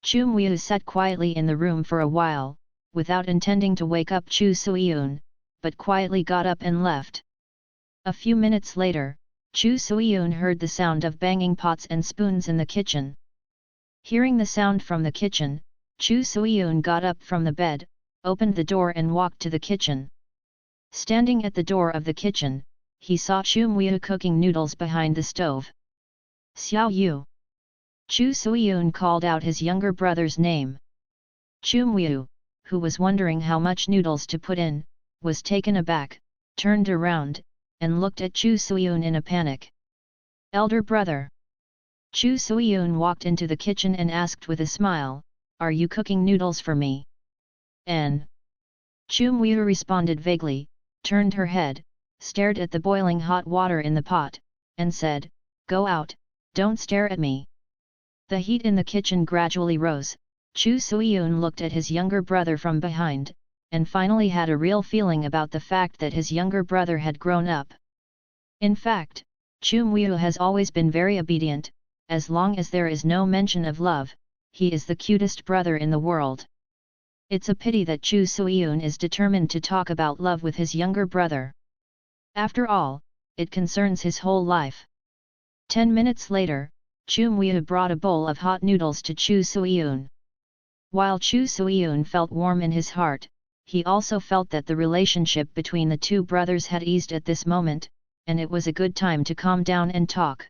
Chu Muiyu sat quietly in the room for a while, without intending to wake up Chu Suiyun, but quietly got up and left. A few minutes later, Chu Suiyun heard the sound of banging pots and spoons in the kitchen. Hearing the sound from the kitchen, Chu Suiyun got up from the bed, opened the door and walked to the kitchen. Standing at the door of the kitchen, he saw Chu Muiyu cooking noodles behind the stove. Xiao Yu. Chu Suiyun called out his younger brother's name. Chu Muiyu, who was wondering how much noodles to put in, was taken aback, turned around, and looked at Chu Suiyun in a panic. Elder brother. Chu Suiyun walked into the kitchen and asked with a smile, "Are you cooking noodles for me?" N. Chu Muiyu responded vaguely, turned her head, stared at the boiling hot water in the pot, and said, "Go out, don't stare at me." The heat in the kitchen gradually rose. Chu Suiyun looked at his younger brother from behind, and finally had a real feeling about the fact that his younger brother had grown up. In fact, Chu Muiyu has always been very obedient. As long as there is no mention of love, he is the cutest brother in the world. It's a pity that Chu Suiyun is determined to talk about love with his younger brother. After all, it concerns his whole life. 10 minutes later, Chu Muiyu brought a bowl of hot noodles to Chu Suiyun. While Chu Suiyun felt warm in his heart, he also felt that the relationship between the two brothers had eased at this moment, and it was a good time to calm down and talk.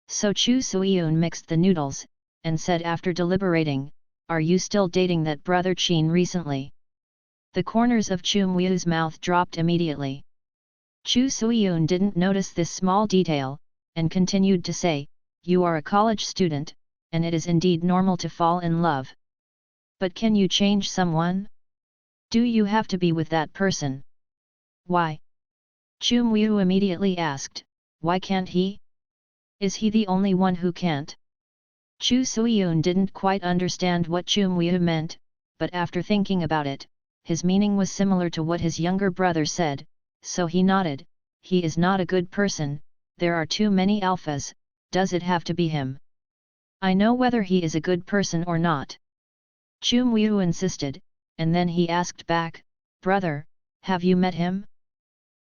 So Chu Suiyun mixed the noodles, and said after deliberating, "Are you still dating that brother Qin recently?" The corners of Chu Muiyu's mouth dropped immediately. Chu Suiyun didn't notice this small detail, and continued to say, "You are a college student, and it is indeed normal to fall in love. But can you change someone? Do you have to be with that person?" "Why?" Chu Muiyu immediately asked, "Why can't he? Is he the only one who can't?" Chu Suiyun didn't quite understand what Chu Muiyu meant, but after thinking about it, his meaning was similar to what his younger brother said, so he nodded. "He is not a good person, there are too many alphas, does it have to be him? I know whether he is a good person or not." Chu Muiyu insisted, and then he asked back, "Brother, have you met him?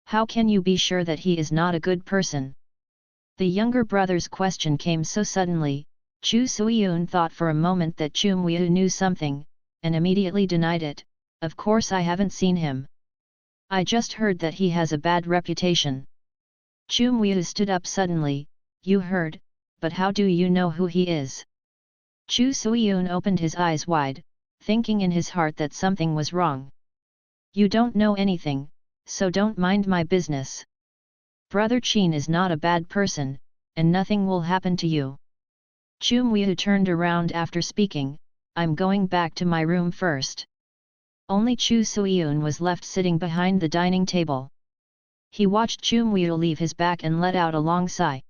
How can you be sure that he is not a good person?" The younger brother's question came so suddenly. Chu Suiyun thought for a moment that Chu Muiyu knew something, and immediately denied it. "Of course I haven't seen him. I just heard that he has a bad reputation." Chu Muiyu stood up suddenly. "You heard, but how do you know who he is?" Chu Suiyun opened his eyes wide, thinking in his heart that something was wrong. "You don't know anything, so don't mind my business. Brother Qin is not a bad person, and nothing will happen to you." Chu Muiyu turned around after speaking, "I'm going back to my room first." Only Chu Suiyun was left sitting behind the dining table. He watched Chu Muiyu leave his back and let out a long sigh.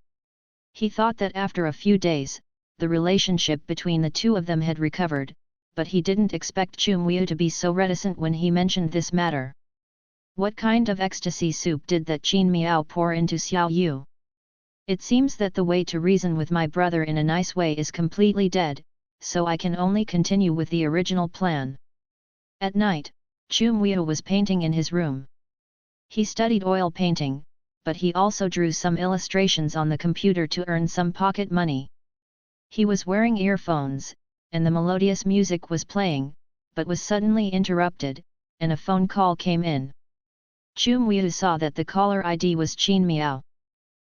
He thought that after a few days, the relationship between the two of them had recovered, but he didn't expect Chu Muiyu to be so reticent when he mentioned this matter. What kind of ecstasy soup did that Qin Miao pour into Xiao Yu? It seems that the way to reason with my brother in a nice way is completely dead, so I can only continue with the original plan. At night, Chu Muiyu was painting in his room. He studied oil painting, but he also drew some illustrations on the computer to earn some pocket money. He was wearing earphones, and the melodious music was playing, but was suddenly interrupted, and a phone call came in. Chu Muiyu saw that the caller ID was Qin Miao.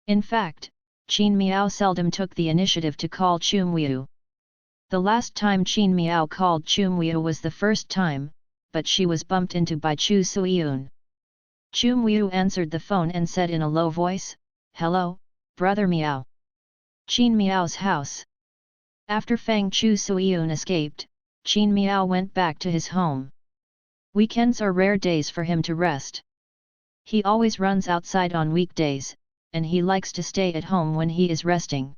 In fact, Qin Miao seldom took the initiative to call Chu Muiyu. The last time Qin Miao called Chu Muiyu was the first time, but she was bumped into by Chu Suiyun. Chu Muiyu answered the phone and said in a low voice, "Hello, brother Miao." Qin Miao's house. After Fang Chu Suiyun escaped, Qin Miao went back to his home. Weekends are rare days for him to rest. He always runs outside on weekdays, and he likes to stay at home when he is resting.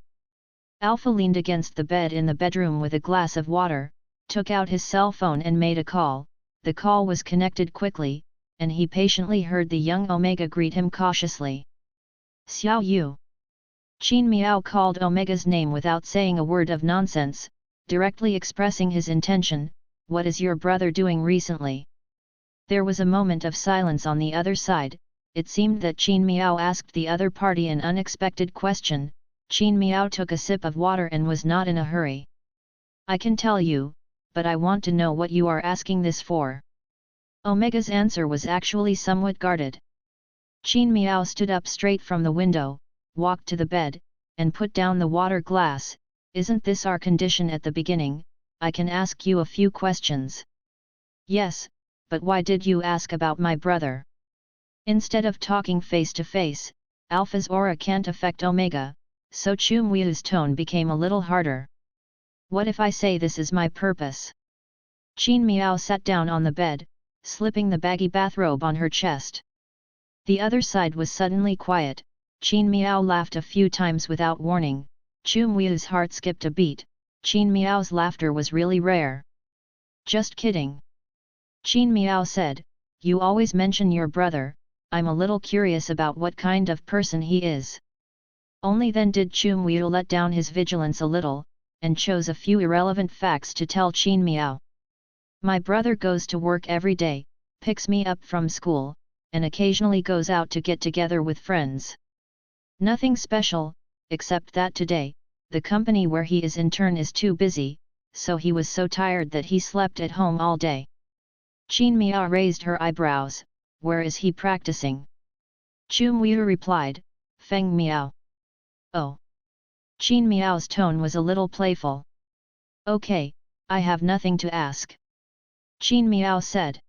Alpha leaned against the bed in the bedroom with a glass of water, took out his cell phone and made a call. The call was connected quickly, and he patiently heard the young Omega greet him cautiously. "Xiao Yu." Qin Miao called Omega's name without saying a word of nonsense, directly expressing his intention. "What is your brother doing recently?" There was a moment of silence on the other side. It seemed that Qin Miao asked the other party an unexpected question. Qin Miao took a sip of water and was not in a hurry. "I can tell you, but I want to know what you are asking this for." Omega's answer was actually somewhat guarded. Qin Miao stood up straight from the window, walked to the bed, and put down the water glass. "Isn't this our condition at the beginning? I can ask you a few questions." "Yes, but why did you ask about my brother?" Instead of talking face to face, Alpha's aura can't affect Omega, so Chu Muiyu's tone became a little harder. "What if I say this is my purpose?" Qin Miao sat down on the bed, slipping the baggy bathrobe on her chest. The other side was suddenly quiet. Qin Miao laughed a few times without warning. Chu Muiyu's heart skipped a beat. Qin Miao's laughter was really rare. "Just kidding." Qin Miao said, "You always mention your brother, I'm a little curious about what kind of person he is." Only then did Chu Muiyu let down his vigilance a little, and chose a few irrelevant facts to tell Qin Miao. "My brother goes to work every day, picks me up from school, and occasionally goes out to get together with friends. Nothing special, except that today, the company where he is intern is too busy, so he was so tired that he slept at home all day." Qin Miao raised her eyebrows. "Where is he practicing?" Chu Muiyu replied, "Feng Miao." "Oh." Qin Miao's tone was a little playful. "Okay, I have nothing to ask." Qin Miao said.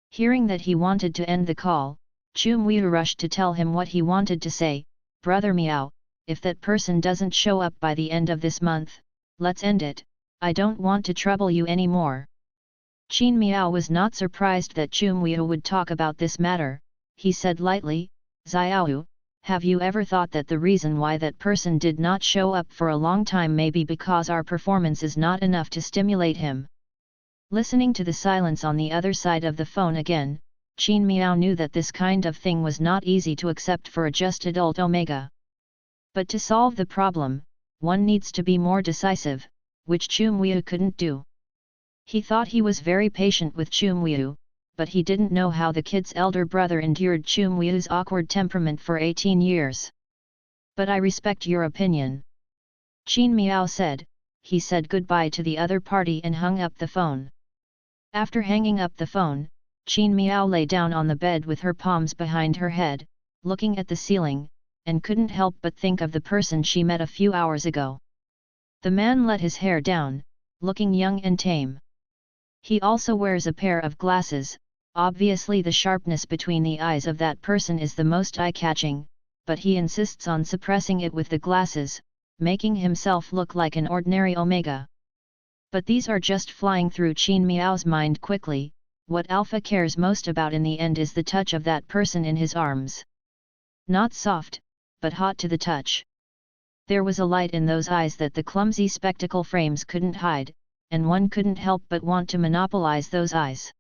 Hearing that he wanted to end the call, Chu Muiyu rushed to tell him what he wanted to say. "Brother Miao, if that person doesn't show up by the end of this month, let's end it, I don't want to trouble you anymore." Qin Miao was not surprised that Chu Muiyu would talk about this matter. He said lightly, "Xiao, have you ever thought that the reason why that person did not show up for a long time may be because our performance is not enough to stimulate him?" Listening to the silence on the other side of the phone again, Qin Miao knew that this kind of thing was not easy to accept for a just adult Omega. But to solve the problem, one needs to be more decisive, which Chu Muiyu couldn't do. He thought he was very patient with Chu Muiyu, but he didn't know how the kid's elder brother endured Chu Muiyu's awkward temperament for 18 years. "But I respect your opinion." Qin Miao said. He said goodbye to the other party and hung up the phone. After hanging up the phone, Qin Miao lay down on the bed with her palms behind her head, looking at the ceiling, and couldn't help but think of the person she met a few hours ago. The man let his hair down, looking young and tame. He also wears a pair of glasses. Obviously the sharpness between the eyes of that person is the most eye-catching, but he insists on suppressing it with the glasses, making himself look like an ordinary Omega. But these are just flying through Qin Miao's mind quickly. What Alpha cares most about in the end is the touch of that person in his arms. Not soft, but hot to the touch. There was a light in those eyes that the clumsy spectacle frames couldn't hide, and one couldn't help but want to monopolize those eyes.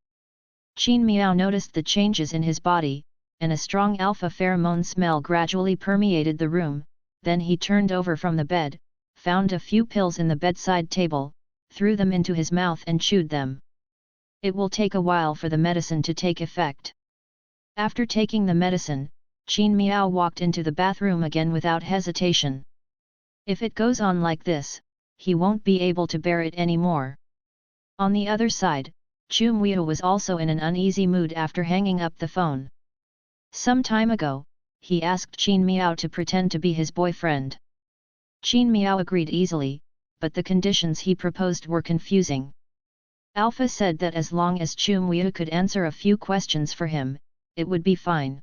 Qin Miao noticed the changes in his body, and a strong alpha pheromone smell gradually permeated the room. Then he turned over from the bed, found a few pills in the bedside table, threw them into his mouth and chewed them. It will take a while for the medicine to take effect. After taking the medicine, Qin Miao walked into the bathroom again without hesitation. If it goes on like this, he won't be able to bear it anymore. On the other side, Chu Miao was also in an uneasy mood after hanging up the phone. Some time ago, he asked Qin Miao to pretend to be his boyfriend. Qin Miao agreed easily, but the conditions he proposed were confusing. Alpha said that as long as Chu Miao could answer a few questions for him, it would be fine.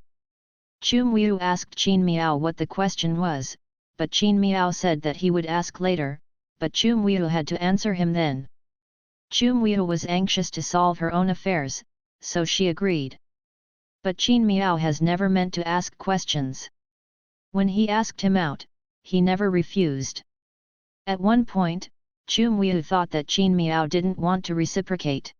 Chu Miao asked Qin Miao what the question was, but Qin Miao said that he would ask later, but Chu Miao had to answer him then. Chu Miao was anxious to solve her own affairs, so she agreed. But Qin Miao has never meant to ask questions. When he asked him out, he never refused. At one point, Chu Miao thought that Qin Miao didn't want to reciprocate.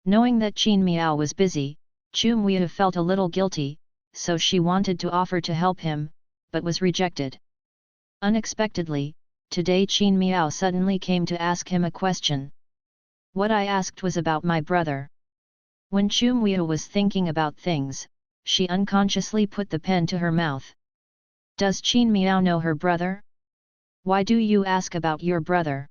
Knowing that Qin Miao was busy, Chu Miao felt a little guilty, so she wanted to offer to help him, but was rejected. Unexpectedly, today Qin Miao suddenly came to ask him a question. What I asked was about my brother. When Chu Miao was thinking about things, she unconsciously put the pen to her mouth. Does Qin Miao know her brother? Why do you ask about your brother?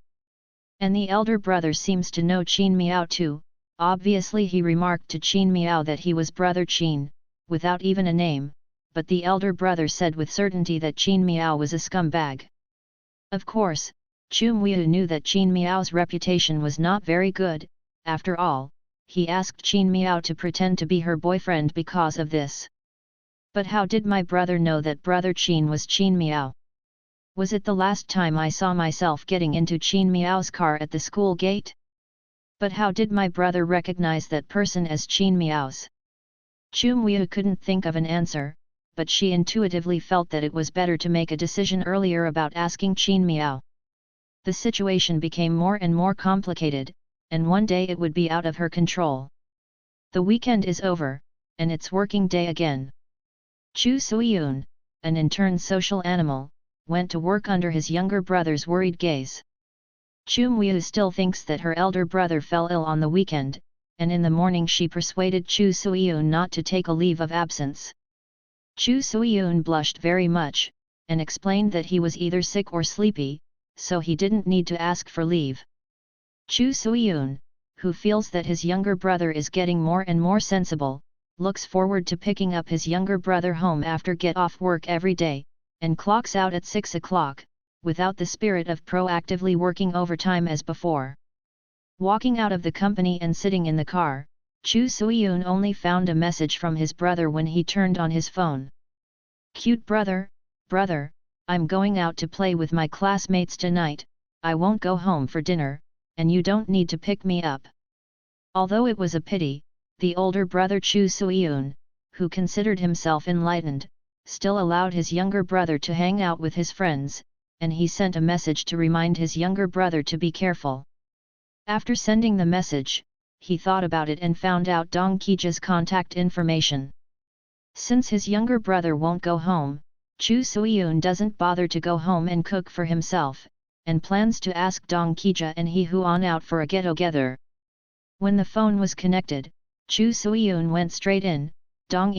And the elder brother seems to know Qin Miao too. Obviously he remarked to Qin Miao that he was brother Qin, without even a name, but the elder brother said with certainty that Qin Miao was a scumbag. Of course, Chu Miao knew that Qin Miao's reputation was not very good. After all, he asked Qin Miao to pretend to be her boyfriend because of this. But how did my brother know that brother Qin was Qin Miao? Was it the last time I saw myself getting into Qin Miao's car at the school gate? But how did my brother recognize that person as Qin Miao's? Chu Miao couldn't think of an answer, but she intuitively felt that it was better to make a decision earlier about asking Qin Miao. The situation became more and more complicated, and one day it would be out of her control. The weekend is over, and it's working day again. Chu Suiyun, an intern social animal, went to work under his younger brother's worried gaze. Chu Miao still thinks that her elder brother fell ill on the weekend, and in the morning she persuaded Chu Suiyun not to take a leave of absence. Chu Suiyun blushed very much, and explained that he was either sick or sleepy, so he didn't need to ask for leave. Chu Suiyun, who feels that his younger brother is getting more and more sensible, looks forward to picking up his younger brother home after get off work every day, and clocks out at 6 o'clock, without the spirit of proactively working overtime as before. Walking out of the company and sitting in the car, Chu Suiyun only found a message from his brother when he turned on his phone. Cute brother, I'm going out to play with my classmates tonight, I won't go home for dinner, and you don't need to pick me up. Although it was a pity, the older brother Chu Suiyun, who considered himself enlightened, still allowed his younger brother to hang out with his friends, and he sent a message to remind his younger brother to be careful. After sending the message, he thought about it and found out Dong Qijia's contact information. Since his younger brother won't go home, Chu Suiyun doesn't bother to go home and cook for himself, and plans to ask Dong Qijia and He Huan out for a get-together. When the phone was connected, Chu Suiyun went straight in. Dong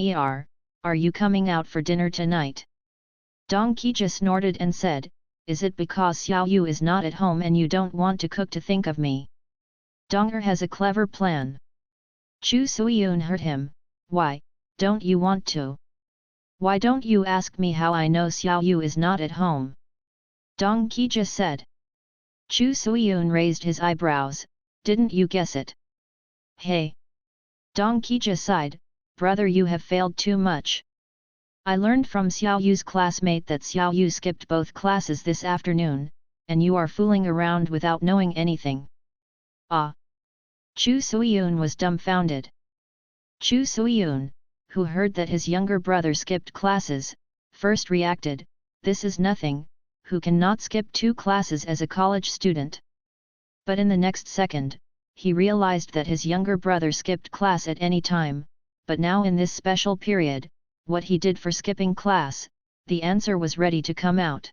are you coming out for dinner tonight? Dong Qijia snorted and said, is it because Xiao Yu is not at home and you don't want to cook to think of me? Donger has a clever plan. Chu Suiyun heard him. Why, don't you want to? Why don't you ask me how I know Xiao Yu is not at home? Dong Qijia said. Chu Suiyun raised his eyebrows. Didn't you guess it? Hey! Dong Qijia sighed. Brother, you have failed too much. I learned from Xiao Yu's classmate that Xiao Yu skipped both classes this afternoon, and you are fooling around without knowing anything. Ah! Chu Suiyun was dumbfounded. Chu Suiyun, who heard that his younger brother skipped classes, first reacted, this is nothing, who cannot skip 2 classes as a college student? But in the next second, he realized that his younger brother skipped class at any time, but now in this special period, what he did for skipping class, the answer was ready to come out.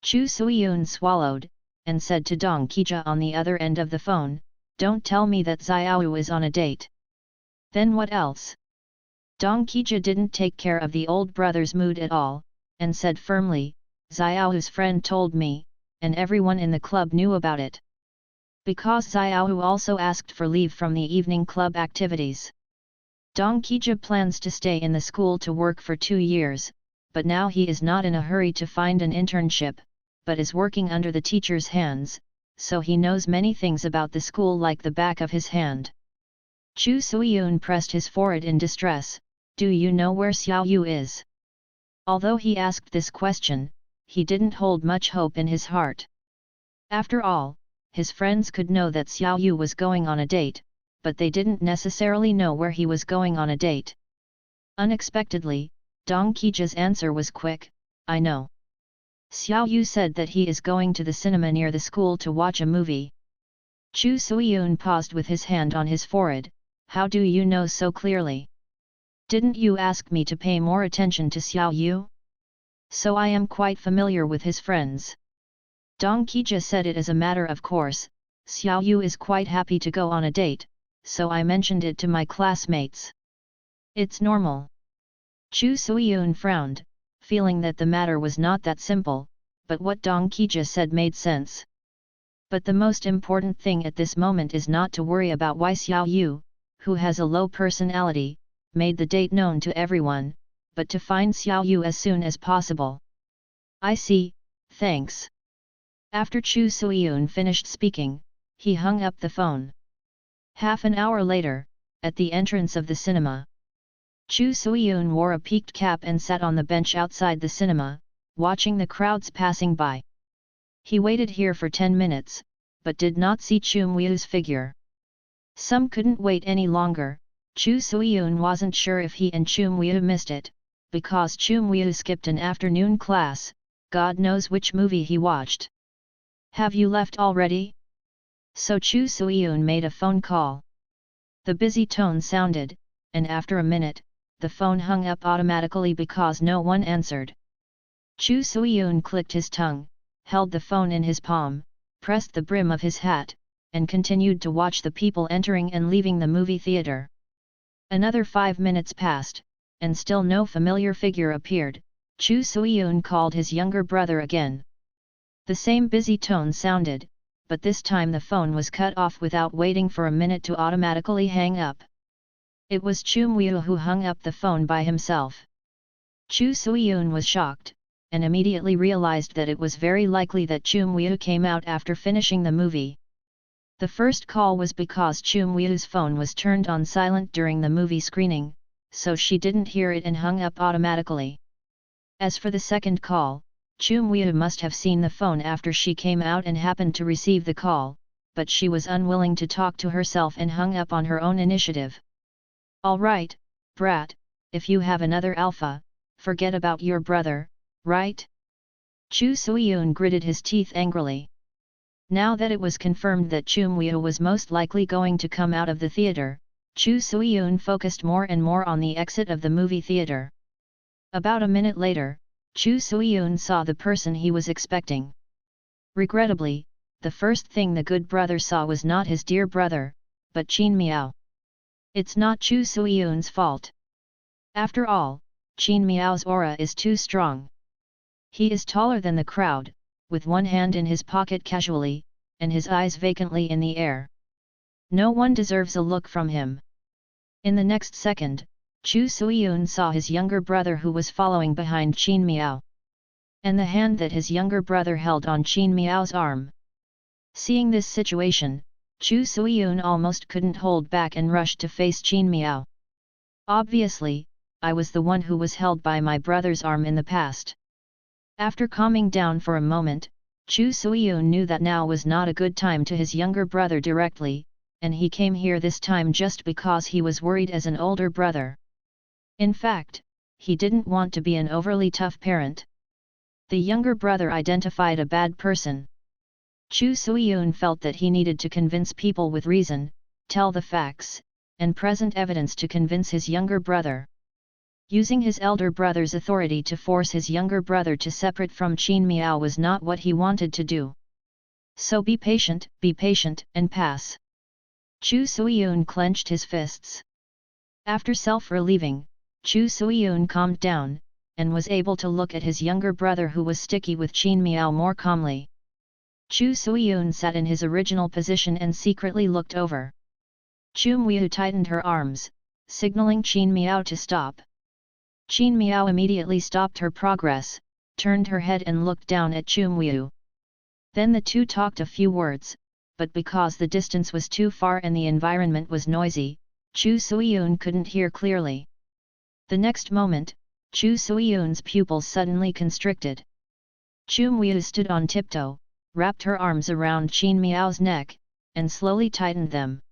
Chu Suiyun swallowed, and said to Dong Qijia on the other end of the phone, "Don't tell me that Xiaoyu is on a date." "Then what else?" Dong Qijia didn't take care of the old brother's mood at all, and said firmly, "Xiaoyu's friend told me, and everyone in the club knew about it. Because Xiaoyu also asked for leave from the evening club activities. Dong Qijia plans to stay in the school to work for 2 years, but now he is not in a hurry to find an internship, but is working under the teacher's hands, so he knows many things about the school like the back of his hand." Chu Suiyun pressed his forehead in distress. "Do you know where Xiaoyu is?" Although he asked this question, he didn't hold much hope in his heart. After all, his friends could know that Xiaoyu was going on a date, but they didn't necessarily know where he was going on a date. Unexpectedly, Dong Qijia's answer was quick, "I know. Xiaoyu said that he is going to the cinema near the school to watch a movie." Chu Suiyun paused with his hand on his forehead. "How do you know so clearly? Didn't you ask me to pay more attention to Xiaoyu? So I am quite familiar with his friends." Dong Qijia said it as a matter of course. "Xiaoyu is quite happy to go on a date, so I mentioned it to my classmates. It's normal." Chu Suiyun frowned, feeling that the matter was not that simple, but what Dong Qijia said made sense. But the most important thing at this moment is not to worry about why Xiaoyu, who has a low personality, made the date known to everyone, but to find Xiaoyu as soon as possible. "I see, thanks." After Chu Suiyun finished speaking, he hung up the phone. Half an hour later, at the entrance of the cinema, Chu Suiyun wore a peaked cap and sat on the bench outside the cinema, watching the crowds passing by. He waited here for 10 minutes, but did not see Chu Mui's figure. Some couldn't wait any longer. Chu Suiyun wasn't sure if he and Chu Mui missed it, because Chu Mui skipped an afternoon class, God knows which movie he watched. "Have you left already?" So Chu Suiyun made a phone call. The busy tone sounded, and after a minute, the phone hung up automatically because no one answered. Chu Suiyun clicked his tongue, held the phone in his palm, pressed the brim of his hat, and continued to watch the people entering and leaving the movie theater. Another 5 minutes passed, and still no familiar figure appeared. Chu Suiyun called his younger brother again. The same busy tone sounded, but this time the phone was cut off without waiting for a minute to automatically hang up. It was Chu Mui who hung up the phone by himself. Chu Suiyun was shocked, and immediately realized that it was very likely that Chu Mui came out after finishing the movie. The first call was because Chu Mui's phone was turned on silent during the movie screening, so she didn't hear it and hung up automatically. As for the second call, Chu Mui must have seen the phone after she came out and happened to receive the call, but she was unwilling to talk to herself and hung up on her own initiative. "All right, brat, if you have another alpha, forget about your brother, right?" Chu Suiyun gritted his teeth angrily. Now that it was confirmed that Chu Mui was most likely going to come out of the theater, Chu Suiyun focused more and more on the exit of the movie theater. About a minute later, Chu Suiyun saw the person he was expecting. Regrettably, the first thing the good brother saw was not his dear brother, but Qin Miao. It's not Chu Suiyun's fault. After all, Qin Miao's aura is too strong. He is taller than the crowd, with one hand in his pocket casually, and his eyes vacantly in the air. No one deserves a look from him. In the next second, Chu Suiyun saw his younger brother who was following behind Qin Miao. And the hand that his younger brother held on Qin Miao's arm. Seeing this situation, Chu Suiyun almost couldn't hold back and rushed to face Qin Miao. "Obviously, I was the one who was held by my brother's arm in the past." After calming down for a moment, Chu Suiyun knew that now was not a good time to his younger brother directly, and he came here this time just because he was worried as an older brother. In fact, he didn't want to be an overly tough parent. The younger brother identified a bad person. Chu Suiyun felt that he needed to convince people with reason, tell the facts, and present evidence to convince his younger brother. Using his elder brother's authority to force his younger brother to separate from Qin Miao was not what he wanted to do. So be patient, and pass. Chu Suiyun clenched his fists. After self-relieving, Chu Suiyun calmed down, and was able to look at his younger brother who was sticky with Qin Miao more calmly. Chu Suiyun sat in his original position and secretly looked over. Chu Miao tightened her arms, signaling Qin Miao to stop. Qin Miao immediately stopped her progress, turned her head and looked down at Chu Miao. Then the two talked a few words, but because the distance was too far and the environment was noisy, Chu Suiyun couldn't hear clearly. The next moment, Chu Suiyun's pupils suddenly constricted. Chu Miao stood on tiptoe, wrapped her arms around Qin Miao's neck, and slowly tightened them.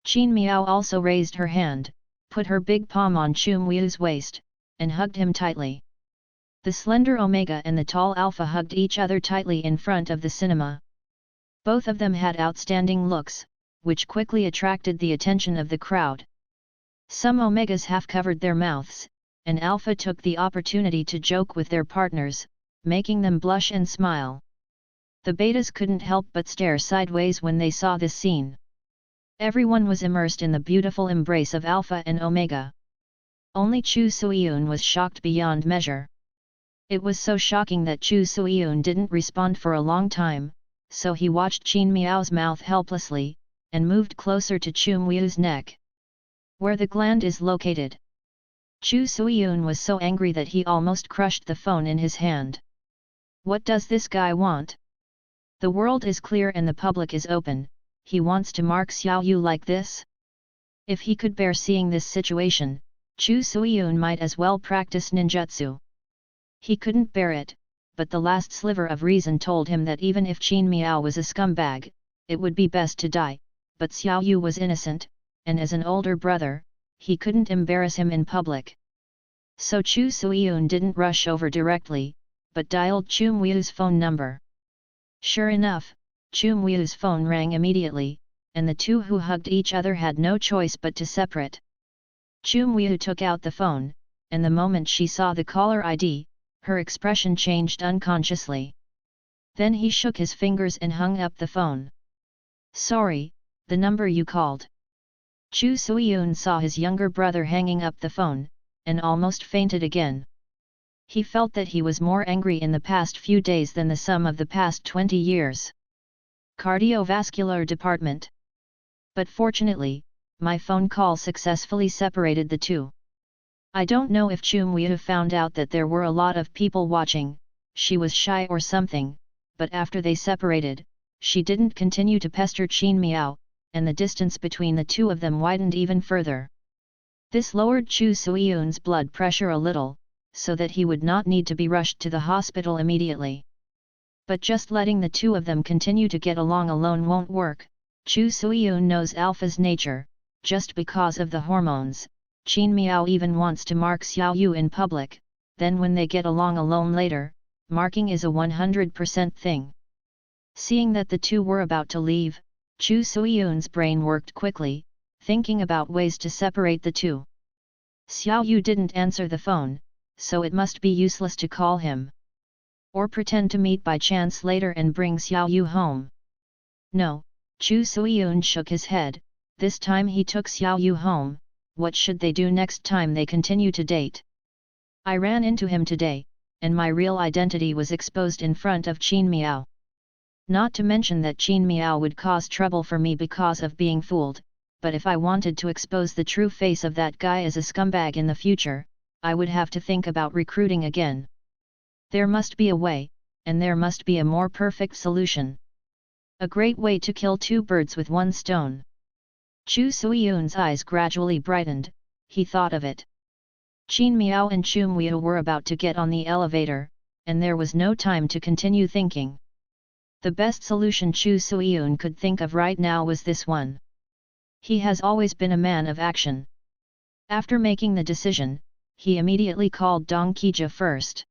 Qin Miao also raised her hand, put her big palm on Chu Miao's waist, and hugged him tightly. The slender Omega and the tall Alpha hugged each other tightly in front of the cinema. Both of them had outstanding looks, which quickly attracted the attention of the crowd. Some Omegas half covered their mouths, and Alpha took the opportunity to joke with their partners, making them blush and smile. The Betas couldn't help but stare sideways when they saw this scene. Everyone was immersed in the beautiful embrace of Alpha and Omega. Only Chu Suiyun was shocked beyond measure. It was so shocking that Chu Suiyun didn't respond for a long time, so he watched Qin Miao's mouth helplessly, and moved closer to Chu Miao's neck. Where the gland is located. Chu Suiyun was so angry that he almost crushed the phone in his hand. What does this guy want? The world is clear and the public is open, he wants to mark Xiao Yu like this? If he could bear seeing this situation, Chu Suiyun might as well practice ninjutsu. He couldn't bear it, but the last sliver of reason told him that even if Qin Miao was a scumbag, it would be best to die, but Xiao Yu was innocent, and as an older brother, he couldn't embarrass him in public. So Chu Suiyun didn't rush over directly, but dialed Chu Miao's phone number. Sure enough, Chu Miao's phone rang immediately, and the two who hugged each other had no choice but to separate. Chu Miao took out the phone, and the moment she saw the caller ID, her expression changed unconsciously. Then he shook his fingers and hung up the phone. Sorry, the number you called. Chu Suiyun saw his younger brother hanging up the phone, and almost fainted again. He felt that he was more angry in the past few days than the sum of the past 20 years. Cardiovascular department. But fortunately, my phone call successfully separated the two. I don't know if Chu Miao found out that there were a lot of people watching, she was shy or something, but after they separated, she didn't continue to pester Qin Miao, and the distance between the two of them widened even further. This lowered Chu Suiyun's blood pressure a little, so that he would not need to be rushed to the hospital immediately. But just letting the two of them continue to get along alone won't work. Chu Suiyun knows Alpha's nature, just because of the hormones. Qin Miao even wants to mark Xiao Yu in public, then when they get along alone later, marking is a 100% thing. Seeing that the two were about to leave, Chu Suiyun's brain worked quickly, thinking about ways to separate the two. Xiao Yu didn't answer the phone, so it must be useless to call him. Or pretend to meet by chance later and bring Xiao Yu home. No, Chu Suiyun shook his head, this time he took Xiao Yu home. What should they do next time they continue to date? I ran into him today, and my real identity was exposed in front of Qin Miao. Not to mention that Qin Miao would cause trouble for me because of being fooled, but if I wanted to expose the true face of that guy as a scumbag in the future, I would have to think about recruiting again. There must be a way, and there must be a more perfect solution. A great way to kill two birds with one stone. Chu Suiyun's eyes gradually brightened, he thought of it. Qin Miao and Chu Miao were about to get on the elevator, and there was no time to continue thinking. The best solution Chu Suiyun could think of right now was this one. He has always been a man of action. After making the decision, he immediately called Dong Qijia first.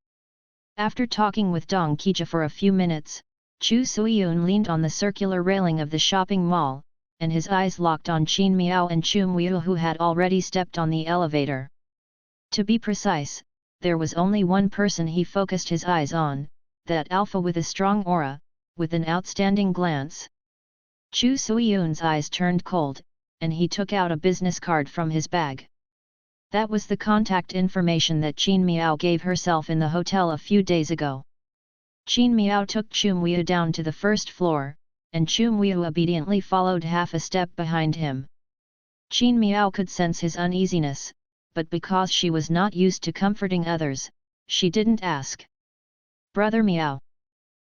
After talking with Dong Qijia for a few minutes, Chu Suiyun leaned on the circular railing of the shopping mall, and his eyes locked on Qin Miao and Chu Miao who had already stepped on the elevator. To be precise, there was only one person he focused his eyes on, that Alpha with a strong aura, with an outstanding glance. Chu Suiyun's eyes turned cold, and he took out a business card from his bag. That was the contact information that Qin Miao gave herself in the hotel a few days ago. Qin Miao took Chu Muiyu down to the first floor, and Chu Muiyu obediently followed half a step behind him. Qin Miao could sense his uneasiness, but because she was not used to comforting others, she didn't ask. "Brother Miao."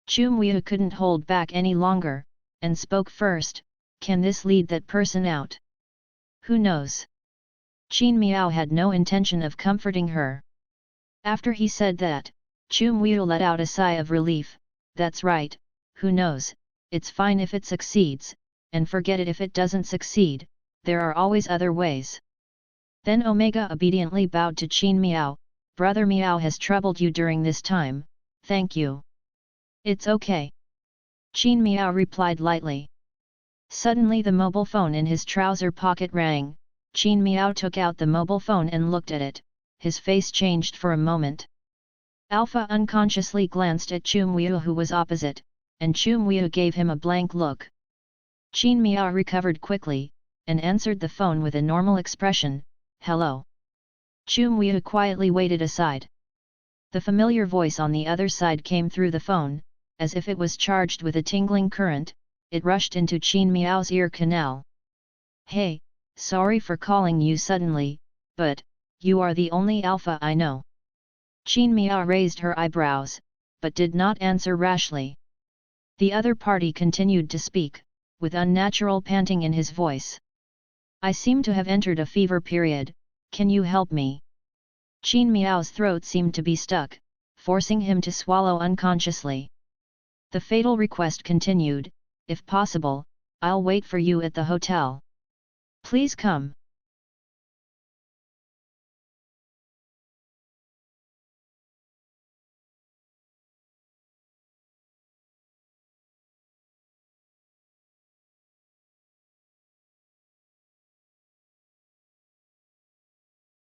Chu Muiyu couldn't hold back any longer, and spoke first, "Can this lead that person out?" "Who knows?" Qin Miao had no intention of comforting her. After he said that, Chu Muiyu let out a sigh of relief. "That's right, who knows, it's fine if it succeeds, and forget it if it doesn't succeed, there are always other ways." Then Omega obediently bowed to Qin Miao. "Brother Miao has troubled you during this time, thank you." "It's okay." Qin Miao replied lightly. Suddenly the mobile phone in his trouser pocket rang. Qin Miao took out the mobile phone and looked at it, his face changed for a moment. Alpha unconsciously glanced at Chu Muiyu who was opposite, and Chu Muiyu gave him a blank look. Qin Miao recovered quickly, and answered the phone with a normal expression, "Hello." Chu Muiyu quietly waited aside. The familiar voice on the other side came through the phone, as if it was charged with a tingling current, it rushed into Qin Miao's ear canal. "Hey, sorry for calling you suddenly, but, you are the only Alpha I know." Qin Miao raised her eyebrows, but did not answer rashly. The other party continued to speak, with unnatural panting in his voice. "I seem to have entered a fever period, can you help me?" Qin Miao's throat seemed to be stuck, forcing him to swallow unconsciously. The fatal request continued, "If possible, I'll wait for you at the hotel. Please come."